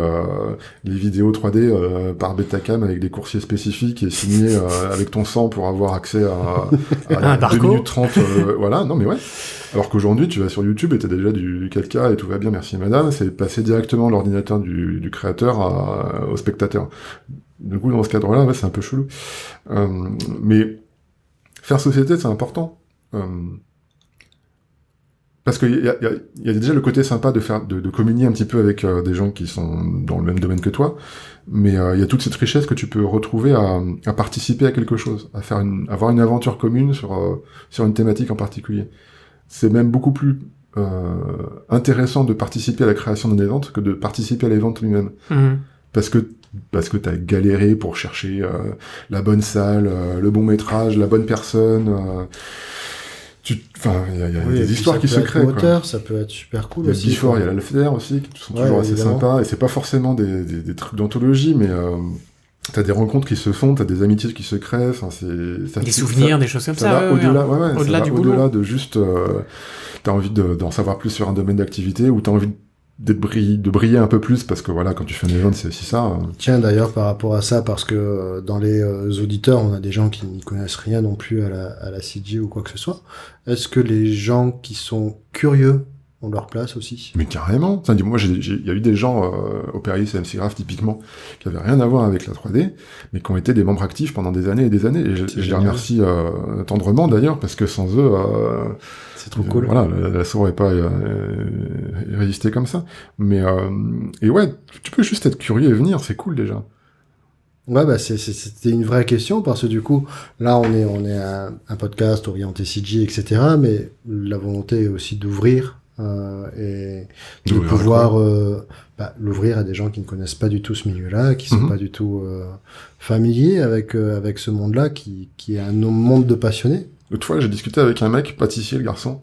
S3: les vidéos 3D par Betacam avec des coursiers spécifiques et signer avec ton sang pour avoir accès à 2 minutes 30. Voilà, non mais ouais. Alors qu'aujourd'hui, tu vas sur YouTube et t'as déjà du 4K et tout va bien, merci madame. C'est passé directement l'ordinateur du créateur au spectateur. Du coup, dans ce cadre-là, ouais, c'est un peu chelou. Mais faire société, c'est important. Parce qu'il y a déjà le côté sympa de communier un petit peu avec des gens qui sont dans le même domaine que toi, mais il y a toute cette richesse que tu peux retrouver à participer à quelque chose, à avoir une aventure commune sur une thématique en particulier. C'est même beaucoup plus intéressant de participer à la création d'un event que de participer à l'event lui-même. Parce que t'as galéré pour chercher la bonne salle, le bon métrage, la bonne personne. Il y a des histoires qui se créent.
S2: Ça peut être super cool.
S3: Il y a Before, il y a l'Alphader aussi, qui sont toujours assez sympas. Et c'est pas forcément des trucs d'anthologie, mais t'as des rencontres qui se font, t'as des amitiés qui se créent, enfin,
S1: des souvenirs, des choses comme ça.
S3: va au-delà,
S1: au-delà du boulot.
S3: Au-delà de juste, t'as envie d'en savoir plus sur un domaine d'activité, ou t'as envie de briller un peu plus, parce que voilà, quand tu fais un event, c'est aussi ça.
S2: Tiens, d'ailleurs, par rapport à ça, parce que dans les auditeurs, on a des gens qui n'y connaissent rien non plus à la CG ou quoi que ce soit. Est-ce que les gens qui sont curieux ont leur place aussi?
S3: Mais carrément. Enfin, moi, il y a eu des gens au Paris CMC Graph, typiquement, qui avaient rien à voir avec la 3D, mais qui ont été des membres actifs pendant des années et des années. Et je les remercie tendrement, d'ailleurs, parce que sans eux...
S2: c'est trop cool.
S3: Voilà, l'assaut n'aurait pas résisté comme ça. Mais et ouais, tu peux juste être curieux et venir, c'est cool déjà.
S2: Ouais, bah c'était une vraie question, parce que du coup, là, on est un podcast orienté CG, etc., mais la volonté est aussi d'ouvrir et de pouvoir l'ouvrir à des gens qui ne connaissent pas du tout ce milieu-là, qui sont pas du tout familiers avec ce monde-là, qui est un monde de passionnés.
S3: L'autre fois, j'ai discuté avec un mec, pâtissier, le garçon,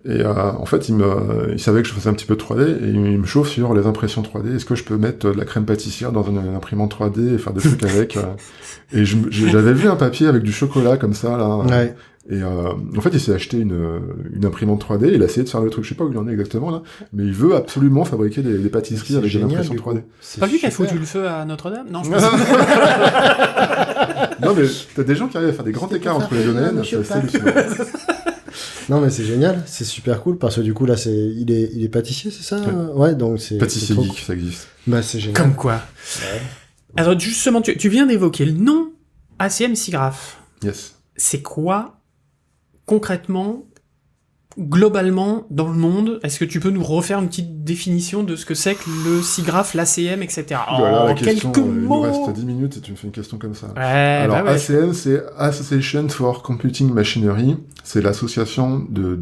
S3: et en fait, il savait que je faisais un petit peu de 3D, et il me chauffe sur les impressions 3D. Est-ce que je peux mettre de la crème pâtissière dans une imprimante 3D et faire des trucs avec Et j'avais vu un papier avec du chocolat comme ça, là.
S2: Ouais.
S3: Et en fait, il s'est acheté une imprimante 3D, il a essayé de faire le truc, je sais pas où il en est exactement là, mais il veut absolument fabriquer des pâtisseries avec des impressions 3D.
S1: C'est pas lui qui a foutu le feu à Notre-Dame? Non, je pense
S3: Non, mais t'as des gens qui arrivent à faire des grands écarts entre les domaines, c'est hallucinant.
S2: Non, mais c'est génial, c'est super cool, parce que du coup, là, il est pâtissier, c'est ça? Ouais, donc c'est...
S3: Pâtissier
S2: c'est
S3: geek, ça existe.
S2: Bah, c'est génial.
S1: Comme quoi. Ouais. Alors, justement, tu viens d'évoquer le nom ACM SIGGRAPH.
S3: Yes.
S1: C'est quoi, concrètement, globalement, dans le monde? Est-ce que tu peux nous refaire une petite définition de ce que c'est que le SIGGRAPH, l'ACM, etc.
S3: Voilà,
S1: en
S3: question,
S1: quelques mots.
S3: Il nous reste 10 minutes et tu me fais une question comme ça.
S1: Ouais,
S3: alors,
S1: bah ouais.
S3: ACM, c'est Association for Computing Machinery. C'est l'association de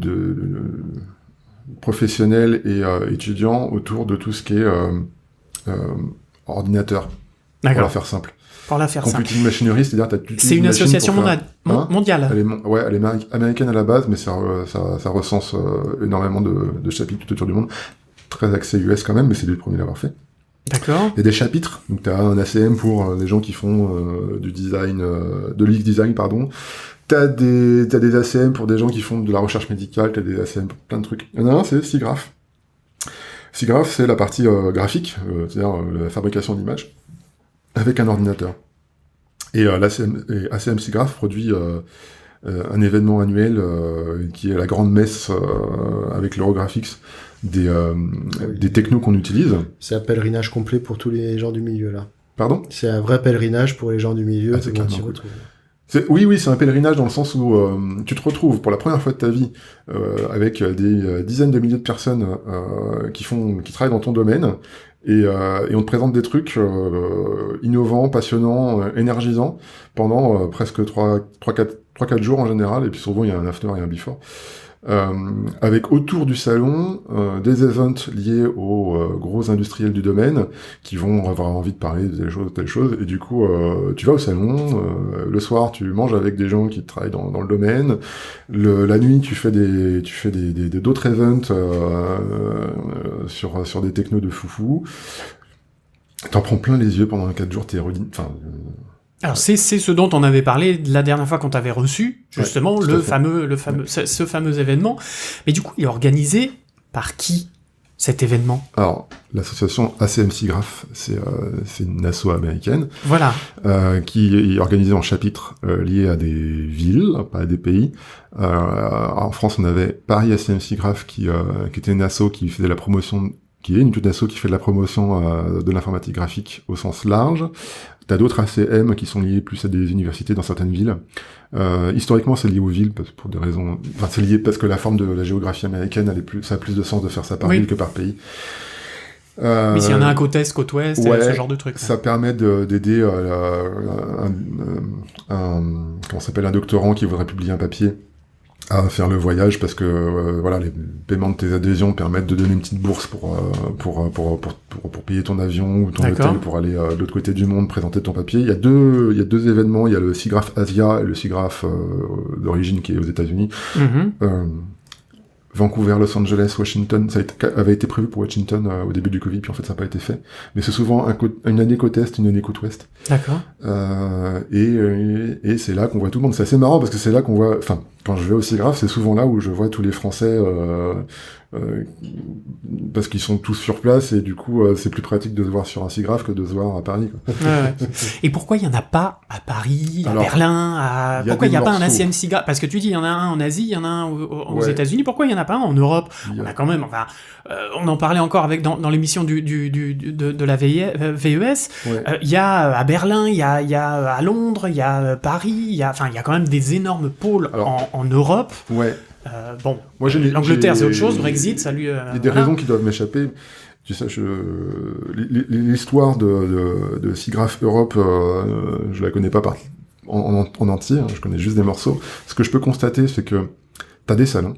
S3: professionnels et étudiants autour de tout ce qui est ordinateur.
S1: D'accord.
S3: Pour la faire simple.
S1: Pour la faire simple.
S3: Computing Machinery, c'est-à-dire
S1: c'est une association mondiale.
S3: Elle est américaine à la base, mais ça recense énormément de chapitres tout autour du monde. Très axé US quand même, mais c'est lui le premier à l'avoir fait.
S1: D'accord.
S3: Il y a des chapitres, donc t'as un ACM pour les gens qui font du design, de l'UX design, pardon. T'as des ACM pour des gens qui font de la recherche médicale, t'as des ACM pour plein de trucs. Il y en a un, c'est SIGGRAPH. SIGGRAPH, c'est la partie graphique, c'est-à-dire la fabrication d'images, avec un ordinateur. Et ACM SIGGRAPH produit un événement annuel qui est la grande messe avec l'Eurographics des technos qu'on utilise.
S2: C'est un pèlerinage complet pour tous les gens du milieu, là.
S3: Pardon ?
S2: C'est un vrai pèlerinage pour les gens du milieu qui vont s'y retrouver.
S3: Oui, c'est un pèlerinage dans le sens où tu te retrouves pour la première fois de ta vie avec des dizaines de milliers de personnes qui travaillent dans ton domaine et on te présente des trucs innovants, passionnants, énergisants pendant presque 3-4 jours en général, et puis souvent il y a un after et un before. Avec autour du salon des events liés aux gros industriels du domaine qui vont avoir envie de parler de telle chose, et du coup tu vas au salon, le soir tu manges avec des gens qui travaillent dans le domaine, la nuit tu fais d'autres events sur des technos de foufou, t'en prends plein les yeux pendant 4 jours, t'es érudit,
S1: alors c'est ce dont on avait parlé la dernière fois qu'on t'avait reçu, justement,
S3: ouais,
S1: ce fameux événement. Mais du coup, il est organisé par qui, cet événement?
S3: Alors, l'association ACM SIGGRAPH, c'est une asso américaine.
S1: Voilà.
S3: Qui est organisée en chapitres liés à des villes, pas à des pays. En France, on avait Paris ACM SIGGRAPH qui était une asso qui faisait la promotion, qui est une asso qui fait de la promotion de l'informatique graphique au sens large. T'as d'autres ACM qui sont liés plus à des universités dans certaines villes. Historiquement, c'est lié aux villes pour des raisons. Enfin, c'est lié parce que la forme de la géographie américaine, ça a plus de sens de faire ça par ville que par pays.
S1: Mais s'il y en a un côte est, côte ouest, ce genre de trucs.
S3: Ça permet d'aider un doctorant qui voudrait publier un papier à faire le voyage, parce que voilà, les paiements de tes adhésions permettent de donner une petite bourse pour payer ton avion ou ton hôtel pour aller de l'autre côté du monde présenter ton papier. Il y a deux événements, il y a le SIGGRAPH Asia et le SIGGRAPH d'origine qui est aux États-Unis. Vancouver, Los Angeles, Washington, avait été prévu pour Washington au début du Covid, puis en fait ça n'a pas été fait. Mais c'est souvent une année côte est, une année côte ouest.
S1: D'accord.
S3: Et c'est là qu'on voit tout le monde. C'est assez marrant parce que c'est là qu'on voit. Enfin, quand je vais au SIGGRAPH, c'est souvent là où je vois tous les Français. Parce qu'ils sont tous sur place et du coup c'est plus pratique de se voir sur un SIGGRAPH que de se voir à Paris, quoi.
S1: Ouais. Et pourquoi il y en a pas à Paris, à Berlin, pourquoi il y a pas un ACM SIGGRAPH? Parce que tu dis il y en a un en Asie, il y en a un aux États-Unis, pourquoi il y en a pas un en Europe? On a quand même, enfin, on en parlait encore avec dans l'émission de la VES. Il y a à Berlin, il y a à Londres, il y a Paris, il y a quand même des énormes pôles en Europe.
S3: Ouais.
S1: Bon,
S3: moi,
S1: l'Angleterre c'est autre chose, Brexit, ça lui...
S3: il y a des raisons qui doivent m'échapper. Tu sais, l'histoire de SIGGRAPH Europe, je la connais pas en entier, hein, je connais juste des morceaux. Ce que je peux constater, c'est que t'as des salons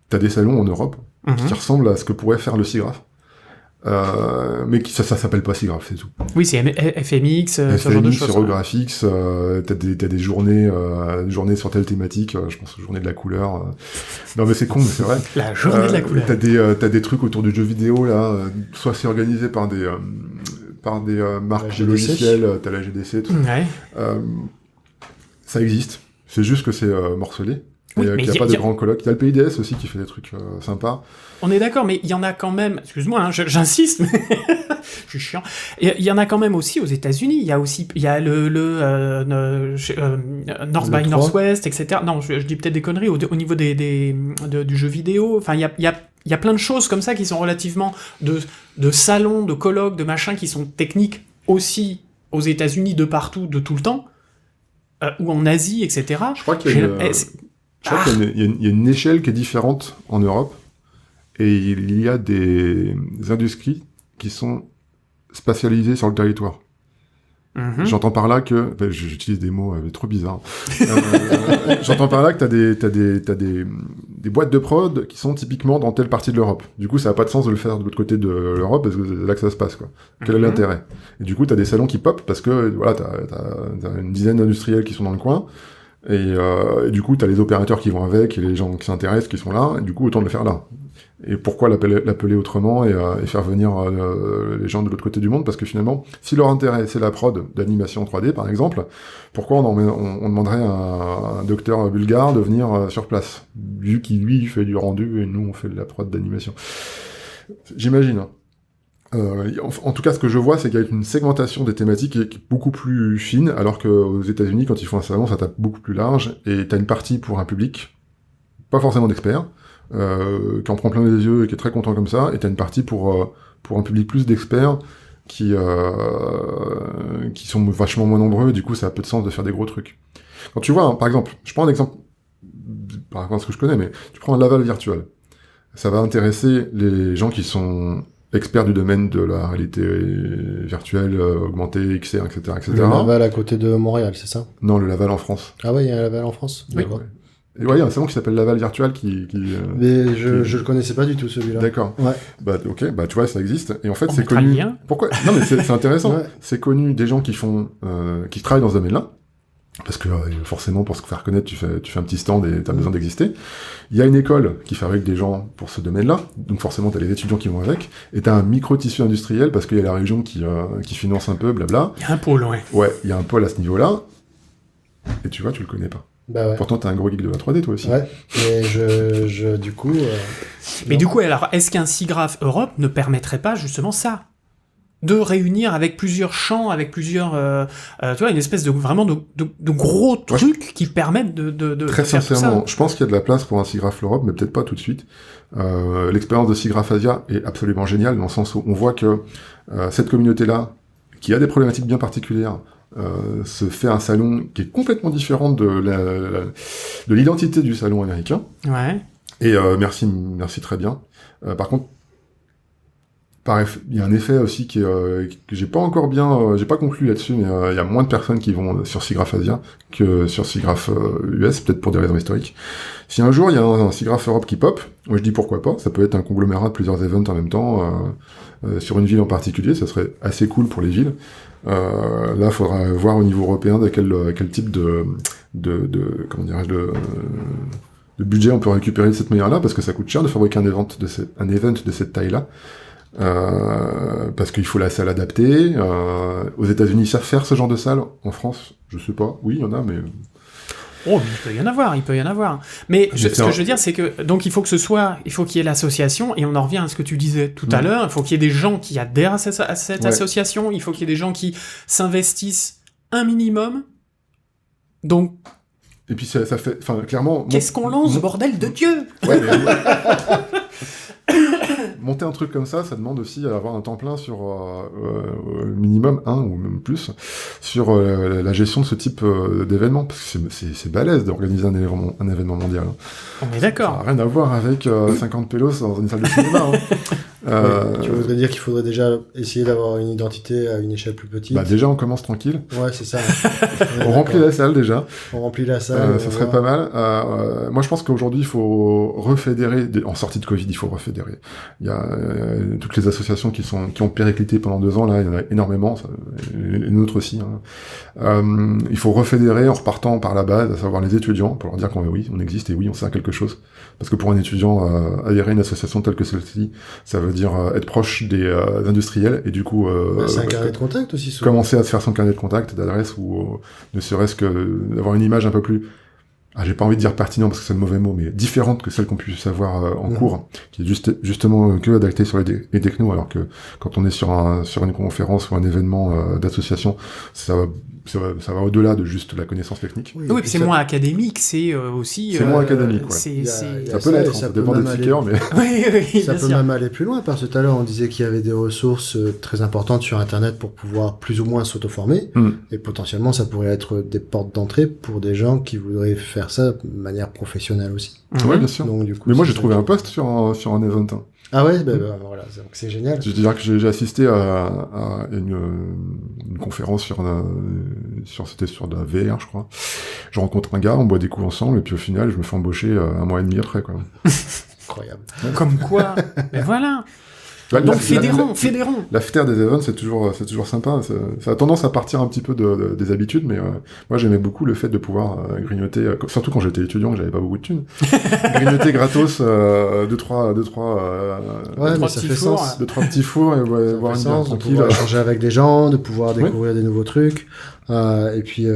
S3: en Europe qui ressemblent à ce que pourrait faire le SIGGRAPH. Mais ça s'appelle pas SIGGRAPH, c'est tout.
S1: Oui, c'est FMX, ce genre de choses.
S3: Eurographics, t'as des journées sur telle thématique, je pense aux journées de la couleur. Non mais c'est con, mais c'est vrai.
S1: La journée de la couleur.
S3: T'as des trucs autour du jeu vidéo, là, soit c'est organisé par des marques de logiciels, t'as la GDC, tout.
S1: Ouais.
S3: Ça existe, c'est juste que c'est morcelé. Oui, il n'y a pas de grands colloques. Il y a le PIDS aussi qui fait des trucs sympas.
S1: On est d'accord, mais il y en a quand même... Excuse-moi, hein, j'insiste, mais... je suis chiant. Il y en a quand même aussi aux États-Unis. Il y a le North by Northwest, etc. Non, je dis peut-être des conneries au niveau du jeu vidéo. Enfin, il y a plein de choses comme ça qui sont relativement de salons, de colloques, de machins qui sont techniques aussi aux États-Unis, de partout, de tout le temps, ou en Asie, etc.
S3: Je crois qu'il y a une échelle qui est différente en Europe, et il y a des industries qui sont spatialisées sur le territoire. J'entends par là que... j'utilise des mots trop bizarres. J'entends par là que t'as des boîtes de prod qui sont typiquement dans telle partie de l'Europe. Du coup, ça n'a pas de sens de le faire de l'autre côté de l'Europe, parce que c'est là que ça se passe, quoi. Quel est l'intérêt? Et du coup, t'as des salons qui pop, parce que, voilà, t'as une dizaine d'industriels qui sont dans le coin, et du coup, t'as les opérateurs qui vont avec, et les gens qui s'intéressent, qui sont là, et du coup, autant de le faire là. Et pourquoi l'appeler autrement et faire venir les gens de l'autre côté du monde? Parce que finalement, si leur intérêt c'est la prod d'animation 3D par exemple, pourquoi on demanderait à un docteur bulgare de venir sur place, vu qu'il lui fait du rendu et nous on fait de la prod d'animation? J'imagine. En tout cas, ce que je vois, c'est qu'il y a une segmentation des thématiques qui est beaucoup plus fine, alors qu'aux États-Unis, quand ils font un salon, ça tape beaucoup plus large, et t'as une partie pour un public, pas forcément d'experts, qui en prend plein les yeux et qui est très content comme ça, et t'as une partie pour un public plus d'experts qui sont vachement moins nombreux, et du coup ça a peu de sens de faire des gros trucs. Quand tu vois, hein, par exemple, je prends un exemple par rapport à ce que je connais, mais tu prends un Laval virtuel, ça va intéresser les gens qui sont experts du domaine de la réalité virtuelle, augmentée, XR, etc., etc.
S2: Le Laval à côté de Montréal, c'est ça?
S3: Non, le Laval en France.
S2: Ah ouais, il y a un Laval en France?
S1: Oui.
S3: Et ouais, il y a un salon qui s'appelle Laval Virtual
S2: Mais je le connaissais pas du tout, celui-là.
S3: D'accord.
S2: Ouais.
S3: Bah, ok, bah, tu vois, ça existe. Et en fait,
S1: On
S3: c'est
S1: mettra
S3: connu.
S1: le lien.
S3: Pourquoi? Non, mais c'est intéressant.
S2: Ouais.
S3: C'est connu des gens qui travaillent dans ce domaine-là. Parce que, forcément, pour se faire connaître, tu fais un petit stand et t'as besoin d'exister. Il y a une école qui fabrique des gens pour ce domaine-là. Donc, forcément, t'as les étudiants qui vont avec. Et t'as un micro-tissu industriel parce qu'il y a la région qui finance un peu, blabla.
S1: Il y a un pôle, ouais.
S3: Ouais, il y a un pôle à ce niveau-là. Et tu vois, tu le connais pas.
S2: Bah ouais.
S3: Pourtant, t'es un gros geek de la 3D, toi aussi.
S2: Ouais, mais du coup...
S1: Mais du coup, alors, est-ce qu'un SIGGRAPH Europe ne permettrait pas justement ça? De réunir avec plusieurs champs, avec plusieurs... tu vois, une espèce de gros trucs qui permettent de
S3: Très
S1: faire
S3: sincèrement,
S1: tout ça.
S3: je pense qu'il y a de la place pour un SIGGRAPH Europe, mais peut-être pas tout de suite. L'expérience de SIGGRAPH Asia est absolument géniale, dans le sens où on voit que cette communauté-là, qui a des problématiques bien particulières, se fait un salon qui est complètement différent de l'identité du salon américain.
S1: Ouais.
S3: Et merci très bien. Par contre, il y a un effet aussi que j'ai pas encore bien, j'ai pas conclu là-dessus, mais il y a moins de personnes qui vont sur SIGGRAPH Asia que sur SIGGRAPH US, peut-être pour des raisons historiques. Si un jour il y a un SIGGRAPH Europe qui pop, moi je dis pourquoi pas, ça peut être un conglomérat de plusieurs events en même temps, sur une ville en particulier, ça serait assez cool pour les villes. Là, il faudra voir au niveau européen de quel type de budget on peut récupérer de cette manière-là, parce que ça coûte cher de fabriquer un event de cette taille-là. Parce qu'il faut la salle adaptée. Aux États-Unis, ils savent faire ce genre de salle. En France, je sais pas. Oui, il y en a, mais
S1: Oh, il peut y en avoir. Mais ce que je veux dire, c'est que donc il faut qu'il y ait l'association, et on en revient à ce que tu disais tout à l'heure. Il faut qu'il y ait des gens qui adhèrent à cette association. Il faut qu'il y ait des gens qui s'investissent un minimum. Donc,
S3: et puis ça fait, enfin, clairement.
S1: Qu'est-ce qu'on lance, bordel de Dieu?
S3: Ouais, monter un truc comme ça demande aussi à avoir un temps plein sur minimum un ou même plus sur la gestion de ce type d'événement, parce que c'est balèze d'organiser un événement mondial.
S1: On est d'accord.
S3: Ça n'a rien à voir avec 50 pélos dans une salle de cinéma.
S2: Tu voudrais dire qu'il faudrait déjà essayer d'avoir une identité à une échelle plus petite.
S3: Bah déjà on commence tranquille.
S2: Ouais, c'est ça.
S3: On remplit la salle déjà.
S2: On remplit la salle.
S3: Ça serait pas mal. Moi je pense qu'aujourd'hui il faut refédérer, en sortie de Covid il faut refédérer. Il y a toutes les associations qui ont périclité pendant 2 ans, là il y en a énormément, les nôtres aussi. Il faut refédérer en repartant par la base, à savoir les étudiants, pour leur dire qu'on existe et oui on sert à quelque chose. Parce que pour un étudiant, adhérer à une association telle que celle-ci, ça veut dire être proche des industriels et du coup
S2: c'est un carnet de contact aussi souvent.
S3: Commencer à se faire son carnet de contact, d'adresse, ou ne serait-ce que d'avoir une image un peu plus, j'ai pas envie de dire pertinent parce que c'est le mauvais mot, mais différente que celle qu'on puisse avoir en cours, qui est justement que adaptée sur les technos, alors que quand on est sur une conférence ou un événement d'association, ça va au-delà de juste la connaissance technique.
S1: Oui, puis c'est moins académique, c'est aussi...
S3: C'est moins académique, ouais.
S1: Ça
S3: peut l'être, ça dépend des speakers, mais...
S1: Oui,
S2: ça peut même aller plus loin, parce que tout à l'heure on disait qu'il y avait des ressources très importantes sur Internet pour pouvoir plus ou moins s'auto-former, et potentiellement ça pourrait être des portes d'entrée pour des gens qui voudraient faire ça de manière professionnelle aussi.
S3: Ouais, bien sûr.
S2: Donc, du coup,
S3: mais moi j'ai trouvé un post sur un event.
S2: Ah ouais, voilà, donc c'est génial.
S3: Je veux dire que j'ai assisté à une conférence c'était sur de la VR, je crois. Je rencontre un gars, on boit des coups ensemble, et puis au final, je me fais embaucher 1 mois et demi après, quoi.
S2: Incroyable.
S1: Comme quoi. Mais voilà. Donc fédérons.
S3: L'after des events, c'est toujours sympa. Ça a tendance à partir un petit peu des habitudes, mais moi j'aimais beaucoup le fait de pouvoir grignoter, surtout quand j'étais étudiant, j'avais pas beaucoup de thunes. Grignoter gratos 2-3 petits fours et voir une bière tranquille.
S2: De pouvoir échanger avec des gens, de pouvoir découvrir des nouveaux trucs. Et puis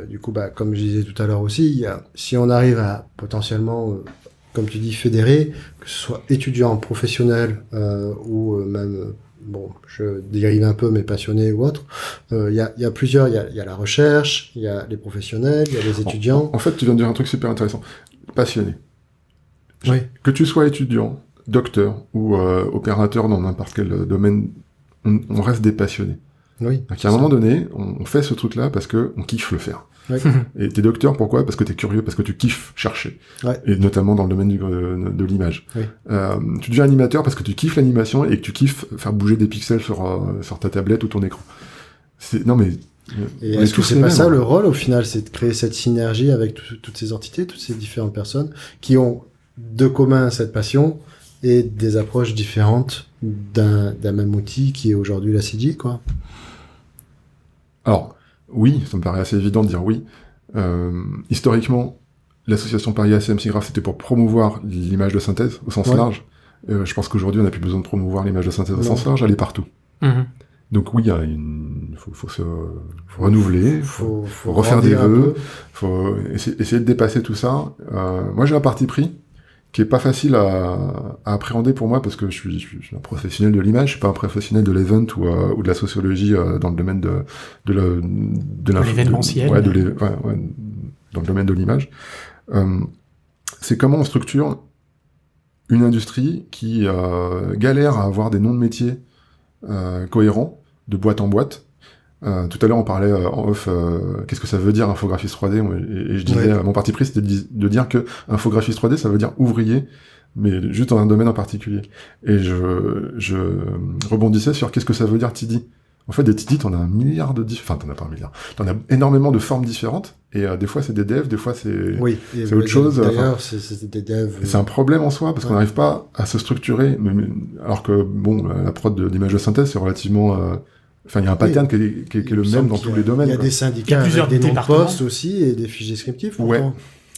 S2: du coup, comme je disais tout à l'heure aussi, si on arrive à potentiellement comme tu dis, fédérés, que ce soit étudiants, professionnels ou même, je dérive un peu, mais passionnés ou autres. Il y a plusieurs, il y a la recherche, il y a les professionnels, il y a les étudiants.
S3: En fait, tu viens de dire un truc super intéressant. Passionné.
S2: Oui.
S3: Que tu sois étudiant, docteur ou opérateur dans n'importe quel domaine, on reste des passionnés.
S2: Oui.
S3: Donc, à un moment donné, on fait ce truc-là parce que on kiffe le faire.
S2: Oui.
S3: Et t'es docteur, pourquoi? Parce que t'es curieux, parce que tu kiffes chercher.
S2: Ouais.
S3: Et notamment dans le domaine de l'image.
S2: Oui.
S3: Tu deviens animateur parce que tu kiffes l'animation et que tu kiffes faire bouger des pixels sur ta tablette ou ton écran. Non mais...
S2: Et est-ce que c'est pas ça le rôle au final, c'est de créer cette synergie avec toutes ces entités, toutes ces différentes personnes qui ont de commun cette passion et des approches différentes d'un même outil qui est aujourd'hui la CG, quoi.
S3: Alors, oui, ça me paraît assez évident de dire oui. Historiquement, l'association Paris ACMC Graph, c'était pour promouvoir l'image de synthèse au sens large. Je pense qu'aujourd'hui, on n'a plus besoin de promouvoir l'image de synthèse au sens large, elle est partout. Donc oui, faut se renouveler, faut refaire des vœux, faut essayer de dépasser tout ça. Moi, j'ai un parti pris qui est pas facile à appréhender pour moi parce que je suis un professionnel de l'image, je suis pas un professionnel de l'event ou de la sociologie dans le domaine de
S1: l'événementiel.
S3: Dans le domaine de l'image. C'est comment on structure une industrie qui galère à avoir des noms de métiers cohérents, de boîte en boîte. Tout à l'heure, on parlait en off, qu'est-ce que ça veut dire infographiste 3D, et je disais, mon parti pris, c'était de dire que infographiste 3D, ça veut dire ouvrier, mais juste dans un domaine en particulier. Et je rebondissais sur qu'est-ce que ça veut dire TD. En fait, des TD, t'en as un milliard t'en as pas un milliard. T'en as énormément de formes différentes, et des fois c'est des devs, des fois c'est autre chose.
S2: D'ailleurs, c'est des devs.
S3: C'est un problème en soi, parce qu'on n'arrive pas à se structurer, alors que, la prod d'image de synthèse, c'est relativement... il y a un pattern qui est le même dans tous les domaines.
S2: Il y a des syndicats avec des noms de postes aussi et des fiches descriptives.
S3: Ouais.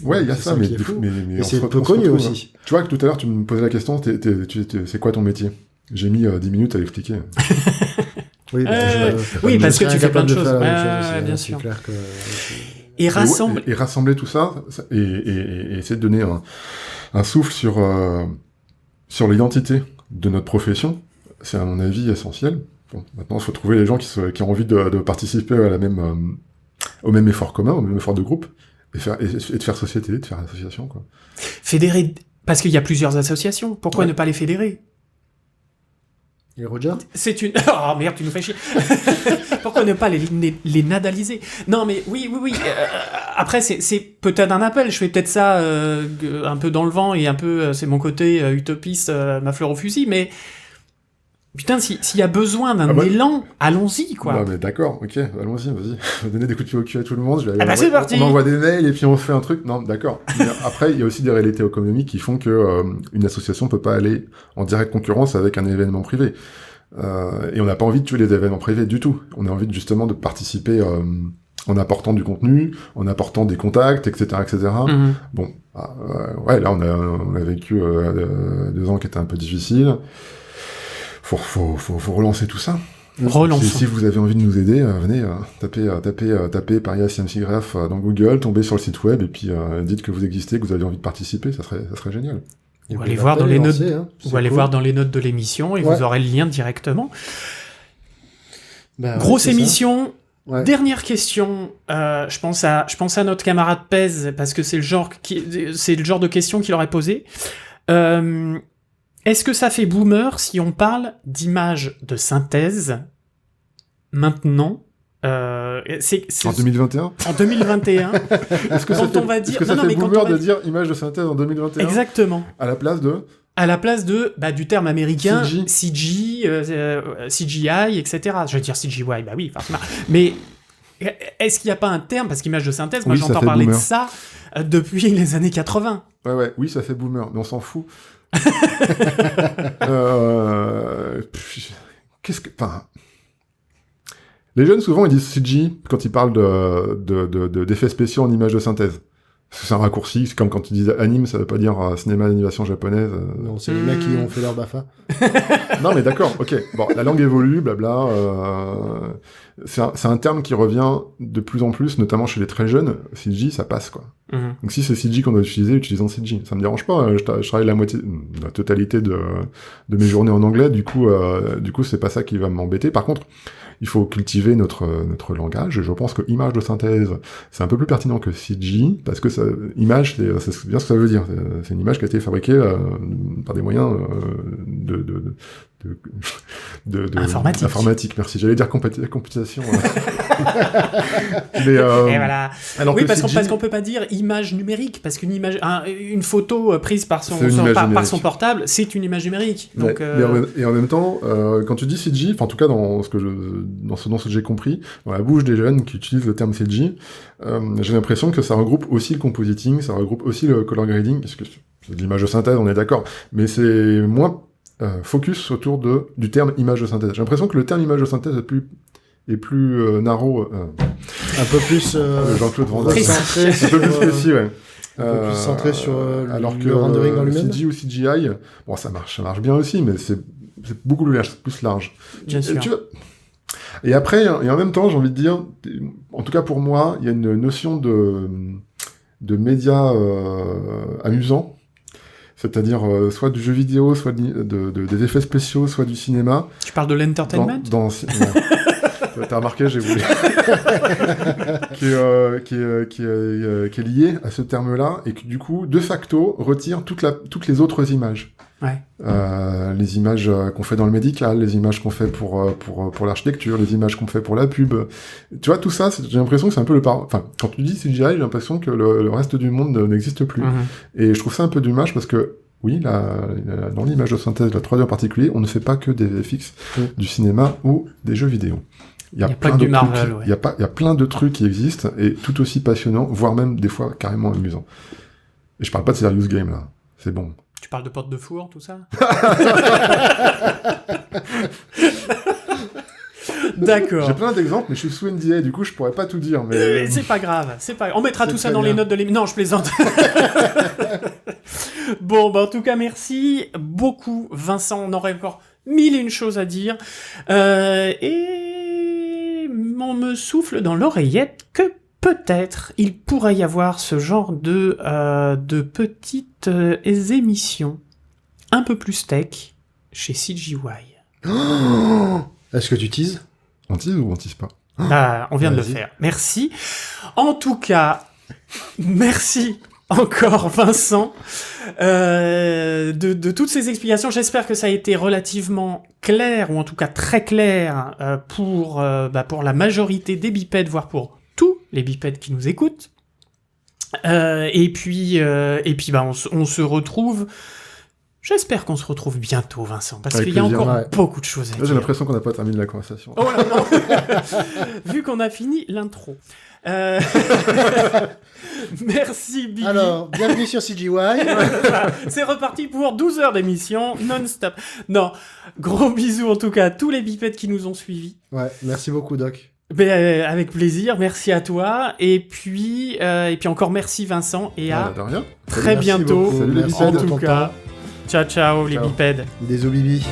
S3: Ouais, il y a
S2: C'est
S3: ça,
S2: ça
S3: mais,
S2: qui est fou.
S3: mais
S2: Et
S3: on
S2: c'est
S3: se
S2: peu
S3: retrouve-
S2: connu
S3: on se retrouve,
S2: aussi.
S3: Tu vois que tout à l'heure, tu me posais la question, c'est quoi ton métier? J'ai mis 10 minutes à l'expliquer.
S2: Oui,
S1: oui, parce que
S2: serais
S1: tu fais plein de
S2: incapable
S1: choses.
S2: faire la même
S1: Ouais,
S2: chose aussi,
S1: ouais, bien
S2: c'est
S1: sûr.
S2: clair que...
S1: Et rassemble.
S3: Et rassembler tout ça, et essayer de donner un souffle sur l'identité de notre profession, c'est à mon avis essentiel. Bon, maintenant, il faut trouver les gens qui ont envie de participer à au même effort commun, au même effort de groupe, et de faire société, de faire association, quoi.
S1: Fédérer, parce qu'il y a plusieurs associations. Pourquoi ne pas les fédérer?
S2: Et Roger?
S1: C'est une... Oh merde, tu nous fais chier. Pourquoi ne pas les nadaliser? Non, mais oui. Après, c'est peut-être un appel. Je fais peut-être ça un peu dans le vent et un peu... c'est mon côté utopiste, ma fleur au fusil, mais... Putain, s'il y a besoin d'un élan, allons-y, quoi.
S3: Non, mais d'accord, ok, allons-y, vas-y. On va donner des coups de pied au cul à tout le monde.
S1: C'est parti.
S3: On envoie des mails et puis on fait un truc. Non, d'accord. Mais après, il y a aussi des réalités économiques qui font que une association peut pas aller en directe concurrence avec un événement privé. Et on n'a pas envie de tuer les événements privés du tout. On a envie justement de participer en apportant du contenu, en apportant des contacts, etc., etc.
S1: Mhm.
S3: Bon, ouais, là, on a vécu 2 ans qui étaient un peu difficiles. Faut relancer tout ça.
S1: Relançons.
S3: Si vous avez envie de nous aider, venez taper Paria CMC Graph dans Google, tombez sur le site web et puis dites que vous existez, que vous avez envie de participer, ça serait génial.
S1: Ou allez voir dans les notes. Ou allez
S2: cool.
S1: voir dans les notes de l'émission et
S2: Ouais.
S1: vous aurez le lien directement.
S2: Bah,
S1: Grosse
S2: ouais, c'est ça.
S1: émission.
S2: Ouais.
S1: Dernière question. Je pense à notre camarade Pez parce que c'est le genre de question qu'il aurait posé. Est-ce que ça fait boomer si on parle d'images de synthèse maintenant? C'est
S3: En 2021
S1: en 2021.
S3: Est-ce que ça
S1: Quand
S3: fait,
S1: on va dire-
S3: est-ce que ça
S1: non, non,
S3: fait
S1: mais quand
S3: boomer
S1: on va
S3: de
S1: dire-
S3: dire image de synthèse en 2021
S1: Exactement.
S3: à la place de...
S1: À la place du terme américain
S3: CG.
S1: CGI, etc. Je vais dire CGI, bah oui, forcément. Mais est-ce qu'il n'y a pas un terme, parce qu'image de synthèse, moi
S3: Oui, ça
S1: j'entends
S3: fait
S1: parler de
S3: boomer.
S1: ça depuis les années 80.
S3: Ouais, oui, ça fait boomer, mais on s'en fout. Enfin... Les jeunes, souvent, ils disent CG quand ils parlent d'effets spéciaux en images de synthèse. C'est un raccourci, c'est comme quand tu dis anime, ça veut pas dire cinéma d'animation japonaise.
S2: Non, c'est les mecs qui ont fait leur BAFA.
S3: Non, mais d'accord, ok. Bon, la langue évolue, blabla. C'est un terme qui revient de plus en plus, notamment chez les très jeunes. CG, ça passe, quoi.
S1: Mhm.
S3: Donc si c'est CG qu'on doit utiliser, utilisons CG. Ça me dérange pas. Je travaille la totalité de mes journées en anglais. Du coup, c'est pas ça qui va m'embêter. Par contre, il faut cultiver notre langage. Et je pense que image de synthèse, c'est un peu plus pertinent que CG, parce que image, c'est bien ce que ça veut dire. C'est une image qui a été fabriquée par des moyens
S1: Informatique.
S3: informatique. Merci. J'allais dire computation. Mais
S1: Et voilà.
S3: alors
S1: Oui,
S3: que
S1: parce
S3: CG,
S1: qu'on peut pas dire image numérique, parce qu'une image, une photo prise par
S3: C'est une image
S1: par
S3: numérique.
S1: son portable, c'est une image numérique. Donc,
S3: et en même temps, quand tu dis CG, enfin en tout cas dans ce dont j'ai compris, dans la bouche des jeunes qui utilisent le terme CG, j'ai l'impression que ça regroupe aussi le compositing, ça regroupe aussi le color grading, parce que c'est de l'image de synthèse, on est d'accord, mais c'est moins focus autour du terme image de synthèse. J'ai l'impression que le terme image de synthèse est plus narrow,
S2: Un peu plus
S3: Jean-Claude Van Damme.
S2: recentré
S3: un peu plus précis, ouais.
S2: Un peu plus centré sur
S3: alors que
S2: le rendering en lui-même.
S3: CG ou CGI, bon ça marche bien aussi, mais c'est beaucoup plus large.
S1: Bien sûr.
S3: Et après, et en même temps, j'ai envie de dire, en tout cas pour moi, il y a une notion de médias amusants, c'est-à-dire soit du jeu vidéo, soit des effets spéciaux, soit du cinéma.
S1: Tu parles de l'entertainment?
S3: Ouais. T'as remarqué, j'ai voulu. qui est lié à ce terme-là, et qui du coup, de facto, retire toutes les autres images.
S1: Ouais.
S3: Les images qu'on fait dans le médical, les images qu'on fait pour l'architecture, les images qu'on fait pour la pub. Tu vois, tout ça, j'ai l'impression que c'est un peu enfin, quand tu dis CGI, j'ai l'impression que le reste du monde n'existe plus.
S1: Mhm.
S3: Et je trouve ça un peu dommage parce que, oui, dans l'image de synthèse, la 3D en particulier, on ne fait pas que des VFX, du cinéma ou des jeux vidéo. Il y a
S1: pas
S3: plein
S1: que du
S3: de
S1: Marvel,
S3: trucs,
S1: ouais.
S3: il y a plein de trucs qui existent et tout aussi passionnants, voire même des fois carrément amusants. Et je parle pas de serious game là, c'est bon.
S1: Tu parles de porte de four, tout ça? D'accord.
S3: J'ai plein d'exemples, mais je suis sous NDA, du coup, je pourrais pas tout dire. Mais
S1: C'est pas grave, On mettra
S2: C'est
S1: tout ça
S2: très
S1: dans les
S2: bien.
S1: notes de l'émission. Non, je plaisante. Bon, en tout cas, merci beaucoup, Vincent. On aurait encore 1001 choses à dire. Et on me souffle dans l'oreillette que peut-être il pourrait y avoir ce genre de petites émissions un peu plus tech chez CGY.
S2: Est-ce que tu teases?
S3: on tease ou on tease pas?
S1: Bah, on vient de le
S2: Vas-y.
S1: faire. Merci. En tout cas, merci encore Vincent de toutes ces explications. J'espère que ça a été relativement clair, ou en tout cas très clair pour la majorité des bipèdes, voire pour tous les bipèdes qui nous écoutent. Et puis on se retrouve. J'espère qu'on se retrouve bientôt, Vincent, parce
S3: Avec
S1: qu'il y a
S3: plaisir,
S1: encore
S2: ouais.
S1: beaucoup de choses à
S3: Là, j'ai
S1: dire.
S3: l'impression qu'on n'a pas terminé la conversation.
S1: Oh là, non. Vu qu'on a fini l'intro. Merci, Billy.
S2: Alors, bienvenue sur CGY.
S1: C'est reparti pour 12 heures d'émission non-stop. Non, gros bisous en tout cas à tous les bipèdes qui nous ont suivis.
S2: Ouais, merci beaucoup, Doc.
S1: Avec plaisir, merci à toi. Et puis encore merci Vincent et à
S3: De rien.
S1: très
S2: Merci
S1: bientôt.
S2: beaucoup.
S3: Salut les
S2: Merci
S3: bipèdes.
S1: En
S2: pour
S1: tout
S2: ton
S1: cas,
S2: temps.
S1: ciao ciao les
S3: Ciao.
S1: bipèdes.
S2: Des bibi.